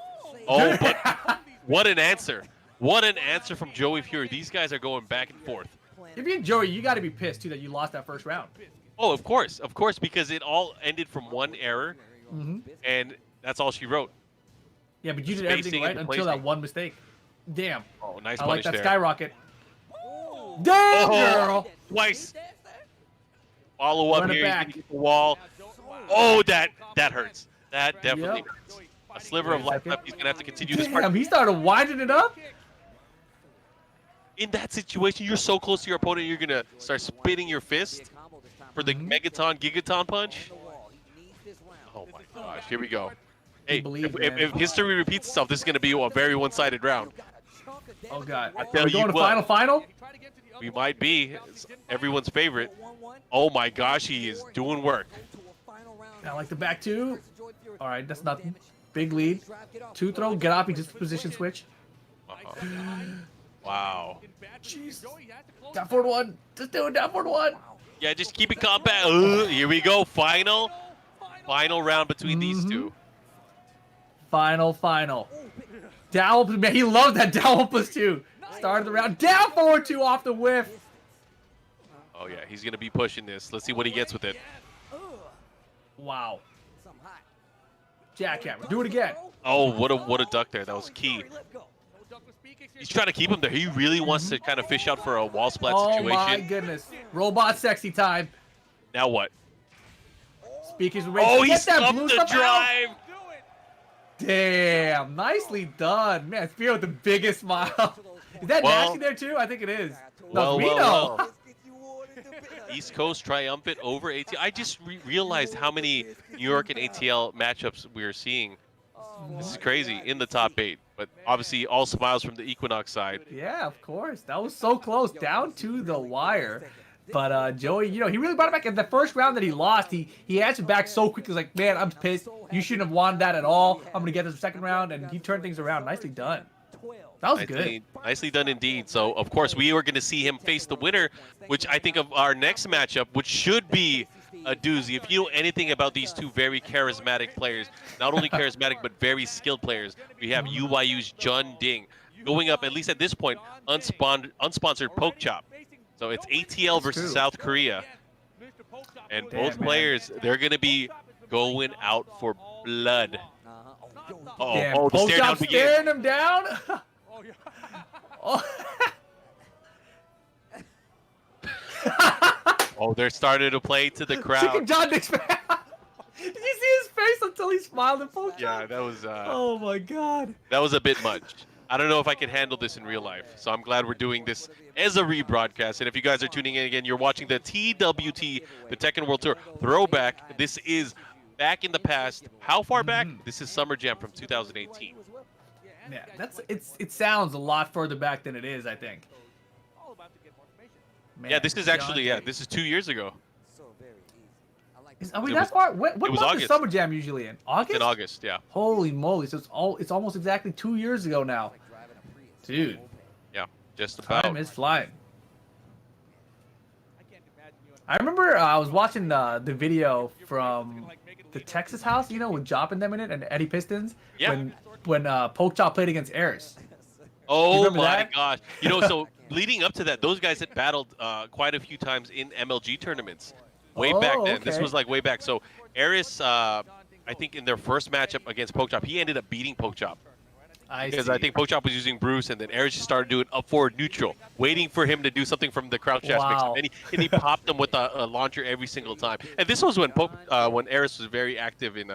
[SPEAKER 1] Oh, but what an answer. What an answer from Joey Fury. These guys are going back and forth.
[SPEAKER 2] If you're Joey, you got to be pissed too that you lost that first round.
[SPEAKER 1] Oh, of course, because it all ended from one error, and that's all she wrote.
[SPEAKER 2] Yeah, but you did
[SPEAKER 1] Spacing
[SPEAKER 2] everything right
[SPEAKER 1] and
[SPEAKER 2] until that
[SPEAKER 1] placing.
[SPEAKER 2] one mistake. Damn.
[SPEAKER 1] Oh, nice
[SPEAKER 2] I like
[SPEAKER 1] punish
[SPEAKER 2] that
[SPEAKER 1] there.
[SPEAKER 2] skyrocket. Damn,
[SPEAKER 1] Oh,
[SPEAKER 2] girl.
[SPEAKER 1] twice. Follow up
[SPEAKER 2] Run it
[SPEAKER 1] here.
[SPEAKER 2] back.
[SPEAKER 1] He's gonna get the wall. Oh, that hurts. That definitely hurts. A sliver of life left. He's gonna have to continue this part.
[SPEAKER 2] Damn, he started winding it up.
[SPEAKER 1] In that situation, you're so close to your opponent, you're gonna start spinning your fist for the Megaton Gigaton punch. Oh my gosh, here we go. Hey, if history repeats itself, this is gonna be a very one-sided round.
[SPEAKER 2] Oh god.
[SPEAKER 1] I
[SPEAKER 2] Are
[SPEAKER 1] tell
[SPEAKER 2] we going
[SPEAKER 1] you
[SPEAKER 2] to
[SPEAKER 1] what.
[SPEAKER 2] final?
[SPEAKER 1] We might be. It's everyone's favorite. Oh my gosh, he is doing work.
[SPEAKER 2] I like the back two. All right, that's nothing. Big lead. Two throw, get up, he just position switch.
[SPEAKER 1] Wow.
[SPEAKER 2] Jeez. Down forward one. Just do it, down forward one.
[SPEAKER 1] Yeah, just keep it compact. Here we go. Final round between these two.
[SPEAKER 2] Final. Down, man, he loved that down plus two. Started the round. Down forward two off the whiff.
[SPEAKER 1] Oh yeah, he's gonna be pushing this. Let's see what he gets with it.
[SPEAKER 2] Wow. Jackhammer. Do it again.
[SPEAKER 1] Oh, what a duck there. That was key. He's trying to keep him there. He really wants to kind of fish out for a wall splat situation.
[SPEAKER 2] Oh my goodness. Robot sexy time.
[SPEAKER 1] Now what?
[SPEAKER 2] Speakers ready.
[SPEAKER 1] Oh, he
[SPEAKER 2] Get that
[SPEAKER 1] stuffed
[SPEAKER 2] blue
[SPEAKER 1] the
[SPEAKER 2] stuff out.
[SPEAKER 1] drive.
[SPEAKER 2] Damn, nicely done. Man, Spear with the biggest smile. Is that Nasty there too? I think it is. No,
[SPEAKER 1] Well. East Coast triumphant over ATL. I just realized how many New York and ATL matchups we're seeing. This is crazy in the top 8. But obviously all smiles from the Equinox side.
[SPEAKER 2] Yeah, of course. That was so close, down to the wire. But Joey, you know, he really brought it back. In the first round that he lost, he answered back so quick. He was like, man, I'm pissed. You shouldn't have won that at all. I'm going to get this second round. And he turned things around. Nicely done. That was good.
[SPEAKER 1] Nicely done indeed. So, of course, we are going to see him face the winner, which I think of our next matchup, which should be a doozy. If you know anything about these two very charismatic players, not only charismatic, but very skilled players, we have UYU's Jun Ding going up, at least at this point, unsponsored Poke Chop. So it's ATL versus South Korea. And both players, they're going to be going out for blood. Oh, the stare down begins.
[SPEAKER 2] Staring him down.
[SPEAKER 1] Oh, they're starting to play to the crowd.
[SPEAKER 2] Chicken John Dick's Did you see his face until he smiled and poked?
[SPEAKER 1] Yeah, that was.
[SPEAKER 2] Oh my God.
[SPEAKER 1] That was a bit much. I don't know if I can handle this in real life, so I'm glad we're doing this as a rebroadcast. And if you guys are tuning in again, you're watching the TWT, the Tekken World Tour Throwback. This is back in the past. How far back? This is Summer Jam from 2018.
[SPEAKER 2] Yeah, it sounds a lot further back than it is, I think. Man,
[SPEAKER 1] Yeah, this is actually, this is 2 years ago.
[SPEAKER 2] Are we that far? What month
[SPEAKER 1] August.
[SPEAKER 2] is Summer Jam usually in? August?
[SPEAKER 1] In August, yeah.
[SPEAKER 2] Holy moly! So it's almost exactly 2 years ago now, dude.
[SPEAKER 1] Yeah, just about.
[SPEAKER 2] Time is flying. I remember I was watching the video from the Texas house, you know, with Jop and them in it, and Eddie Pistons.
[SPEAKER 1] Yeah.
[SPEAKER 2] When Poke Chop played against Eris.
[SPEAKER 1] Oh my gosh! You know, so leading up to that, those guys had battled quite a few times in MLG tournaments. Way back then. This was like way back. So Eris, I think in their first matchup against Poke Chop, he ended up beating Poke Chop. Because I think Poke Chop was using Bruce, and then Eris just started doing up forward neutral, waiting for him to do something from the crouch dash mix. And he popped him with a launcher every single time. And this was when Eris was very active in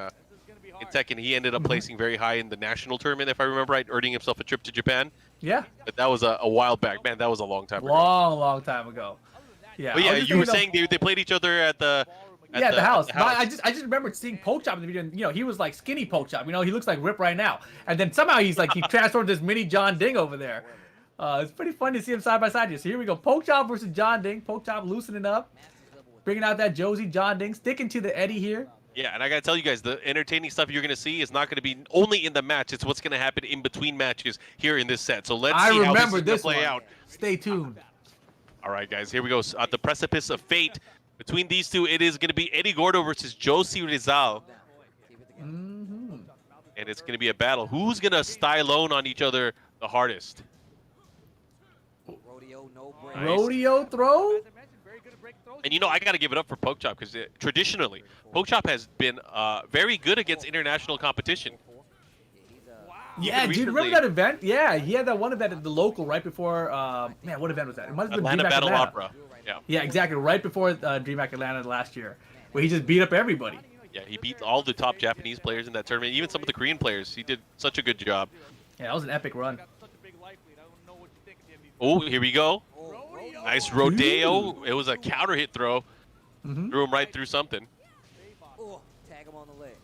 [SPEAKER 1] Tekken. He ended up placing very high in the national tournament, if I remember right, earning himself a trip to Japan.
[SPEAKER 2] Yeah.
[SPEAKER 1] But that was a while back. Man, that was a long time ago.
[SPEAKER 2] Long time ago. Yeah.
[SPEAKER 1] But yeah, you were saying they played each other at the
[SPEAKER 2] house. I just remember seeing Poke Chop in the video. And, you know, he was like skinny Poke Chop. You know, he looks like Rip right now. And then somehow he transformed this mini John Ding over there. It's pretty fun to see him side by side here. So here we go. Poke Chop versus John Ding. Poke Chop loosening up, bringing out that Josie. John Ding sticking to the Eddie here.
[SPEAKER 1] Yeah, and I gotta tell you guys, the entertaining stuff you're gonna see is not gonna be only in the match. It's what's gonna happen in between matches here in this set. So let's see how this is gonna play out.
[SPEAKER 2] Stay tuned.
[SPEAKER 1] All right, guys, here we go. At the precipice of fate between these two, it is going to be Eddie Gordo versus Josie Rizal.
[SPEAKER 2] Mm-hmm.
[SPEAKER 1] And it's going to be a battle. Who's going to style on each other the hardest?
[SPEAKER 2] Nice. Rodeo throw?
[SPEAKER 1] And you know, I got to give it up for Pokechop because traditionally, Pokechop has been very good against international competition.
[SPEAKER 2] Yeah, do you remember that event? Yeah, he had that one event at the local right before. Man, what event was that? It must have been
[SPEAKER 1] Atlanta Battle Opera. Yeah.
[SPEAKER 2] Yeah, exactly. Right before DreamHack Atlanta last year, where he just beat up everybody.
[SPEAKER 1] Yeah, he beat all the top Japanese players in that tournament, even some of the Korean players. He did such a good job.
[SPEAKER 2] Yeah, that was an epic run.
[SPEAKER 1] Oh, here we go. Nice rodeo. Ooh. It was a counter hit throw. Threw him right through something.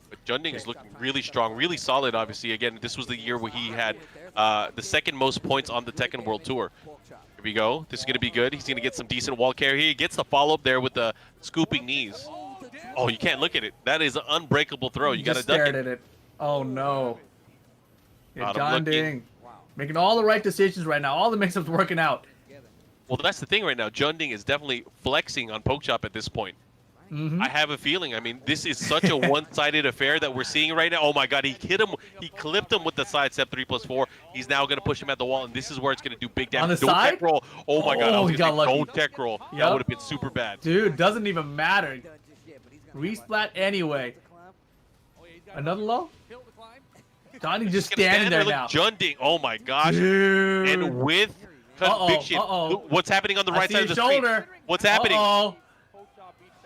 [SPEAKER 1] But Junding is looking really strong, really solid, obviously. Again, this was the year where he had the second most points on the Tekken World Tour. Here we go. This is going to be good. He's going to get some decent wall carry. He gets the follow-up there with the scooping knees. Oh, you can't look at it. That is an unbreakable throw. You got to duck it.
[SPEAKER 2] At it. Oh, no. Yeah, Junding making all the right decisions right now. All the mix-ups working out.
[SPEAKER 1] Well, that's the thing right now. Junding is definitely flexing on Pokechop at this point. I have a feeling. I mean, this is such a one-sided affair that we're seeing right now. Oh my God, he hit him. He clipped him with the side step 3+4. He's now going to push him at the wall, and this is where it's going to do big damage.
[SPEAKER 2] On the side?
[SPEAKER 1] Tech roll. Oh my God, I was
[SPEAKER 2] got lucky.
[SPEAKER 1] Don't tech roll. Yep. That would have been super bad.
[SPEAKER 2] Dude, doesn't even matter. Resplat anyway. Another low? Johnny just standing there now.
[SPEAKER 1] Junding. Oh my gosh.
[SPEAKER 2] Dude.
[SPEAKER 1] And with conviction. What's happening on the right side of the
[SPEAKER 2] shoulder.
[SPEAKER 1] Screen? What's happening?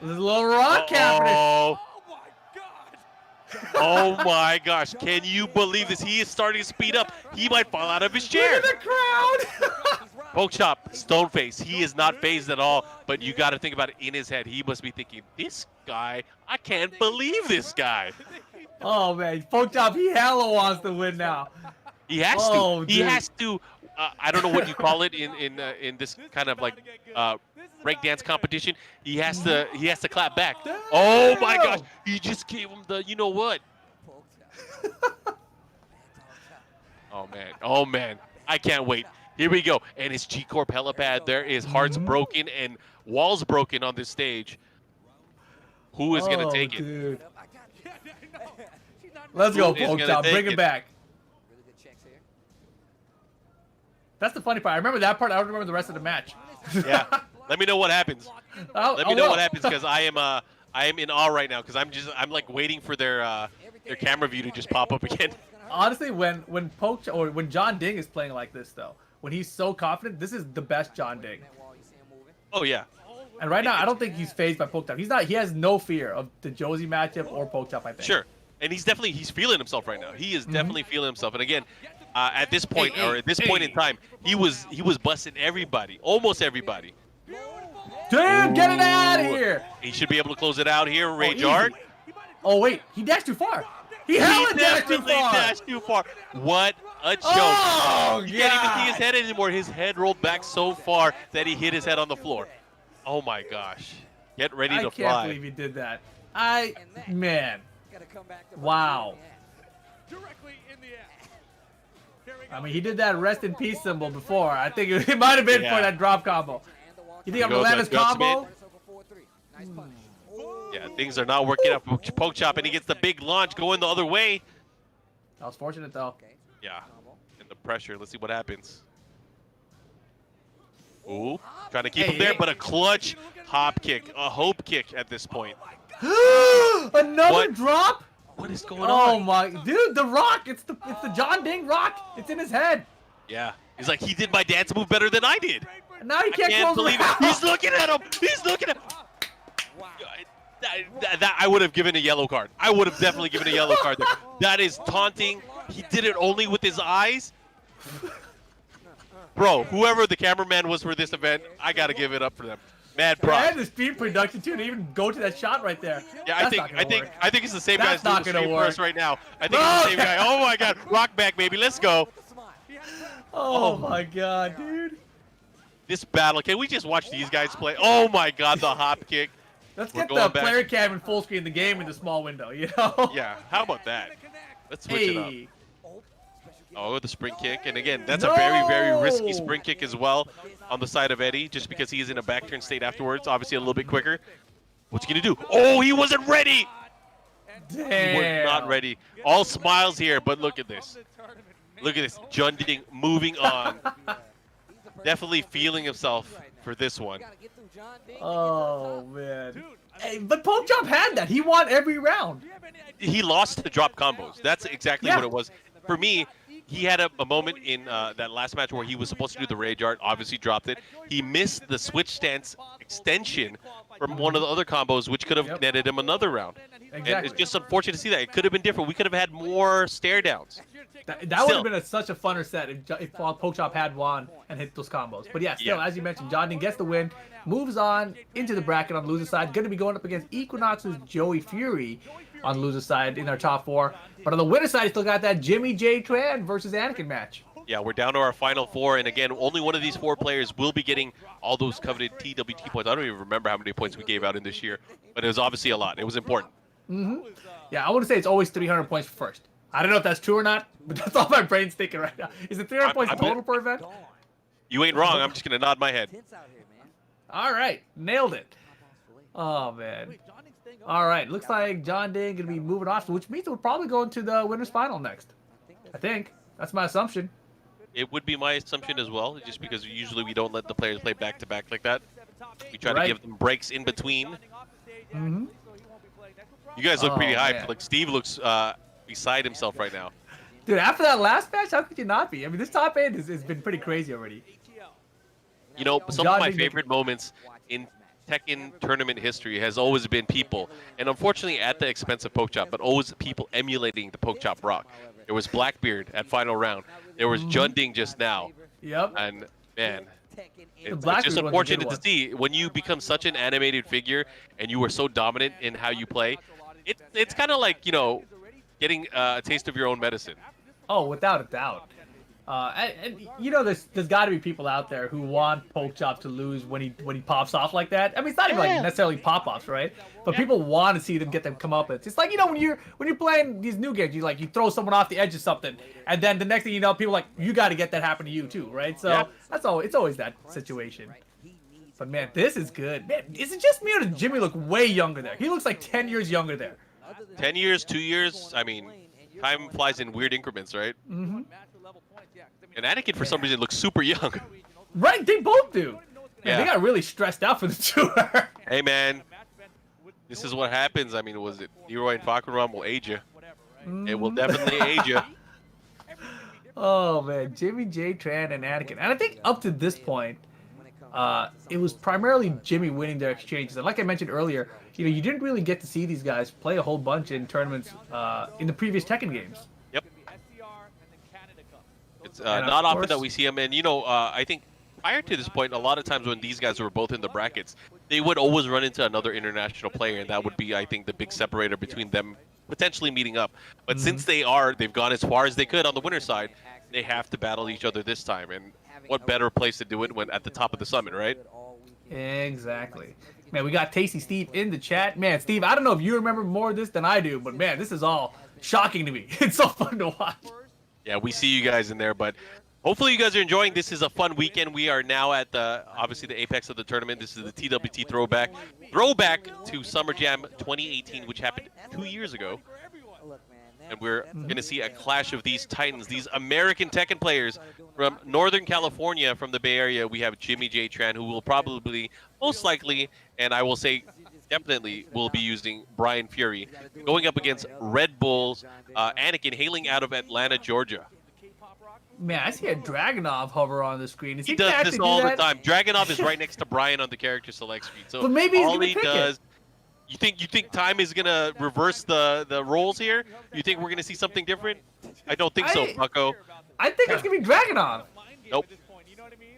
[SPEAKER 2] There's a little rock happening.
[SPEAKER 1] Oh my God. Oh my gosh. Can you believe this? He is starting to speed up. He might fall out of his chair.
[SPEAKER 2] Look at the crowd.
[SPEAKER 1] Pokechop, stone face. He is not phased at all, but you got to think about it in his head. He must be thinking, this guy, I can't believe this guy.
[SPEAKER 2] Oh man, Pokechop, he hella wants to win now.
[SPEAKER 1] He has to. He has to. I don't know what you call it in this kind of like breakdance competition. He has to clap back. Oh my gosh! He just gave him the you know what? Oh man! Oh man! I can't wait. Here we go. And his G-Corp helipad. There is hearts broken and walls broken on this stage. Who is gonna take it?
[SPEAKER 2] Let's go, Pokechop. Bring it back. That's the funny part. I remember that part. I don't remember the rest of the match.
[SPEAKER 1] Yeah. Let me know what happens. Let me know what happens because I am in awe right now because I'm like waiting for their camera view to just pop up again.
[SPEAKER 2] Honestly, when Junding is playing like this though, when he's so confident, this is the best Junding.
[SPEAKER 1] Oh yeah.
[SPEAKER 2] And right now, I don't think he's phased by Pokechop. He's not. He has no fear of the Josie matchup or Pokechop. I think.
[SPEAKER 1] Sure. And he's feeling himself right now. He is definitely feeling himself. And again, at this point in time, he was busting everybody, almost everybody.
[SPEAKER 2] Dude, get it out of here!
[SPEAKER 1] He should be able to close it out here, Rage Art.
[SPEAKER 2] Oh wait, he dashed too far. He dashed
[SPEAKER 1] too far. What a joke! You can't even see his head anymore. His head rolled back so far that he hit his head on the floor. Oh my gosh! Get ready to fly.
[SPEAKER 2] I can't believe he did that. Man. Wow. I mean, he did that rest in peace symbol before. I think it might have been for that drop combo. You think I'm gonna land this combo?
[SPEAKER 1] Yeah, things are not working out for Pokechop, and he gets the big launch going the other way.
[SPEAKER 2] That was fortunate, though.
[SPEAKER 1] Yeah, and the pressure. Let's see what happens. Ooh, trying to keep him there, but a clutch hop kick, a hope kick at this point.
[SPEAKER 2] Another drop?
[SPEAKER 1] What is going on?
[SPEAKER 2] Oh my, dude, the rock! It's the Junding rock. It's in his head.
[SPEAKER 1] Yeah, he's like, he did my dance move better than I did.
[SPEAKER 2] Now he can't
[SPEAKER 1] believe it. He's looking at him. He's looking at him. That I would have given a yellow card. I would have definitely given a yellow card there. That is taunting. He did it only with his eyes. Bro, whoever the cameraman was for this event, I gotta give it up for them. Mad props.
[SPEAKER 2] And the speed production too to even go to that shot right there.
[SPEAKER 1] Yeah, I think it's the same guy doing the stream for us right now. I think it's the same guy. Oh my God, rock back, baby, let's go.
[SPEAKER 2] Oh my God, dude.
[SPEAKER 1] This battle, can we just watch these guys play? Oh my God, the hop kick.
[SPEAKER 2] Let's get the player cam in full screen, the game in the small window, you know?
[SPEAKER 1] Yeah, how about that? Let's switch it up. Oh, the spring kick. And again, that's a very, very risky spring kick as well on the side of Eddie, just because he's in a back turn state afterwards. Obviously, a little bit quicker. What's he going to do? Oh, he wasn't ready.
[SPEAKER 2] Damn.
[SPEAKER 1] He was not ready. All smiles here, but look at this. Look at this. Junding moving on. Definitely feeling himself for this one.
[SPEAKER 2] Oh, man. Hey, but Pokechop had that. He won every round.
[SPEAKER 1] He lost the drop combos. That's exactly what it was. For me, he had a moment in that last match where he was supposed to do the Rage Art, obviously dropped it. He missed the switch stance extension from one of the other combos, which could have netted him another round.
[SPEAKER 2] Exactly.
[SPEAKER 1] And it's just unfortunate to see that. It could have been different. We could have had more stare downs.
[SPEAKER 2] That would have been such a funner set if Pokechop had won and hit those combos. But yeah, still, as you mentioned, Jonding gets the win, moves on into the bracket on the loser side. Going to be going up against Equinox's Joey Fury on the loser side in our top 4. But on the winner side, you still got that Jimmy J. Tran versus Anakin match.
[SPEAKER 1] Yeah, we're down to our final 4, and again, only one of these 4 players will be getting all those coveted TWT points. I don't even remember how many points we gave out in this year, but it was obviously a lot. It was important.
[SPEAKER 2] Yeah, I want to say it's always 300 points for first. I don't know if that's true or not, but that's all my brain's thinking right now. Is it 300 points total per event?
[SPEAKER 1] You ain't wrong. I'm just going to nod my head.
[SPEAKER 2] All right, nailed it. Oh, man. All right, looks like John Ding going to be moving off, which means we'll probably go into the winner's final next. I think. That's my assumption.
[SPEAKER 1] It would be my assumption as well, just because usually we don't let the players play back-to-back like that. We try to give them breaks in between. You guys look pretty hyped. Like, Steve looks beside himself right now.
[SPEAKER 2] Dude, after that last match, how could you not be? I mean, this top 8 has been pretty crazy already.
[SPEAKER 1] You know, some of my favorite moments in Tekken tournament history has always been people, and unfortunately at the expense of Pokechop, but always people emulating the Pokechop Brock. There was Blackbeard at final round. There was Junding just now.
[SPEAKER 2] Yep.
[SPEAKER 1] And, man, it's just unfortunate to see when you become such an animated figure and you are so dominant in how you play. It's kind of like, you know, getting a taste of your own medicine.
[SPEAKER 2] Oh, without a doubt. And you know, there's got to be people out there who want Pokechop to lose when he pops off like that. I mean, it's not even like necessarily pop-offs, right? But people want to see them get them come up. It's like, you know, when you're playing these new games, you throw someone off the edge of something, and then the next thing you know, people are like, you got to get that happen to you too, right? So it's always that situation. But man, this is good. Man, is it just me or does Jimmy look way younger there? He looks like 10 years younger there.
[SPEAKER 1] 10 years, 2 years. I mean, time flies in weird increments, right? And Anakin, for some reason, looks super young.
[SPEAKER 2] Right, they both do. Man, they got really stressed out for the tour.
[SPEAKER 1] Hey, man, this is what happens. I mean, was it Leroy and Fakuram will age you? It will definitely age you.
[SPEAKER 2] Oh, man, Jimmy J. Tran and Anakin. And I think up to this point, it was primarily Jimmy winning their exchanges. And like I mentioned earlier, you know, you didn't really get to see these guys play a whole bunch in tournaments in the previous Tekken games.
[SPEAKER 1] Yep. It's not often that we see them. And, you know, I think prior to this point, a lot of times when these guys were both in the brackets, they would always run into another international player. And that would be, I think, the big separator between them potentially meeting up. But since they've gone as far as they could on the winner's side, they have to battle each other this time. And what better place to do it when at the top of the summit, right?
[SPEAKER 2] Exactly. Man, we got Tasty Steve in the chat. Man, Steve, I don't know if you remember more of this than I do, but man, this is all shocking to me. It's so fun to watch.
[SPEAKER 1] Yeah, we see you guys in there, but hopefully you guys are enjoying. This is a fun weekend. We are now at obviously the apex of the tournament. This is the TWT Throwback. Throwback to Summer Jam 2018, which happened 2 years ago. And we're going to see a clash of these titans, these American Tekken players from Northern California, from the Bay Area. We have Jimmy J. Tran, who will probably, most likely, and I will say definitely will be using Brian Fury, going up against Red Bull's Anakin, hailing out of Atlanta, Georgia.
[SPEAKER 2] Man, I see a Dragunov hover on the screen.
[SPEAKER 1] He does this all the time. Dragunov is right next to Brian on the character select screen. So
[SPEAKER 2] but maybe
[SPEAKER 1] all he does... You think time is gonna reverse the roles here? You think we're gonna see something different? I don't think so, Bucko.
[SPEAKER 2] I think it's gonna be Dragunov.
[SPEAKER 1] Nope.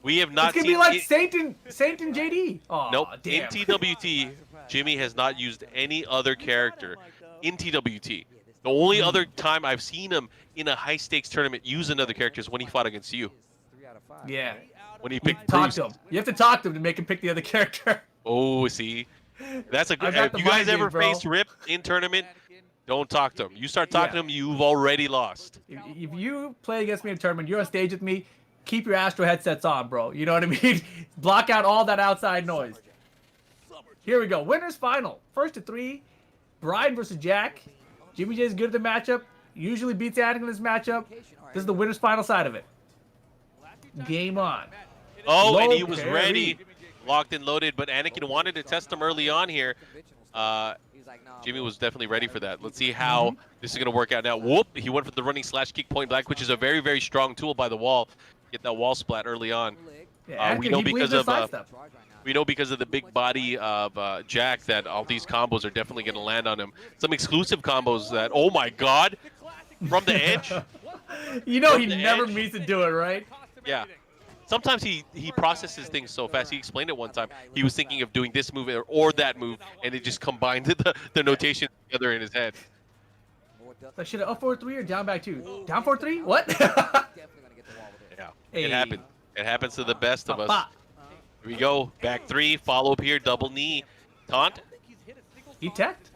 [SPEAKER 1] We have not.
[SPEAKER 2] It's gonna be like Saint and JD. Oh,
[SPEAKER 1] nope.
[SPEAKER 2] Damn.
[SPEAKER 1] In TWT, Jimmy has not used any other character in TWT. The only other time I've seen him in a high stakes tournament use another character is when he fought against you.
[SPEAKER 2] Yeah.
[SPEAKER 1] When he picked
[SPEAKER 2] talk to him. You have to talk to him to make him pick the other character.
[SPEAKER 1] Oh, see. That's a good. If you guys ever faced Rip in tournament, Don't talk to him. You start talking to him, you've already lost.
[SPEAKER 2] If you play against me in a tournament, you're on stage with me, keep your Astro headsets on, bro. You know what I mean? Block out all that outside noise. Here we go. Winners final. First to 3. Brian versus Jack. Jimmy J's good at the matchup. Usually beats Anakin in this matchup. This is the winners final side of it. Game on.
[SPEAKER 1] Oh,
[SPEAKER 2] Low
[SPEAKER 1] and he was
[SPEAKER 2] carry.
[SPEAKER 1] ready. Locked and loaded, but Anakin wanted to test him early on here. Jimmy was definitely ready for that. Let's see how this is going to work out now. Whoop! He went for the running slash kick point black, which is a very, very strong tool by the wall. Get that wall splat early on.
[SPEAKER 2] Yeah,
[SPEAKER 1] We know because of the big body of Jack that all these combos are definitely going to land on him. Some exclusive combos that, oh my god, from the edge.
[SPEAKER 2] You know he never means to do it, right?
[SPEAKER 1] Yeah. Sometimes he processes things so fast. He explained it one time. He was thinking of doing this move or that move, and it just combined the notation together in his head.
[SPEAKER 2] Like, should have up 4-3 or down back 2? Down 4-3? What?
[SPEAKER 1] Yeah, it happens. It happens to the best of us. Here we go. Back 3, follow up here, double knee. Taunt.
[SPEAKER 2] He teched?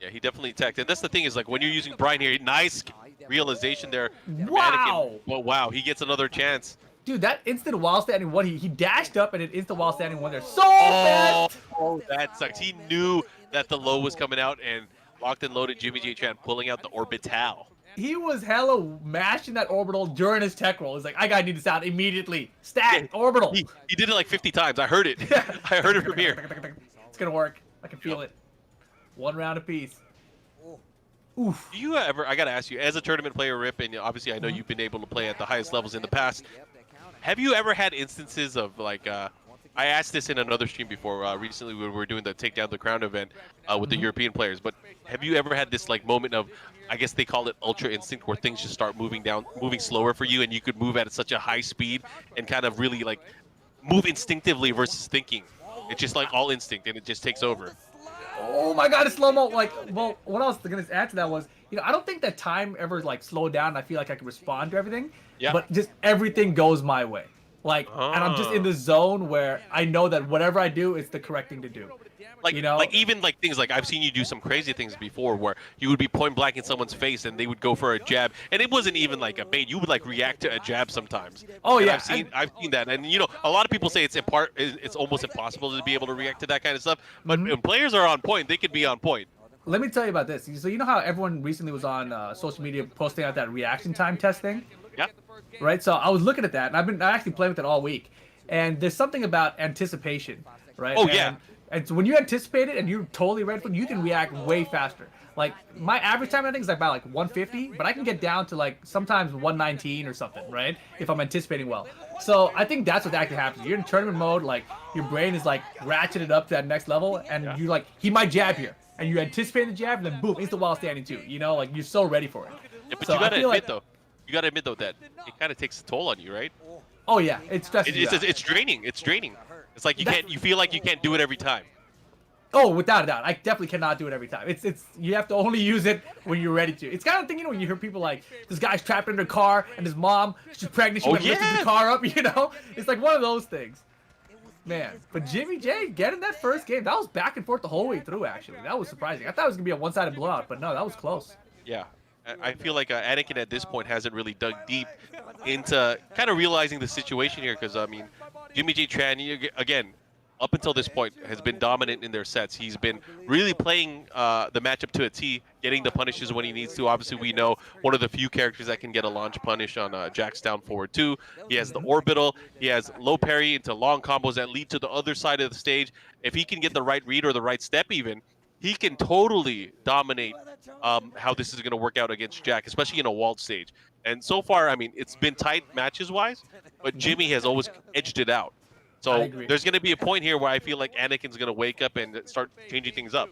[SPEAKER 1] Yeah, he definitely teched. And that's the thing is, like, when you're using Brian here, nice realization there.
[SPEAKER 2] Wow.
[SPEAKER 1] Well, wow, he gets another chance.
[SPEAKER 2] Dude, that instant wall standing one, he dashed up and an instant wall standing one there so fast.
[SPEAKER 1] Oh, that sucks. He knew that the low was coming out and locked and loaded Jimmy J Tran pulling out the orbital.
[SPEAKER 2] He was hella mashing that orbital during his tech roll. He's like, I gotta need this out immediately. Stack, orbital.
[SPEAKER 1] He did it like 50 times. I heard it. I heard it from here.
[SPEAKER 2] It's gonna work. I can feel it. One round apiece. Oof.
[SPEAKER 1] Do you ever, I gotta ask you, as a tournament player, Rip, and obviously I know you've been able to play at the highest levels in the past, have you ever had instances of like, I asked this in another stream before, recently when we were doing the Take Down the Crown event with the European players, but have you ever had this like moment of, I guess they call it ultra instinct, where things just start moving slower for you and you could move at such a high speed and kind of really like move instinctively versus thinking? It's just like all instinct and it just takes over.
[SPEAKER 2] Oh my god, it's slow-mo. Like, well, what I was going to add to that was, you know, I don't think that time ever like slowed down and I feel like I can respond to everything.
[SPEAKER 1] Yeah.
[SPEAKER 2] But just everything goes my way. Like, and I'm just in the zone where I know that whatever I do, it's the correct thing to do.
[SPEAKER 1] Like,
[SPEAKER 2] you know?
[SPEAKER 1] like even like things like I've seen you do some crazy things before where you would be point blank in someone's face and they would go for a jab, and it wasn't even like a bait. You would like react to a jab sometimes.
[SPEAKER 2] Oh,
[SPEAKER 1] and
[SPEAKER 2] yeah.
[SPEAKER 1] I've seen that, and you know, a lot of people say it's almost impossible to be able to react to that kind of stuff. But when players are on point, they could be on point.
[SPEAKER 2] Let me tell you about this. So you know how everyone recently was on social media posting out that reaction time test thing?
[SPEAKER 1] Yeah.
[SPEAKER 2] Right. So I was looking at that, and I actually playing with it all week. And there's something about anticipation, right?
[SPEAKER 1] Oh, yeah.
[SPEAKER 2] And so when you anticipate it and you're totally ready for it, you can react way faster. Like, my average time, I think, is like about like 150, but I can get down to like sometimes 119 or something, right? If I'm anticipating well. So I think that's what actually happens. You're in tournament mode, like, your brain is like ratcheted up to that next level, and you like, he might jab here. And you anticipate the jab, and then boom, instant wall standing too. You know, like, you're so ready for it.
[SPEAKER 1] Yeah, but
[SPEAKER 2] so
[SPEAKER 1] you gotta admit though that it kind of takes a toll on you, right?
[SPEAKER 2] Oh yeah, it stresses you out.
[SPEAKER 1] It's draining. It's draining. It's like you feel like you can't do it every time.
[SPEAKER 2] Oh, without a doubt, I definitely cannot do it every time. It's you have to only use it when you're ready to. It's kind of thing, you know, when you hear people like, this guy's trapped in their car and his mom, she's pregnant, she went and lifted the car up, you know? It's like one of those things. Man, but Jimmy J getting that first game, that was back and forth the whole way through, actually. That was surprising. I thought it was going to be a one-sided blowout, but no, that was close.
[SPEAKER 1] Yeah. I feel like Anakin at this point hasn't really dug deep into kind of realizing the situation here, because, I mean, Jimmy J Tran, again, up until this point, has been dominant in their sets. He's been really playing the matchup to a T, getting the punishes when he needs to. Obviously, we know one of the few characters that can get a launch punish on Jack's down forward 2. He has the orbital. He has low parry into long combos that lead to the other side of the stage. If he can get the right read or the right step even, he can totally dominate how this is going to work out against Jack, especially in a walled stage. And so far, I mean, it's been tight matches-wise, but Jimmy has always edged it out. So there's going to be a point here where I feel like Anakin's going to wake up and start changing things up.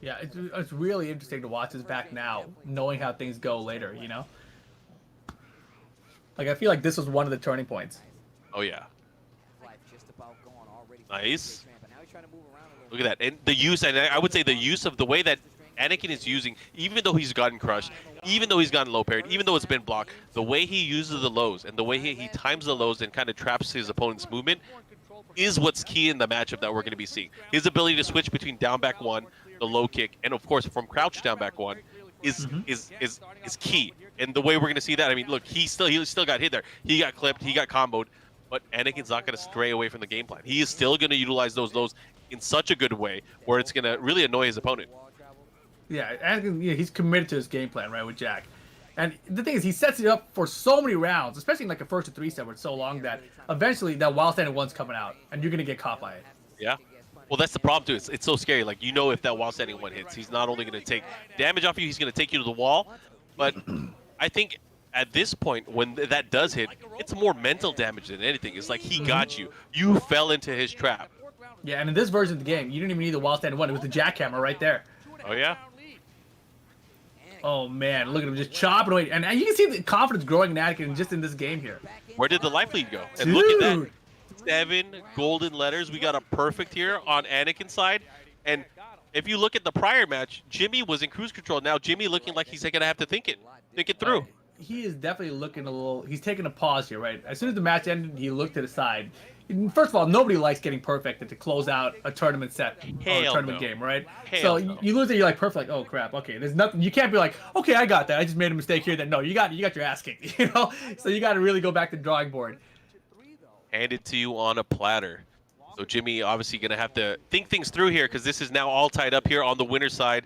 [SPEAKER 2] Yeah, it's really interesting to watch this back now, knowing how things go later, you know? Like, I feel like this was one of the turning points.
[SPEAKER 1] Oh, yeah. Nice. Look at that. And the use, and I would say the use of the way that Anakin is using, even though he's gotten crushed, even though he's gotten low parried, even though it's been blocked, the way he uses the lows and the way he times the lows and kind of traps his opponent's movement is what's key in the matchup that we're going to be seeing. His ability to switch between down back 1, the low kick, and of course from crouch down back one is key. And the way we're gonna see that, I mean, look, he still got hit there. He got clipped, he got comboed, but Anakin's not gonna stray away from the game plan. He is still gonna utilize those lows in such a good way where it's gonna really annoy his opponent.
[SPEAKER 2] Yeah, Anakin, he's committed to his game plan, right, with Jack. And the thing is, he sets it up for so many rounds, especially in like a first to 3 set where it's so long that eventually that wild standing one's coming out, and you're gonna get caught by it.
[SPEAKER 1] Yeah. Well, that's the problem too. It's so scary. Like, you know, if that wild standing one hits, he's not only gonna take damage off you, he's gonna take you to the wall. But I think at this point, when that does hit, it's more mental damage than anything. It's like he got you. You fell into his trap.
[SPEAKER 2] Yeah, and in this version of the game, you didn't even need the wild standing one. It was the jackhammer right there.
[SPEAKER 1] Oh yeah.
[SPEAKER 2] Oh man, look at him just chopping away, and you can see the confidence growing in Anakin just in this game here.
[SPEAKER 1] Where did the life lead go? And
[SPEAKER 2] Dude.
[SPEAKER 1] look at that, 7 golden letters. We got a perfect here on Anakin's side. And if you look at the prior match, Jimmy was in cruise control. Now Jimmy looking like he's gonna have to think it through.
[SPEAKER 2] He is definitely looking a little. He's taking a pause here, right? As soon as the match ended, he looked to the side. First of all, nobody likes getting perfect and to close out a tournament set or a tournament game, right? So you lose it, you're like perfect. Like, oh crap, okay. There's nothing. You can't be like, okay, I got that. I just made a mistake here. That no, you got your ass kicked, you know. So you got to really go back to the drawing board.
[SPEAKER 1] Handed to you on a platter. So Jimmy obviously gonna have to think things through here because this is now all tied up here on the winner's side.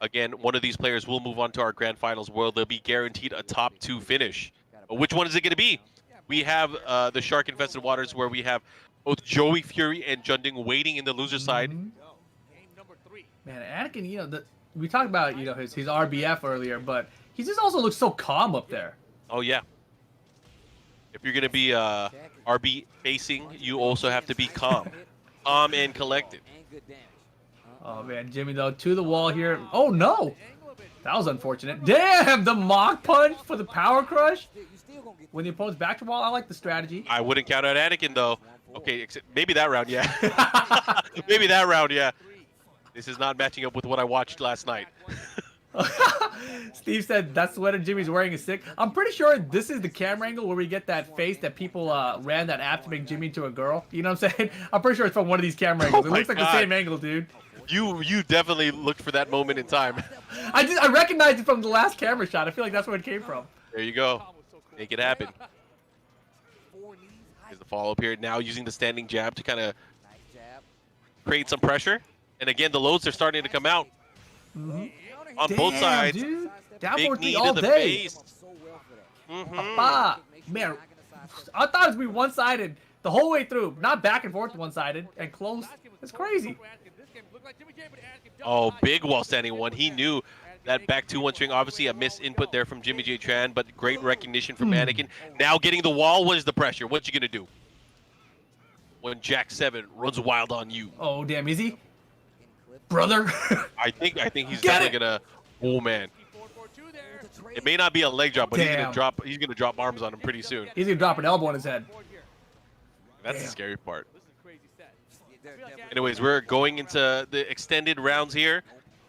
[SPEAKER 1] Again, one of these players will move on to our grand finals where they'll be guaranteed a top 2 finish. But which one is it gonna be? We have the shark-infested waters where we have both Joey Fury and Junding waiting in the loser side.
[SPEAKER 2] Man, Anakin, you know, we talked about, you know, his RBF earlier, but he just also looks so calm up there.
[SPEAKER 1] Oh yeah. If you're gonna be RB facing, you also have to be calm, calm and collected.
[SPEAKER 2] Oh man, Jimmy though to the wall here. Oh no, that was unfortunate. Damn, the mock punch for the power crush. When the opponent's back to the wall, I like the strategy.
[SPEAKER 1] I wouldn't count out Anakin though. Okay, maybe that round, yeah. Maybe that round, yeah. This is not matching up with what I watched last night.
[SPEAKER 2] Steve said that sweater Jimmy's wearing is sick. I'm pretty sure this is the camera angle where we get that face that people ran that app to make Jimmy into a girl. You know what I'm saying? I'm pretty sure it's from one of these camera angles. It looks like the same angle, dude.
[SPEAKER 1] You definitely looked for that moment in time.
[SPEAKER 2] I recognized it from the last camera shot. I feel like that's where it came from.
[SPEAKER 1] There you go. Make it happen. Here's the follow-up here. Now using the standing jab to kind of create some pressure. And again, the loads are starting to come out. On both sides.
[SPEAKER 2] Dude. Down
[SPEAKER 1] Big
[SPEAKER 2] forward
[SPEAKER 1] knee
[SPEAKER 2] all
[SPEAKER 1] to the
[SPEAKER 2] day.
[SPEAKER 1] face.
[SPEAKER 2] Man, I thought it would be one-sided the whole way through. Not back and forth one-sided and close. It's crazy.
[SPEAKER 1] Oh, big wall standing one. He knew that back 2-1 string. Obviously a miss input there from Jimmy J Tran, but great recognition from Anakin. Now getting the wall. What is the pressure? What you gonna do when Jack 7 runs wild on you?
[SPEAKER 2] Oh damn, is he? Brother.
[SPEAKER 1] I think he's definitely gonna. Oh man. It may not be a leg drop, but he's gonna drop arms on him pretty soon.
[SPEAKER 2] He's gonna drop an elbow on his head.
[SPEAKER 1] That's the scary part. Anyways, we're going into the extended rounds here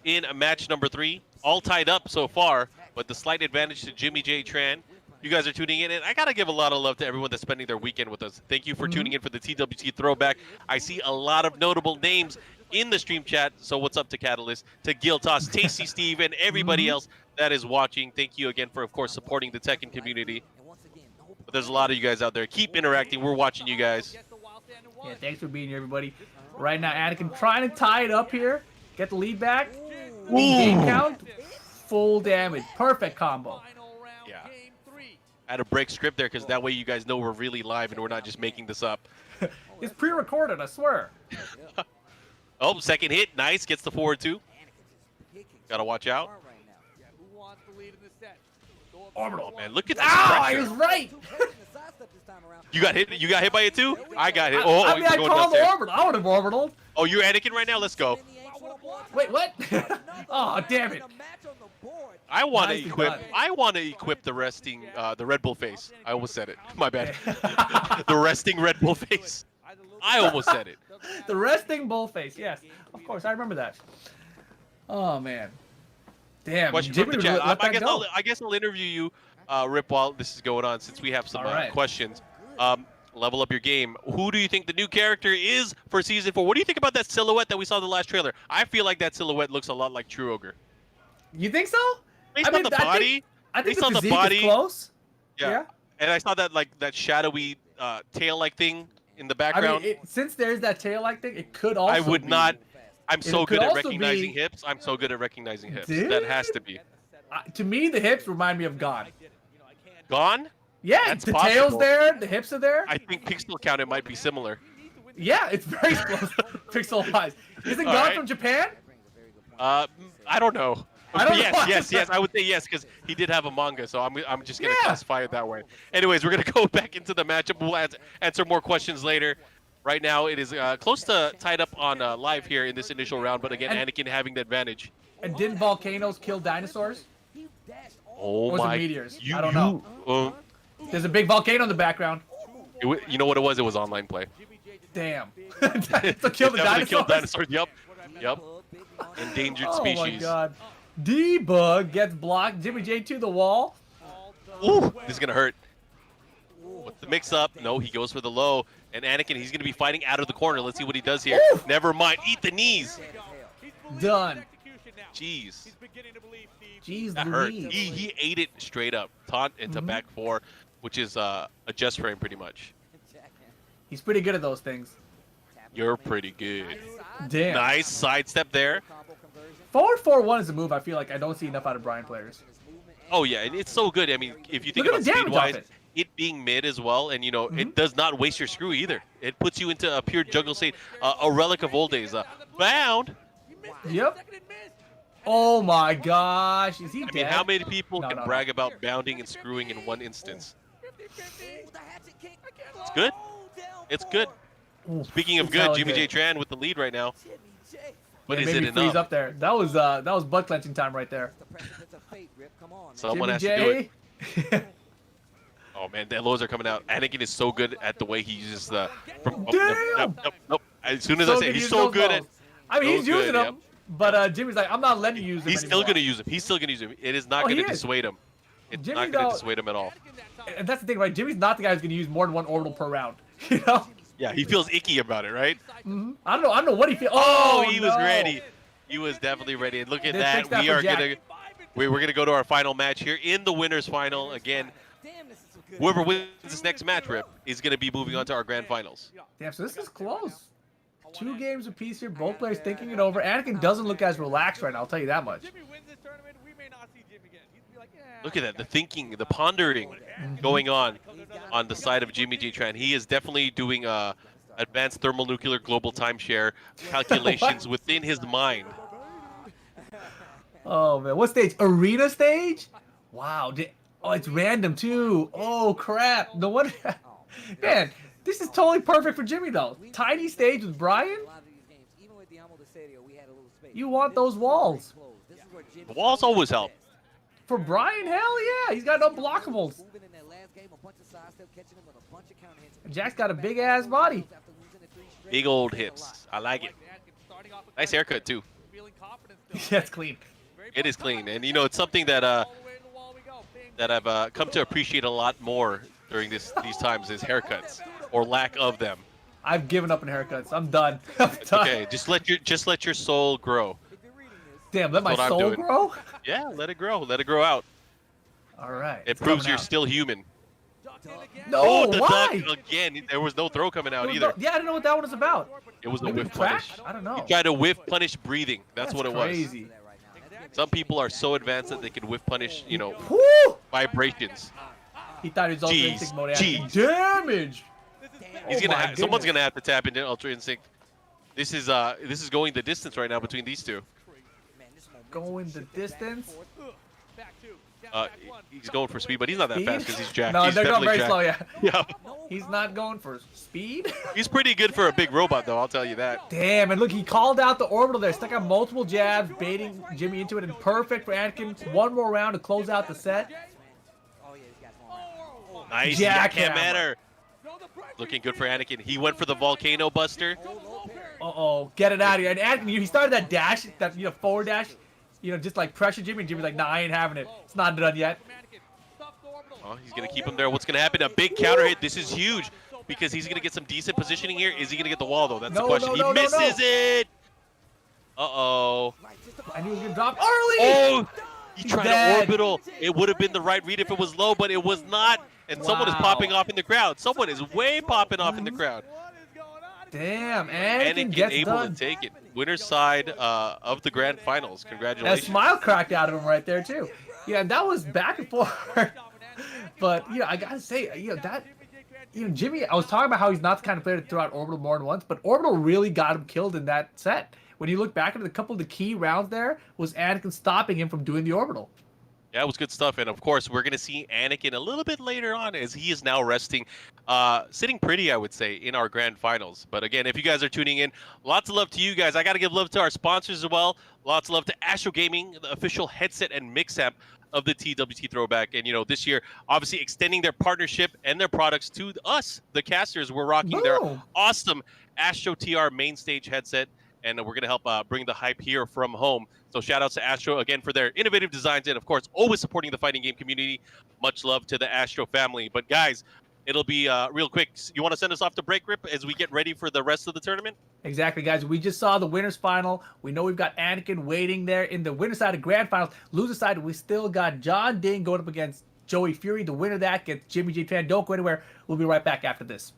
[SPEAKER 1] in match number 3. All tied up so far, but the slight advantage to Jimmy J Tran. You guys are tuning in, and I gotta give a lot of love to everyone that's spending their weekend with us. Thank you for tuning in for the TWT Throwback. I see a lot of notable names in the stream chat. So what's up to Catalyst, to Giltos, Tasty Steve, and everybody else that is watching. Thank you again for, of course, supporting the Tekken community. But there's a lot of you guys out there. Keep interacting. We're watching you guys.
[SPEAKER 2] Yeah, thanks for being here, everybody. Right now, Anakin trying to tie it up here. Get the lead back. Game count. Full damage. Perfect combo.
[SPEAKER 1] Yeah. I had to break script there because that way you guys know we're really live and we're not just making this up.
[SPEAKER 2] It's pre-recorded, I swear.
[SPEAKER 1] Oh, second hit. Nice. Gets the forward 2. Gotta watch out. Orbital, man. Look at that.
[SPEAKER 2] I was right.
[SPEAKER 1] You got hit. You got hit by it too. I got hit.
[SPEAKER 2] I mean, I called the orbital. I would have orbitaled.
[SPEAKER 1] Oh, you're Anakin right now. Let's go.
[SPEAKER 2] Wait, what? Oh, damn it.
[SPEAKER 1] I want to equip. I want to equip the resting, the Red Bull face. I almost said it. My bad. The resting Red Bull face. I almost said it.
[SPEAKER 2] The resting bull face. Yes, of course. I remember that. Oh man. Damn.
[SPEAKER 1] Question from the chat. I guess I'll interview you, Rip, while this is going on, since we have some questions. level up your game. Who do you think the new character is for Season 4? What do you think about that silhouette that we saw in the last trailer? I feel like that silhouette looks a lot like True Ogre.
[SPEAKER 2] You think so?
[SPEAKER 1] Based on the body.
[SPEAKER 2] I think
[SPEAKER 1] based on
[SPEAKER 2] the
[SPEAKER 1] the
[SPEAKER 2] physique
[SPEAKER 1] body.
[SPEAKER 2] is close.
[SPEAKER 1] Yeah. And I saw that like that shadowy tail-like thing in the background.
[SPEAKER 2] I mean, since there's that tail-like thing, it could also
[SPEAKER 1] I would
[SPEAKER 2] be,
[SPEAKER 1] not. I'm so good at
[SPEAKER 2] also
[SPEAKER 1] recognizing
[SPEAKER 2] be-
[SPEAKER 1] hips. I'm so good at recognizing hips.
[SPEAKER 2] Dude.
[SPEAKER 1] That has to be.
[SPEAKER 2] To me, the hips remind me of Gone.
[SPEAKER 1] Gone?
[SPEAKER 2] Yeah,
[SPEAKER 1] That's
[SPEAKER 2] the
[SPEAKER 1] possible.
[SPEAKER 2] tail's there, the hips are there.
[SPEAKER 1] I think pixel count it might be similar.
[SPEAKER 2] Yeah, it's very close pixel-wise. Is it Gone
[SPEAKER 1] right.
[SPEAKER 2] from Japan?
[SPEAKER 1] I don't know.
[SPEAKER 2] I don't know.
[SPEAKER 1] Yes. I would say yes because he did have a manga, so I'm just gonna classify it that way. Anyways, we're gonna go back into the matchup. We'll answer more questions later. Right now, it is close to tied up on live here in this initial round, but again, Anakin having the advantage.
[SPEAKER 2] And didn't volcanoes kill dinosaurs?
[SPEAKER 1] Oh
[SPEAKER 2] Or was it
[SPEAKER 1] my!
[SPEAKER 2] meteors? I don't know.
[SPEAKER 1] Uh,
[SPEAKER 2] There's a big volcano in the background.
[SPEAKER 1] you know what it was? It was online play.
[SPEAKER 2] Damn. So kill the
[SPEAKER 1] Definitely killed
[SPEAKER 2] dinosaurs.
[SPEAKER 1] dinosaurs. Yep. Endangered
[SPEAKER 2] Oh
[SPEAKER 1] species.
[SPEAKER 2] my god. D-Bug gets blocked. Jimmy J to the wall.
[SPEAKER 1] Ooh, this is gonna hurt. What's the mix-up? No, he goes for the low. And Anakin, he's gonna be fighting out of the corner. Let's see what he does here.
[SPEAKER 2] Ooh.
[SPEAKER 1] Never mind. Eat the knees.
[SPEAKER 2] Done.
[SPEAKER 1] Jeez.
[SPEAKER 2] Jeez
[SPEAKER 1] That hurt.
[SPEAKER 2] Louise.
[SPEAKER 1] He ate it straight up. Taunt into back four, which is a just frame pretty much.
[SPEAKER 2] He's pretty good at those things.
[SPEAKER 1] You're pretty good.
[SPEAKER 2] Damn.
[SPEAKER 1] Nice sidestep there.
[SPEAKER 2] 4-4-1 is a move I feel like I don't see enough out of Brian players.
[SPEAKER 1] Oh yeah, and it's so good. I mean, if you think
[SPEAKER 2] Look
[SPEAKER 1] about
[SPEAKER 2] at the damage
[SPEAKER 1] speed-wise,
[SPEAKER 2] off it.
[SPEAKER 1] it being mid as well, and you know, it does not waste your screw either. It puts you into a pure jungle state, a relic of old days. Bound.
[SPEAKER 2] Yep. Oh my gosh. Is he dead?
[SPEAKER 1] I mean, how many people
[SPEAKER 2] No,
[SPEAKER 1] can
[SPEAKER 2] no,
[SPEAKER 1] brag about bounding and screwing in one instance? It's good. It's good. Speaking of
[SPEAKER 2] It's
[SPEAKER 1] good,
[SPEAKER 2] hella
[SPEAKER 1] Jimmy J
[SPEAKER 2] good.
[SPEAKER 1] Tran with the lead right now. But
[SPEAKER 2] It
[SPEAKER 1] is
[SPEAKER 2] made
[SPEAKER 1] it
[SPEAKER 2] me freeze
[SPEAKER 1] enough?
[SPEAKER 2] up there. That was butt clenching time right there.
[SPEAKER 1] Someone has
[SPEAKER 2] Jimmy
[SPEAKER 1] to do it.
[SPEAKER 2] J.
[SPEAKER 1] Oh man, the lows are coming out. Anakin is so good at the way he uses the.
[SPEAKER 2] Damn!
[SPEAKER 1] Nope. As soon as
[SPEAKER 2] So
[SPEAKER 1] I say
[SPEAKER 2] good
[SPEAKER 1] he's
[SPEAKER 2] using
[SPEAKER 1] so
[SPEAKER 2] those
[SPEAKER 1] good at.
[SPEAKER 2] balls. I mean, he's
[SPEAKER 1] so
[SPEAKER 2] using
[SPEAKER 1] good,
[SPEAKER 2] them, but Jimmy's like, I'm not letting you use them
[SPEAKER 1] He's still
[SPEAKER 2] anymore.
[SPEAKER 1] gonna use him. He's still gonna use him. It is not
[SPEAKER 2] Oh, he
[SPEAKER 1] gonna
[SPEAKER 2] is.
[SPEAKER 1] dissuade him. It's
[SPEAKER 2] Jimmy,
[SPEAKER 1] not gonna
[SPEAKER 2] though-
[SPEAKER 1] dissuade him at all.
[SPEAKER 2] And that's the thing, right? Jimmy's not the guy who's gonna use more than one orbital per round. You know?
[SPEAKER 1] Yeah, he feels icky about it, right?
[SPEAKER 2] I don't know what he feels.
[SPEAKER 1] Oh, he was
[SPEAKER 2] no.
[SPEAKER 1] ready. He was definitely ready. And look at
[SPEAKER 2] They
[SPEAKER 1] that.
[SPEAKER 2] fixed that
[SPEAKER 1] We
[SPEAKER 2] for
[SPEAKER 1] are
[SPEAKER 2] Jack.
[SPEAKER 1] we're gonna go to our final match here in the winners final again. Whoever wins this next match, Rip, is gonna be moving on to our grand finals.
[SPEAKER 2] Damn, so this is close. 2 games apiece here. Both players thinking it over. Anakin doesn't look as relaxed right now. I'll tell you that much.
[SPEAKER 1] Look at that, the thinking, the pondering going on the side of Jimmy J Tran. He is definitely doing advanced thermonuclear global timeshare calculations within his mind.
[SPEAKER 2] Oh man, what stage? Arena stage? Wow. Oh, it's random too. Oh crap. No wonder. Man, this is totally perfect for Jimmy though. Tiny stage with Brian. You want those walls.
[SPEAKER 1] The walls always help.
[SPEAKER 2] For Brian, hell yeah. He's got unblockables. Jack's got a big ass body.
[SPEAKER 1] Big old hips. I like it. Nice haircut too.
[SPEAKER 2] Yeah, it's clean.
[SPEAKER 1] It is clean, and you know it's something that I've come to appreciate a lot more during these times is haircuts or lack of them.
[SPEAKER 2] I've given up on haircuts. I'm done. I'm done.
[SPEAKER 1] Okay, just let your soul grow.
[SPEAKER 2] Damn, let my
[SPEAKER 1] That's what I'm
[SPEAKER 2] soul
[SPEAKER 1] doing.
[SPEAKER 2] grow?
[SPEAKER 1] Yeah, let it grow. Let it grow out.
[SPEAKER 2] All right.
[SPEAKER 1] It
[SPEAKER 2] it's
[SPEAKER 1] proves
[SPEAKER 2] coming
[SPEAKER 1] you're
[SPEAKER 2] out.
[SPEAKER 1] still human.
[SPEAKER 2] No,
[SPEAKER 1] the
[SPEAKER 2] why?
[SPEAKER 1] duck again. There was no throw coming out
[SPEAKER 2] There was
[SPEAKER 1] either.
[SPEAKER 2] no- yeah, I didn't know what that one was about.
[SPEAKER 1] It was a
[SPEAKER 2] Maybe
[SPEAKER 1] whiff
[SPEAKER 2] trash?
[SPEAKER 1] punish.
[SPEAKER 2] I don't know.
[SPEAKER 1] He tried to whiff punish breathing. That's what it was.
[SPEAKER 2] Crazy.
[SPEAKER 1] Some people are so advanced that they can whiff punish, you know,
[SPEAKER 2] Woo!
[SPEAKER 1] vibrations.
[SPEAKER 2] He thought he was Ultra
[SPEAKER 1] Jeez,
[SPEAKER 2] Instinct mode.
[SPEAKER 1] jeez.
[SPEAKER 2] Damage.
[SPEAKER 1] He's
[SPEAKER 2] Oh
[SPEAKER 1] gonna
[SPEAKER 2] my
[SPEAKER 1] someone's
[SPEAKER 2] goodness.
[SPEAKER 1] gonna have to tap into Ultra Instinct. This is going the distance right now between these two.
[SPEAKER 2] Going the distance.
[SPEAKER 1] He's going for speed, but he's not that
[SPEAKER 2] Speed?
[SPEAKER 1] fast because he's jacked.
[SPEAKER 2] No,
[SPEAKER 1] He's
[SPEAKER 2] they're going
[SPEAKER 1] definitely
[SPEAKER 2] very
[SPEAKER 1] jacked.
[SPEAKER 2] slow, yeah.
[SPEAKER 1] Yeah,
[SPEAKER 2] He's not going for speed.
[SPEAKER 1] he's pretty good for a big robot, though. I'll tell you that.
[SPEAKER 2] Damn, and look, he called out the orbital there. Stuck on multiple jabs, baiting Jimmy into it, and perfect for Anakin. One more round to close out the set.
[SPEAKER 1] Nice.
[SPEAKER 2] Jackhammer.
[SPEAKER 1] Can't matter. Looking good for Anakin. He went for the volcano buster.
[SPEAKER 2] Uh-oh, get it out of here. And Anakin, he started that dash, that forward dash, just like pressure Jimmy, and Jimmy's like, nah, I ain't having it. It's not done yet.
[SPEAKER 1] Oh, he's gonna keep him there. What's gonna happen? A big counter hit. This is huge. because he's going to get some decent positioning here. Is he going to get the wall, though? That's the
[SPEAKER 2] No,
[SPEAKER 1] question.
[SPEAKER 2] no,
[SPEAKER 1] He
[SPEAKER 2] no, no,
[SPEAKER 1] misses
[SPEAKER 2] no.
[SPEAKER 1] it. Uh-oh.
[SPEAKER 2] I knew he was going to drop early.
[SPEAKER 1] Oh, he
[SPEAKER 2] He's
[SPEAKER 1] tried
[SPEAKER 2] dead.
[SPEAKER 1] to orbital. It would have been the right read if it was low, but it was not. And someone is popping off in the crowd. Someone is way popping off in the crowd.
[SPEAKER 2] Damn,
[SPEAKER 1] Anakin
[SPEAKER 2] gets
[SPEAKER 1] able
[SPEAKER 2] done.
[SPEAKER 1] to take it. Winner's side of the grand finals. Congratulations.
[SPEAKER 2] That smile cracked out of him right there, too. Yeah, and that was back and forth. But, you know, I got to say, you know, that... You know, Jimmy, I was talking about how he's not the kind of player to throw out Orbital more than once, but Orbital really got him killed in that set. When you look back at a couple of the key rounds there, was Anakin stopping him from doing the Orbital.
[SPEAKER 1] Yeah, it was good stuff. And, of course, we're going to see Anakin a little bit later on as he is now resting, sitting pretty, I would say, in our grand finals. But, again, if you guys are tuning in, lots of love to you guys. I got to give love to our sponsors as well. Lots of love to Astro Gaming, the official headset and mix amp of the TWT Throwback. And, you know, this year, obviously extending their partnership and their products to us, the casters. We're rocking their awesome Astro TR main stage headset. And we're going to help bring the hype here from home. So shout outs to Astro again for their innovative designs and, of course, always supporting the fighting game community. Much love to the Astro family. But, guys, it'll be real quick. You want to send us off to break, Rip, as we get ready for the rest of the tournament?
[SPEAKER 2] Exactly, guys. We just saw the winner's final. We know we've got Anakin waiting there in the winner's side of grand finals. Loser side, we still got John Ding going up against Joey Fury. The winner of that gets Jimmy J. Fan. Don't go anywhere. We'll be right back after this.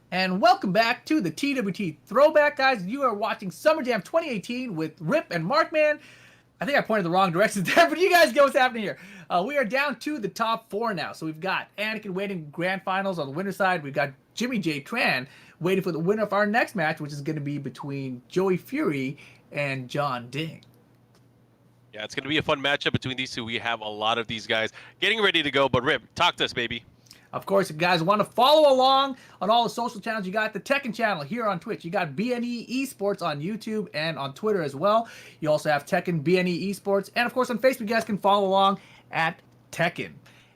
[SPEAKER 2] And welcome back to the TWT Throwback, guys. You are watching Summer Jam 2018 with Rip and MarkMan. I think I pointed the wrong direction there, but you guys get what's happening here. We are down to the top 4 now. So we've got Anakin waiting grand finals on the winner side. We've got Jimmy J. Tran waiting for the winner of our next match, which is going to be between Joey Fury and John Ding.
[SPEAKER 1] Yeah, it's going to be a fun matchup between these two. We have a lot of these guys getting ready to go. But Rip, talk to us, baby.
[SPEAKER 2] Of course, if you guys want to follow along on all the social channels, you got the Tekken channel here on Twitch. You got BNE Esports on YouTube and on Twitter as well. You also have Tekken BNE Esports. And, of course, on Facebook, you guys can follow along at Tekken.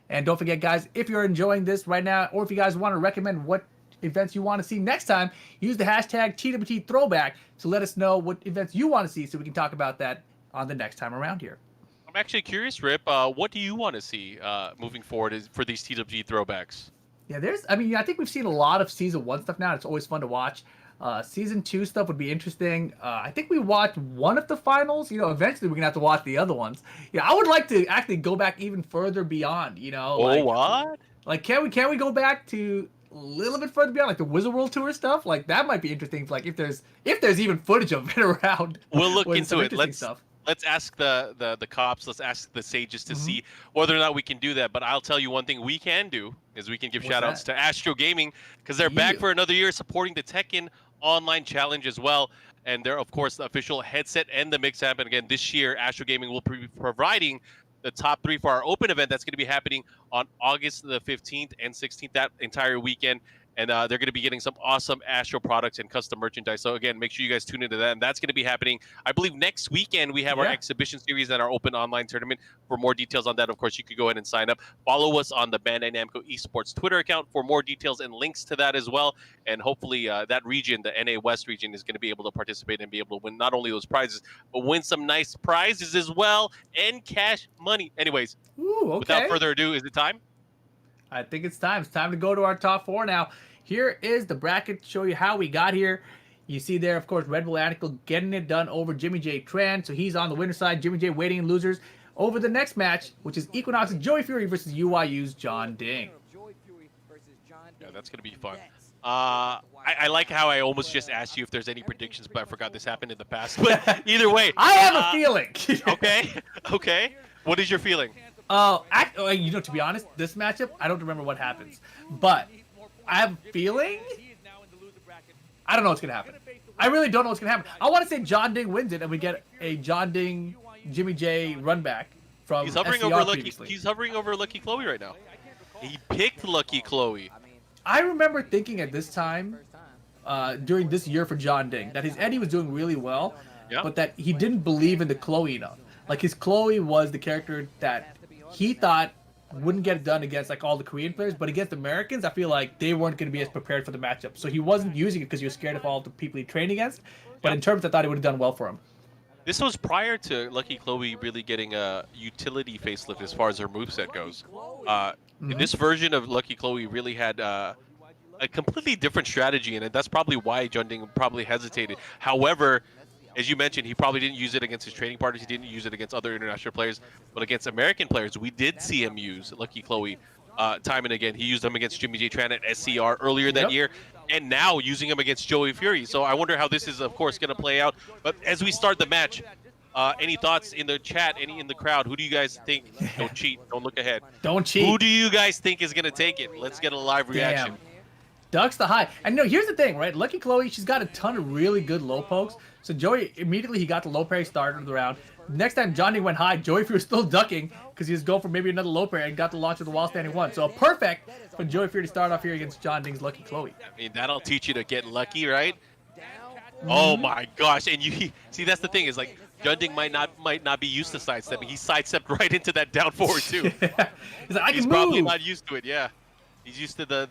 [SPEAKER 2] And don't forget, guys, if you're enjoying this right now, or if you guys want to recommend what events you want to see next time, use the hashtag TWT Throwback to let us know what events you want to see so we can talk about that on the next time around here.
[SPEAKER 1] I'm actually curious, Rip. What do you want to see moving forward for these TWG throwbacks?
[SPEAKER 2] Yeah, I think we've seen a lot of Season 1 stuff now. It's always fun to watch. Season 2 stuff would be interesting. I think we watched one of the finals. Eventually we're going to have to watch the other ones. Yeah, I would like to actually go back even further beyond,
[SPEAKER 1] What?
[SPEAKER 2] Like, can we go back to a little bit further beyond, like the Wizard World Tour stuff? Like, that might be interesting, like, if there's even footage of it around.
[SPEAKER 1] We'll look into it.
[SPEAKER 2] Let's
[SPEAKER 1] ask the cops, let's ask the sages to see whether or not we can do that. But I'll tell you one thing we can do is we can give shout outs to Astro Gaming, because they're back for another year supporting the Tekken Online Challenge as well. And they're, of course, the official headset and the mix amp. And again, this year, Astro Gaming will be providing the top 3 for our open event that's going to be happening on August the 15th and 16th, that entire weekend. And they're going to be getting some awesome Astro products and custom merchandise. So, again, make sure you guys tune into that. And that's going to be happening, I believe, next weekend. We have our exhibition series and our open online tournament. For more details on that, of course, you could go ahead and sign up. Follow us on the Bandai Namco Esports Twitter account for more details and links to that as well. And hopefully that region, the NA West region, is going to be able to participate and be able to win not only those prizes, but win some nice prizes as well and cash money. Anyways, without further ado, is it time?
[SPEAKER 2] I think it's time. It's time to go to our top 4 now. Here is the bracket to show you how we got here. You see there, of course, Red Bull Anakin getting it done over Jimmy J. Tran. So he's on the winner side. Jimmy J waiting in losers over the next match, which is Equinox and Joey Fury versus UYU's John Ding.
[SPEAKER 1] Yeah, that's going to be fun. I like how I almost just asked you if there's any predictions, but I forgot this happened in the past. But either way.
[SPEAKER 2] I have a feeling.
[SPEAKER 1] Okay. What is your feeling?
[SPEAKER 2] To be honest, this matchup, I don't remember what happens. But I have a feeling. I don't know what's going to happen. I really don't know what's going to happen. I want to say John Ding wins it, and we get a John Ding, Jimmy J run back from
[SPEAKER 1] He's hovering
[SPEAKER 2] SCR
[SPEAKER 1] over
[SPEAKER 2] previously.
[SPEAKER 1] He's hovering over Lucky Chloe right now. He picked Lucky Chloe.
[SPEAKER 2] I remember thinking at this time, during this year for John Ding, that his Eddie was doing really well, but that he didn't believe in the Chloe enough. Like, his Chloe was the character that he thought wouldn't get it done against like all the Korean players, but against Americans, I feel like they weren't going to be as prepared for the matchup. So he wasn't using it because he was scared of all the people he trained against. But in terms, I thought it would have done well for him.
[SPEAKER 1] This was prior to Lucky Chloe really getting a utility facelift as far as her moveset goes. This version of Lucky Chloe really had a completely different strategy in it. That's probably why John Ding probably hesitated. However, as you mentioned, he probably didn't use it against his training partners. He didn't use it against other international players. But against American players, we did see him use Lucky Chloe time and again. He used them against Jimmy J. Tran at SCR earlier that year, and now using him against Joey Fury. So I wonder how this is, of course, going to play out. But as we start the match, any thoughts in the chat, any in the crowd? Who do you guys think? Don't cheat. Don't look ahead.
[SPEAKER 2] Don't cheat.
[SPEAKER 1] Who do you guys think is going to take it? Let's get a live reaction.
[SPEAKER 2] ducks the high. And no, here's the thing, right? Lucky Chloe, she's got a ton of really good low pokes. So Joey, immediately he got the low parry started the round. Next time Johnny went high, Joey Fear was still ducking because he was going for maybe another low parry and got the launch of the wall standing one. So perfect for Joey Fear to start off here against John Ding's Lucky Chloe.
[SPEAKER 1] I mean, that'll teach you to get lucky, right? Oh my gosh! And you see, that's the thing is like John Ding might not be used to sidestepping. He sidestepped right into that down forward too.
[SPEAKER 2] He's like, I can
[SPEAKER 1] He's
[SPEAKER 2] move.
[SPEAKER 1] probably not used to it. Yeah, he's used to the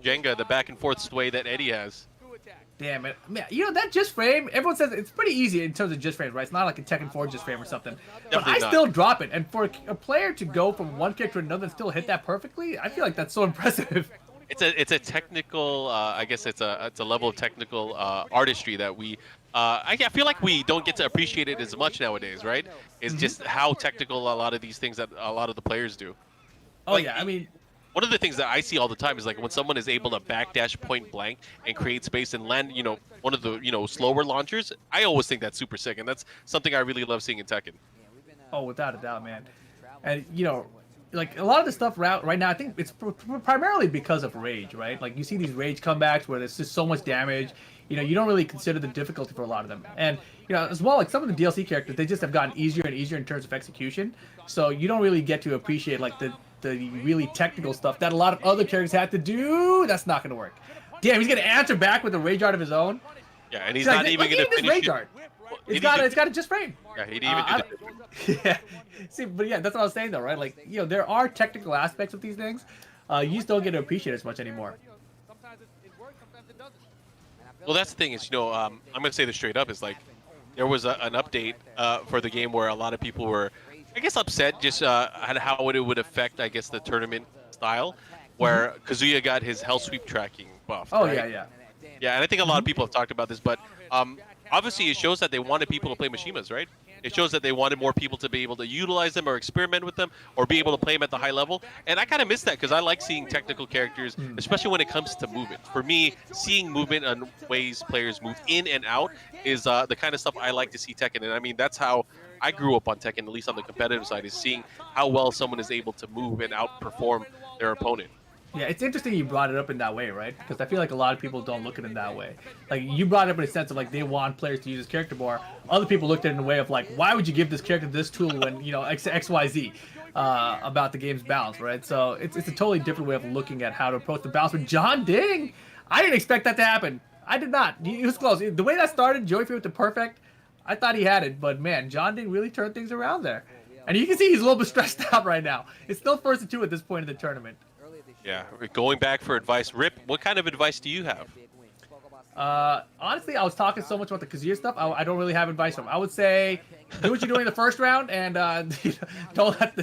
[SPEAKER 1] Jenga, the back and forth sway that Eddie has.
[SPEAKER 2] Damn it. Man, you know, that just frame, everyone says it's pretty easy in terms of just frame, right? It's not like a Tekken 4 just frame or something. But I still drop it. And for a player to go from one character to another and still hit that perfectly, I feel like that's so impressive.
[SPEAKER 1] It's a technical, I guess it's a level of technical artistry that I feel like we don't get to appreciate it as much nowadays, right? It's just how technical a lot of these things that a lot of the players do.
[SPEAKER 2] Oh, like, yeah, I mean...
[SPEAKER 1] One of the things that I see all the time is like when someone is able to backdash point blank and create space and land, one of the, slower launchers, I always think that's super sick. And that's something I really love seeing in Tekken.
[SPEAKER 2] Oh, without a doubt, man. And, like a lot of the stuff right now, I think it's primarily because of rage, right? Like you see these rage comebacks where there's just so much damage. You don't really consider the difficulty for a lot of them. And, as well, like some of the DLC characters, they just have gotten easier and easier in terms of execution. So you don't really get to appreciate like the really technical stuff that a lot of other characters have to do. That's not going to work. Damn, he's going to answer back with a rage art of his own.
[SPEAKER 1] Yeah, and he's not even going to finish
[SPEAKER 2] rage art. It's got to just frame.
[SPEAKER 1] Yeah, he didn't even do that.
[SPEAKER 2] Yeah. See, but yeah, that's what I was saying though, right? Like, there are technical aspects of these things. You just don't get to appreciate as much anymore.
[SPEAKER 1] Well, that's the thing is, I'm going to say this straight up is like, there was an update for the game where a lot of people were, I guess, upset just at how it would affect, I guess, the tournament style, where Kazuya got his Hell Sweep tracking buff.
[SPEAKER 2] Oh,
[SPEAKER 1] right?
[SPEAKER 2] yeah.
[SPEAKER 1] Yeah, and I think a lot of people have talked about this, but obviously it shows that they wanted people to play Mishimas, right? It shows that they wanted more people to be able to utilize them or experiment with them or be able to play them at the high level. And I kind of miss that because I like seeing technical characters, especially when it comes to movement. For me, seeing movement and ways players move in and out is the kind of stuff I like to see Tekken. And I mean, that's how I grew up on Tekken, at least on the competitive side, is seeing how well someone is able to move and outperform their opponent.
[SPEAKER 2] Yeah, it's interesting you brought it up in that way, right? Because I feel like a lot of people don't look at it in that way. Like, you brought it up in a sense of, like, they want players to use this character more. Other people looked at it in a way of, like, why would you give this character this tool when, XYZ about the game's balance, right? So it's a totally different way of looking at how to approach the balance. But John Ding, I didn't expect that to happen. I did not. It was close. The way that started, Joey Fear with the perfect, I thought he had it. But, man, John Ding really turned things around there. And you can see he's a little bit stressed out right now. It's still 1-2 at this point in the tournament.
[SPEAKER 1] Yeah, going back for advice, Rip, what kind of advice do you have?
[SPEAKER 2] Honestly, I was talking so much about the Kazuya stuff, I don't really have advice from him. I would say, do what you're doing in the first round, and don't let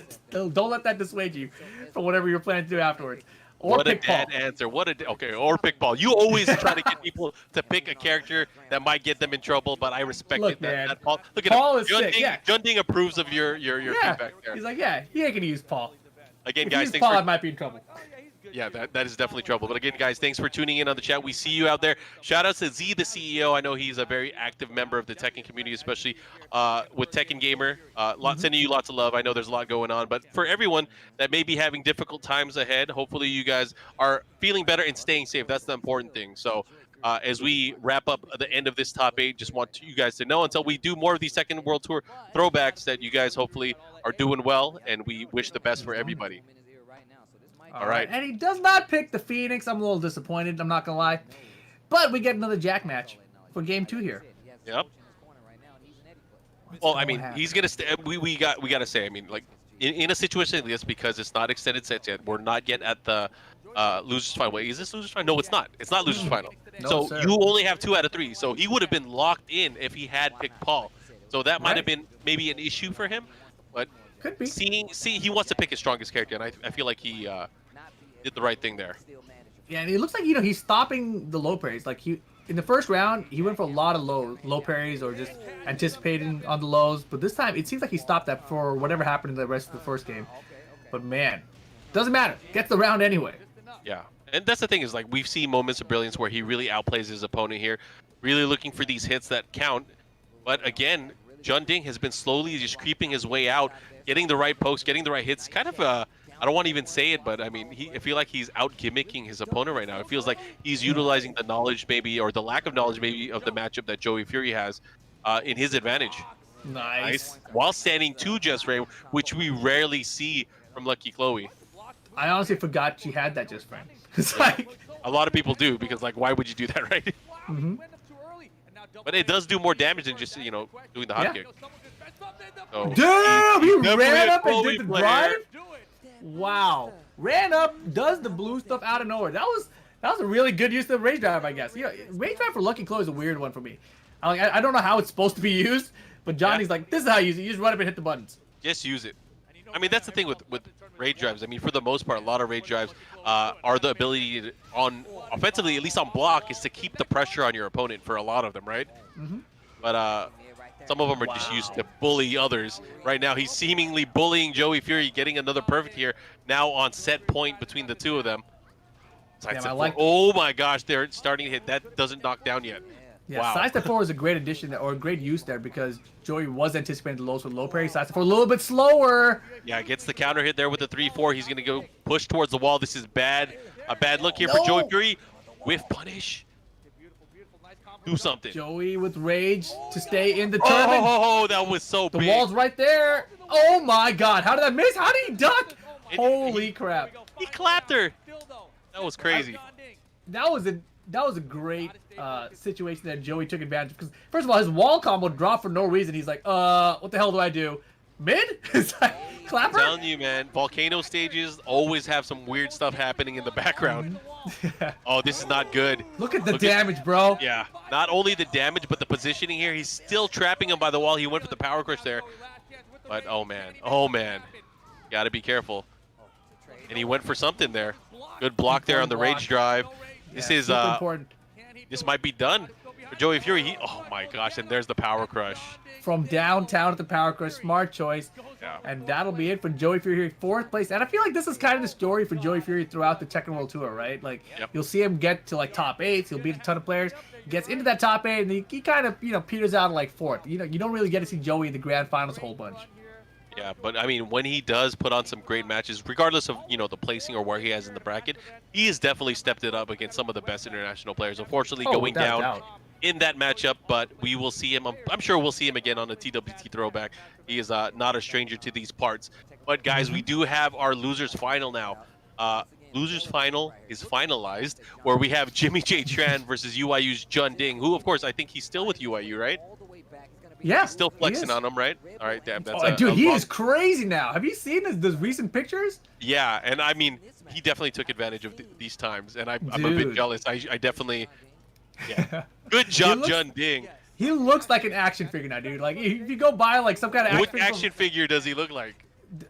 [SPEAKER 2] that dissuade you from whatever you're planning to do afterwards. Or
[SPEAKER 1] what
[SPEAKER 2] pick
[SPEAKER 1] a bad
[SPEAKER 2] Paul.
[SPEAKER 1] answer. Or pick Paul. You always try to get people to pick a character that might get them in trouble, but I respect it.
[SPEAKER 2] Man,
[SPEAKER 1] that Paul, look at
[SPEAKER 2] Paul
[SPEAKER 1] him.
[SPEAKER 2] is sick, yeah.
[SPEAKER 1] John Ding approves of your feedback there.
[SPEAKER 2] He's like, yeah, he ain't gonna use Paul.
[SPEAKER 1] Again,
[SPEAKER 2] if
[SPEAKER 1] guys,
[SPEAKER 2] use
[SPEAKER 1] thanks
[SPEAKER 2] Paul,
[SPEAKER 1] for...
[SPEAKER 2] I might be in trouble.
[SPEAKER 1] Yeah, that is definitely trouble. But again, guys, thanks for tuning in on the chat. We see you out there. Shout out to Z, the CEO. I know he's a very active member of the Tekken community, especially with Tekken Gamer. Sending you lots of love. I know there's a lot going on. But for everyone that may be having difficult times ahead, hopefully you guys are feeling better and staying safe. That's the important thing. So as we wrap up the end of this top 8, just want you guys to know until we do more of these Tekken World Tour throwbacks that you guys hopefully are doing well, and we wish the best for everybody. All right.
[SPEAKER 2] And he does not pick the Phoenix. I'm a little disappointed. I'm not going to lie. But we get another Jack match for game 2 here.
[SPEAKER 1] Yep. Well, I mean, he's going to stay. We got to say, I mean, like, in a situation like this, because it's not extended sets yet, we're not yet at the losers final. Wait, is this losers final? No, it's not. It's not losers final.
[SPEAKER 2] No,
[SPEAKER 1] so
[SPEAKER 2] sir.
[SPEAKER 1] you only have 2 out of 3. So he would have been locked in if he had picked Paul. So that might have been maybe an issue for him. But
[SPEAKER 2] could be.
[SPEAKER 1] He wants to pick his strongest character, and I feel like he did the right thing there.
[SPEAKER 2] Yeah, and it looks like he's stopping the low parries. Like in the first round, he went for a lot of low parries or just anticipating on the lows. But this time, it seems like he stopped that for whatever happened in the rest of the first game. But man, doesn't matter. Gets the round anyway.
[SPEAKER 1] Yeah, and that's the thing is like we've seen moments of brilliance where he really outplays his opponent here, really looking for these hits that count. But again, John Ding has been slowly just creeping his way out, getting the right pokes, getting the right hits, kind of I don't want to even say it, but I mean, I feel like he's out gimmicking his opponent right now. It feels like he's utilizing the knowledge maybe, or the lack of knowledge maybe, of the matchup that Joey Fury has in his advantage.
[SPEAKER 2] Nice.
[SPEAKER 1] While standing to Just Ray, which we rarely see from Lucky Chloe.
[SPEAKER 2] I honestly forgot she had that just frame. It's like
[SPEAKER 1] a lot of people do, because like, why would you do that, right?
[SPEAKER 2] Mm-hmm.
[SPEAKER 1] But it does do more damage than just, you know, doing the hot kick. So,
[SPEAKER 2] damn, he
[SPEAKER 1] definitely
[SPEAKER 2] ran
[SPEAKER 1] a
[SPEAKER 2] up and
[SPEAKER 1] Chloe
[SPEAKER 2] did the
[SPEAKER 1] player.
[SPEAKER 2] drive. Wow, ran up, does the blue stuff out of nowhere. That was a really good use of the rage drive, I guess. You know, rage drive for Lucky Chloe is a weird one for me. I don't know how it's supposed to be used, but Johnny's like, this is how you use it. You just run up and hit the buttons.
[SPEAKER 1] Just use it. I mean, that's the thing with rage drives. I mean, for the most part, a lot of rage drives are the ability to, on offensively, at least on block, is to keep the pressure on your opponent for a lot of them, right?
[SPEAKER 2] Mm-hmm.
[SPEAKER 1] But some of them are just used to bully others. Right now, he's seemingly bullying Joey Fury, getting another perfect here. Now on set point between the two of them. Oh my gosh, they're starting to hit. That doesn't knock down yet.
[SPEAKER 2] Yeah,
[SPEAKER 1] wow.
[SPEAKER 2] Sidestep 4 is a great addition or a great use there because Joey was anticipating the lows with low parry. Sidestep 4 a little bit slower.
[SPEAKER 1] Yeah, gets the counter hit there with the 3-4. He's going to go push towards the wall. This is bad. A bad look here for Joey Fury. Whiff punish. Do something.
[SPEAKER 2] Joey with rage to stay in the tournament.
[SPEAKER 1] Oh, that was so big.
[SPEAKER 2] The wall's right there. Oh my god, how did that miss? How did he duck? Holy crap.
[SPEAKER 1] He clapped her. That was crazy.
[SPEAKER 2] That was a great situation that Joey took advantage of. Because first of all, his wall combo dropped for no reason. He's like, what the hell do I do? Mid? It's like, clapper?
[SPEAKER 1] I'm telling you, man, volcano stages always have some weird stuff happening in the background. Oh, this is not good.
[SPEAKER 2] Look at the damage, bro.
[SPEAKER 1] Yeah, not only the damage, but the positioning here. He's still trapping him by the wall. He went for the power crush there. But, oh, man. Got to be careful. And he went for something there. Good block there on the rage drive. This is
[SPEAKER 2] important.
[SPEAKER 1] This might be done for Joey Fury. Oh my gosh! And there's the power crush
[SPEAKER 2] from downtown at the power crush. Smart choice.
[SPEAKER 1] Yeah.
[SPEAKER 2] And that'll be it for Joey Fury, 4th place. And I feel like this is kind of the story for Joey Fury throughout the Tekken World Tour, right? Like you'll see him get to like top 8s. He'll beat a ton of players. He gets into that top 8, and he kind of peters out like 4th. You don't really get to see Joey in the grand finals a whole bunch.
[SPEAKER 1] Yeah, but I mean, when he does put on some great matches, regardless of the placing or where he has in the bracket, he has definitely stepped it up against some of the best international players. Unfortunately, going down in that matchup, but we will see him. I'm sure we'll see him again on the TWT Throwback. He is not a stranger to these parts. But guys, we do have our losers final now. Losers final is finalized, where we have Jimmy J Tran versus UIU's Jun Ding, who, of course, I think he's still with UIU, right?
[SPEAKER 2] Yeah,
[SPEAKER 1] he's still flexing on him, right? All right, damn, that's
[SPEAKER 2] dude, he is crazy now. Have you seen those recent pictures?
[SPEAKER 1] Yeah, and I mean, he definitely took advantage of these times, and I'm a bit jealous. I definitely, good job, Jun Ding.
[SPEAKER 2] He looks like an action figure now, dude. Like if you go buy like some kind of
[SPEAKER 1] action figure does he look like?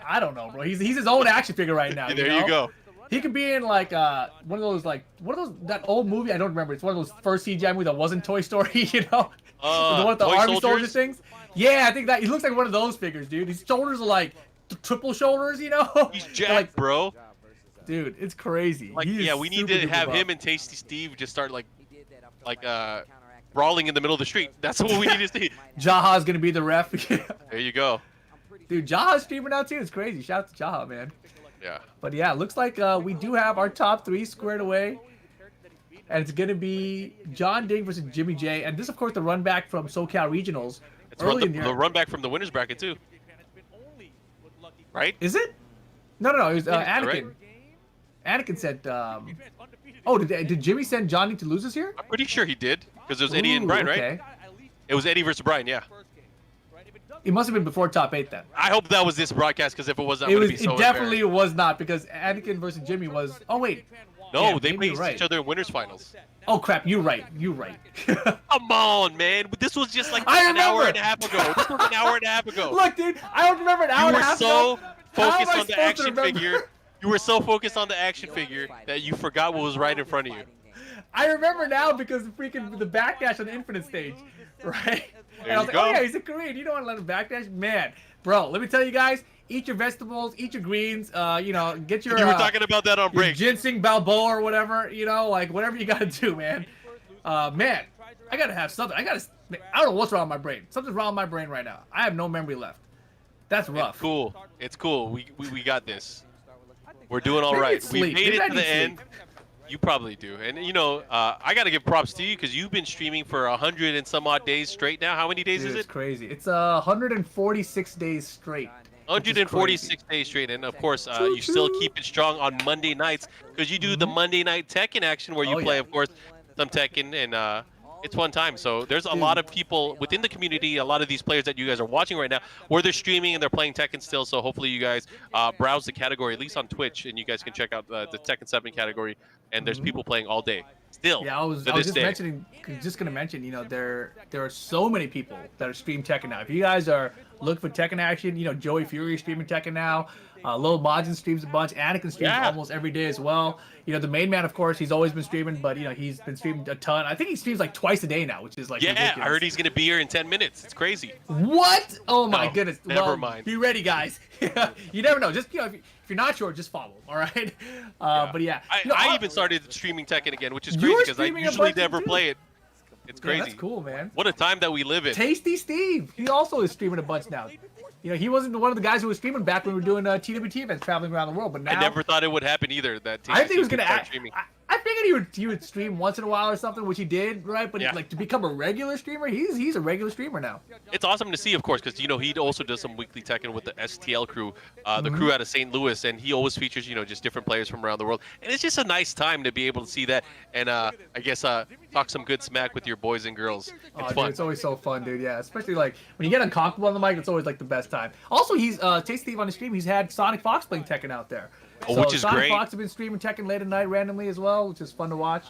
[SPEAKER 2] I don't know, bro. He's his own action figure right now.
[SPEAKER 1] There you go.
[SPEAKER 2] He could be in like one of those that old movie, I don't remember. It's one of those first CGI movies that wasn't Toy Story, the one with the army soldiers things. Yeah, I think that he looks like one of those figures, dude. His shoulders are like triple shoulders,
[SPEAKER 1] He's jacked, bro.
[SPEAKER 2] Dude, it's crazy.
[SPEAKER 1] Like, yeah, we need to have him and Tasty Steve just start like brawling in the middle of the street. That's what we need to see.
[SPEAKER 2] Jaha's gonna be the ref.
[SPEAKER 1] There you go.
[SPEAKER 2] Dude, Jaha's streaming now too. It's crazy. Shout out to Jaha, man.
[SPEAKER 1] Yeah.
[SPEAKER 2] But yeah, looks like we do have our top 3 squared away. And it's going to be John Ding versus Jimmy J. And this, of course, the run back from SoCal Regionals.
[SPEAKER 1] It's the run back from the winners bracket, too. Right?
[SPEAKER 2] Is it? No. It was Anakin. Right? Anakin said... Oh, did Jimmy send Johnny to losers here?
[SPEAKER 1] I'm pretty sure he did. Because it was Eddie and Brian, right? It was Eddie versus Brian, yeah.
[SPEAKER 2] It must have been before top 8 then.
[SPEAKER 1] I hope that was this broadcast, because if it was, I'm going to be so
[SPEAKER 2] It definitely was not, because Anakin versus Jimmy was... Oh, wait.
[SPEAKER 1] No, they faced each other in winners finals.
[SPEAKER 2] Oh, crap. You're right.
[SPEAKER 1] Come on, man. This was just like an hour and a half ago. This was an hour and a half ago.
[SPEAKER 2] Look, dude. I don't remember an hour and a half ago.
[SPEAKER 1] You were so focused on the action figure. You were so focused on the action figure that you forgot what was right in front of you.
[SPEAKER 2] I remember now because the backdash on the infinite stage, right? And I was like, oh yeah, he's a Korean. You don't want to let him backdash, man, bro. Let me tell you guys, eat your vegetables, eat your greens. Get your.
[SPEAKER 1] You were talking about that on break.
[SPEAKER 2] Ginseng Balboa or whatever. Like whatever you gotta do, man. Man, I gotta have something. I don't know what's wrong with my brain. Something's wrong with my brain right now. I have no memory left. That's rough.
[SPEAKER 1] It's cool. We got this. We're doing all
[SPEAKER 2] Maybe
[SPEAKER 1] right.
[SPEAKER 2] it's
[SPEAKER 1] We
[SPEAKER 2] sleep.
[SPEAKER 1] made
[SPEAKER 2] Maybe
[SPEAKER 1] it
[SPEAKER 2] I
[SPEAKER 1] to
[SPEAKER 2] need
[SPEAKER 1] the end.
[SPEAKER 2] sleep.
[SPEAKER 1] You probably do. And, you know, I got to give props to you because you've been streaming for 100 and some odd days straight now. How many days
[SPEAKER 2] Dude,
[SPEAKER 1] is
[SPEAKER 2] it's
[SPEAKER 1] it?
[SPEAKER 2] crazy. It's 146 days straight, which is crazy.
[SPEAKER 1] 146 days straight. And, of course,
[SPEAKER 2] Choo
[SPEAKER 1] you still
[SPEAKER 2] choo.
[SPEAKER 1] keep it strong on Monday nights because you do the Monday night Tekken action where you
[SPEAKER 2] Oh,
[SPEAKER 1] play,
[SPEAKER 2] yeah.
[SPEAKER 1] of course, some Tekken. And it's one time. So there's a
[SPEAKER 2] Dude.
[SPEAKER 1] lot of people within the community, a lot of these players that you guys are watching right now, where they're streaming and they're playing Tekken still. So hopefully you guys browse the category, at least on Twitch, and you guys can check out the Tekken 7 category. And there's people playing all day still
[SPEAKER 2] Yeah, I was
[SPEAKER 1] to this
[SPEAKER 2] just
[SPEAKER 1] day.
[SPEAKER 2] just gonna mention, you know, there are so many people that are streaming Tekken now. If you guys are looking for Tekken action, you know, Joey Fury is streaming Tekken now. Lil Majin streams a bunch. Anakin streams almost every day as well. You know, the main man, of course, he's always been streaming, but you know, he's been streaming a ton. I think he streams like twice a day now, which is like ridiculous.
[SPEAKER 1] I heard he's gonna be here in 10 minutes. It's crazy.
[SPEAKER 2] What? Oh my
[SPEAKER 1] No,
[SPEAKER 2] goodness.
[SPEAKER 1] never mind.
[SPEAKER 2] Be ready, guys. You never know. Just, you know, if you're not sure, just follow. All right. But yeah,
[SPEAKER 1] I even started streaming Tekken again, which is
[SPEAKER 2] You
[SPEAKER 1] crazy
[SPEAKER 2] were
[SPEAKER 1] because I
[SPEAKER 2] streaming a
[SPEAKER 1] usually
[SPEAKER 2] bunch
[SPEAKER 1] never
[SPEAKER 2] too.
[SPEAKER 1] play it. It's
[SPEAKER 2] Yeah,
[SPEAKER 1] crazy.
[SPEAKER 2] that's cool, man.
[SPEAKER 1] What a time that we live in.
[SPEAKER 2] Tasty Steve. He also is streaming a bunch now. You know, he wasn't one of the guys who was streaming back when we were doing TWT events traveling around the world, but now
[SPEAKER 1] I never thought it would happen either. That
[SPEAKER 2] I think he was gonna
[SPEAKER 1] start
[SPEAKER 2] act.
[SPEAKER 1] streaming.
[SPEAKER 2] I figured he would stream once in a while or something, which he did, right? But
[SPEAKER 1] Yeah.
[SPEAKER 2] like to become a regular streamer, he's a regular streamer now.
[SPEAKER 1] It's awesome to see, of course, because you know he also does some weekly Tekken with the STL crew, the crew out of St. Louis, and he always features just different players from around the world, and it's just a nice time to be able to see that, and I guess talk some good smack with your boys and girls. It's
[SPEAKER 2] Dude,
[SPEAKER 1] fun.
[SPEAKER 2] it's always so fun, dude. Yeah, especially like when you get uncomfortable on the mic, it's always like the best time. Also, he's Tasty Steve on the stream. He's had Sonic Fox playing Tekken out there.
[SPEAKER 1] Oh,
[SPEAKER 2] So
[SPEAKER 1] which is
[SPEAKER 2] Sonic
[SPEAKER 1] great.
[SPEAKER 2] Fox has been streaming Tekken late at night randomly as well, which is fun to watch.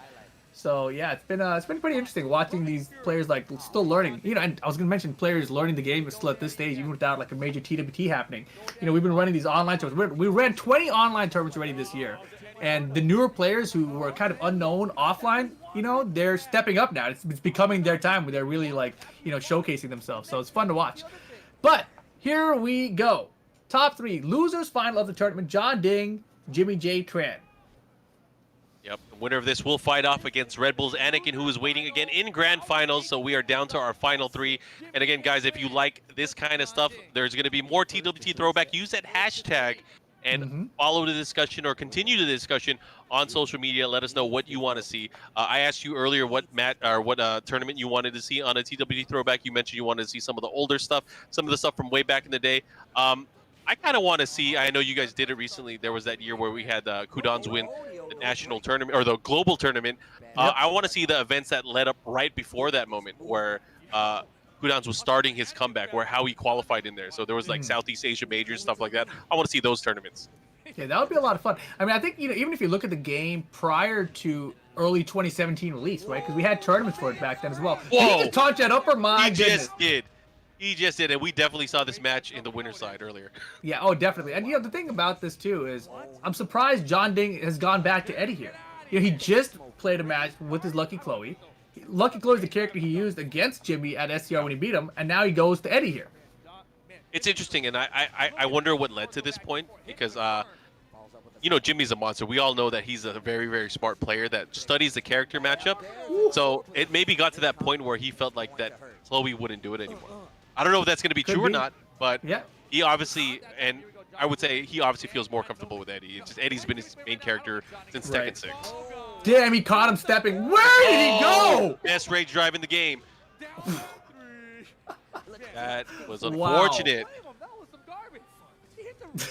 [SPEAKER 2] So yeah, it's been pretty interesting watching these players like still learning. You know, and I was gonna mention players learning the game still at this stage, even without like a major TWT happening. You know, we've been running these online tournaments. We ran 20 online tournaments already this year, and the newer players who were kind of unknown offline, you know, they're stepping up now. It's becoming their time where they're really like, you know, showcasing themselves. So it's fun to watch. But here we go. Top 3 losers final of the tournament: John Ding, Jimmy J. Tran.
[SPEAKER 1] Yep, the winner of this will fight off against Red Bull's Anakin, who is waiting again in grand finals. So we are down to our final 3. And again, guys, if you like this kind of stuff, there's going to be more TWT Throwback. Use that hashtag and follow the discussion or continue the discussion on social media. Let us know what you want to see. I asked you earlier what tournament you wanted to see on a TWT Throwback. You mentioned you wanted to see some of the older stuff, some of the stuff from way back in the day. I kind of want to see, I know you guys did it recently. There was that year where we had Kudans win the national tournament or the global tournament. I want to see the events that led up right before that moment where Kudans was starting his comeback, where how he qualified in there. So there was like Southeast Asia majors, stuff like that. I want to see those tournaments.
[SPEAKER 2] Yeah, that would be a lot of fun. I mean, I think, you know, even if you look at the game prior to early 2017 release, right? Because we had tournaments for it back then as well.
[SPEAKER 1] Whoa!
[SPEAKER 2] Did he just taunt that up, or my
[SPEAKER 1] He
[SPEAKER 2] goodness?
[SPEAKER 1] just did. He just did, and we definitely saw this match in the winner's side earlier.
[SPEAKER 2] Yeah, oh, definitely. And, you know, the thing about this, too, is I'm surprised John Ding has gone back to Eddie here. You know, he just played a match with his Lucky Chloe. Lucky Chloe is the character he used against Jimmy at SCR when he beat him, and now he goes to Eddie here.
[SPEAKER 1] It's interesting, and I wonder what led to this point, because you know, Jimmy's a monster. We all know that he's a very, very smart player that studies the character matchup. So it maybe got to that point where he felt like that Chloe wouldn't do it anymore. I don't know if that's going to be true or not, but
[SPEAKER 2] Yeah.
[SPEAKER 1] he obviously, and I would say he obviously feels more comfortable with Eddie. It's just Eddie's been his main character since
[SPEAKER 2] Right.
[SPEAKER 1] Tekken 6.
[SPEAKER 2] Damn, he caught him stepping. Where did he go?
[SPEAKER 1] Best rage drive in the game. That was
[SPEAKER 2] Wow.
[SPEAKER 1] unfortunate.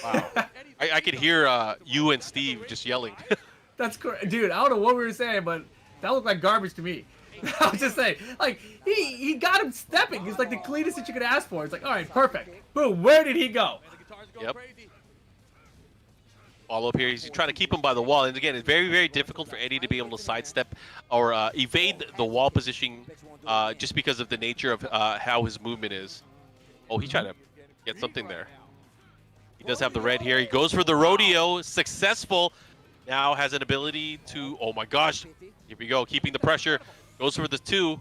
[SPEAKER 1] Wow. I could hear you and Steve just yelling.
[SPEAKER 2] That's correct. Dude, I don't know what we were saying, but that looked like garbage to me. I was just saying, like, he got him stepping. It's like the cleanest that you could ask for. It's like, all right, perfect. Boom, where did he go?
[SPEAKER 1] Yep. Follow up here. He's trying to keep him by the wall. And again, it's very, very difficult for Eddie to be able to sidestep or evade the wall positioning just because of the nature of how his movement is. Oh, he's trying to get something there. He does have the red here. He goes for the rodeo. Successful. Now has an ability to, oh my gosh. Here we go. Keeping the pressure. Goes for the 2.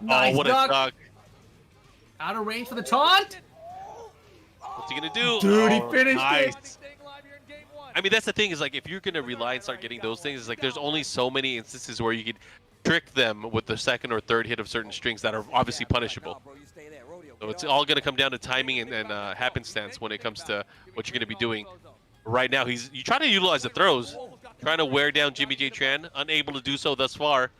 [SPEAKER 2] Nice
[SPEAKER 1] Oh, what
[SPEAKER 2] duck.
[SPEAKER 1] a duck.
[SPEAKER 2] Out of range for the taunt.
[SPEAKER 1] What's he going to do?
[SPEAKER 2] Dude, he
[SPEAKER 1] Oh,
[SPEAKER 2] finished
[SPEAKER 1] nice.
[SPEAKER 2] it.
[SPEAKER 1] I mean, that's the thing is, like, if you're going to rely and start getting those things, it's like there's only so many instances where you could trick them with the second or third hit of certain strings that are obviously punishable. So it's all going to come down to timing and happenstance when it comes to what you're going to be doing. right now. He's trying to utilize the throws, trying to wear down Jimmy J Tran, unable to do so thus far.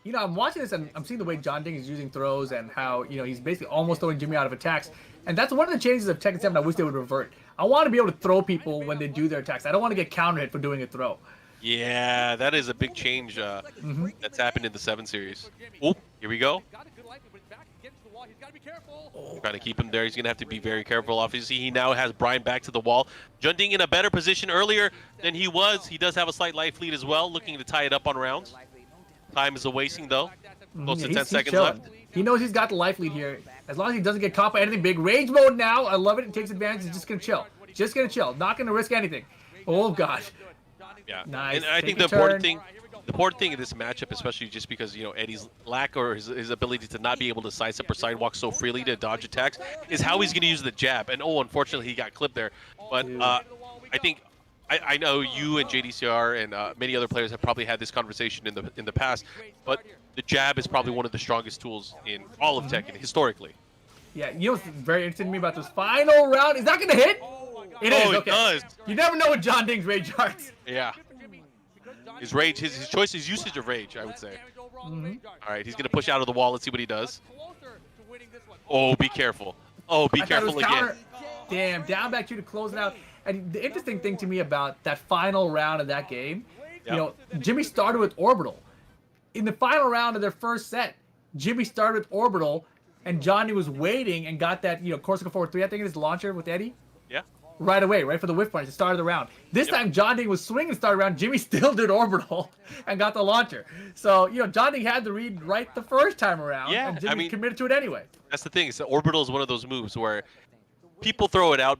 [SPEAKER 2] You know, I'm watching this and I'm seeing the way John Ding is using throws and how, you know, he's basically almost throwing Jimmy out of attacks. And that's one of the changes of Tekken 7 I wish they would revert. I want to be able to throw people when they do their attacks. I don't want to get counter hit for doing a throw.
[SPEAKER 1] Yeah, that is a big change that's happened in the 7 series. Oh, here we go. Trying to keep him there. He's going to have to be very careful. Obviously, he now has Brian back to the wall. Jun Ding in a better position earlier than he was. He does have a slight life lead as well, looking to tie it up on rounds. Time is a wasting, though. Close to 10 seconds left.
[SPEAKER 2] He knows he's got the life lead here. As long as he doesn't get caught by anything big. Rage mode now. I love it. He takes advantage. He's just going to chill. Just going to chill. Not going to risk anything. Oh, gosh.
[SPEAKER 1] Yeah.
[SPEAKER 2] Nice.
[SPEAKER 1] And I think the important thing in this matchup, especially just because, you know, Eddie's lack or his ability to not be able to sidestep or sidewalk so freely to dodge attacks is how he's going to use the jab. And, oh, unfortunately, he got clipped there. But I think I know you and JDCR and many other players have probably had this conversation in the past, but the jab is probably one of the strongest tools in all of Tekken historically.
[SPEAKER 2] Yeah, you know what's very interesting to me about this final round? Is that going to hit? It is.
[SPEAKER 1] It does.
[SPEAKER 2] You never know with John Ding's rage arts.
[SPEAKER 1] Yeah. His rage, his choice, his usage of rage, I would say. All right, he's going to push out of the wall. Let's see what he does. Oh, be careful. Oh, be careful again.
[SPEAKER 2] Damn, down back two to close it out. And the interesting thing to me about that final round of that game, you know, Jimmy started with Orbital. In the final round of their first set, Jimmy started with Orbital, and Johnny was waiting and got that, you know, Corsica forward 3, I think it is, launcher with Eddie.
[SPEAKER 1] Yeah.
[SPEAKER 2] Right away, right for the whiff punch to start of the round. This time, John Ding was swinging to start the round. Jimmy still did Orbital and got the launcher. So, you know, John Ding had the read right the first time around, and Jimmy committed to it anyway.
[SPEAKER 1] That's the thing. Is that Orbital is one of those moves where people throw it out because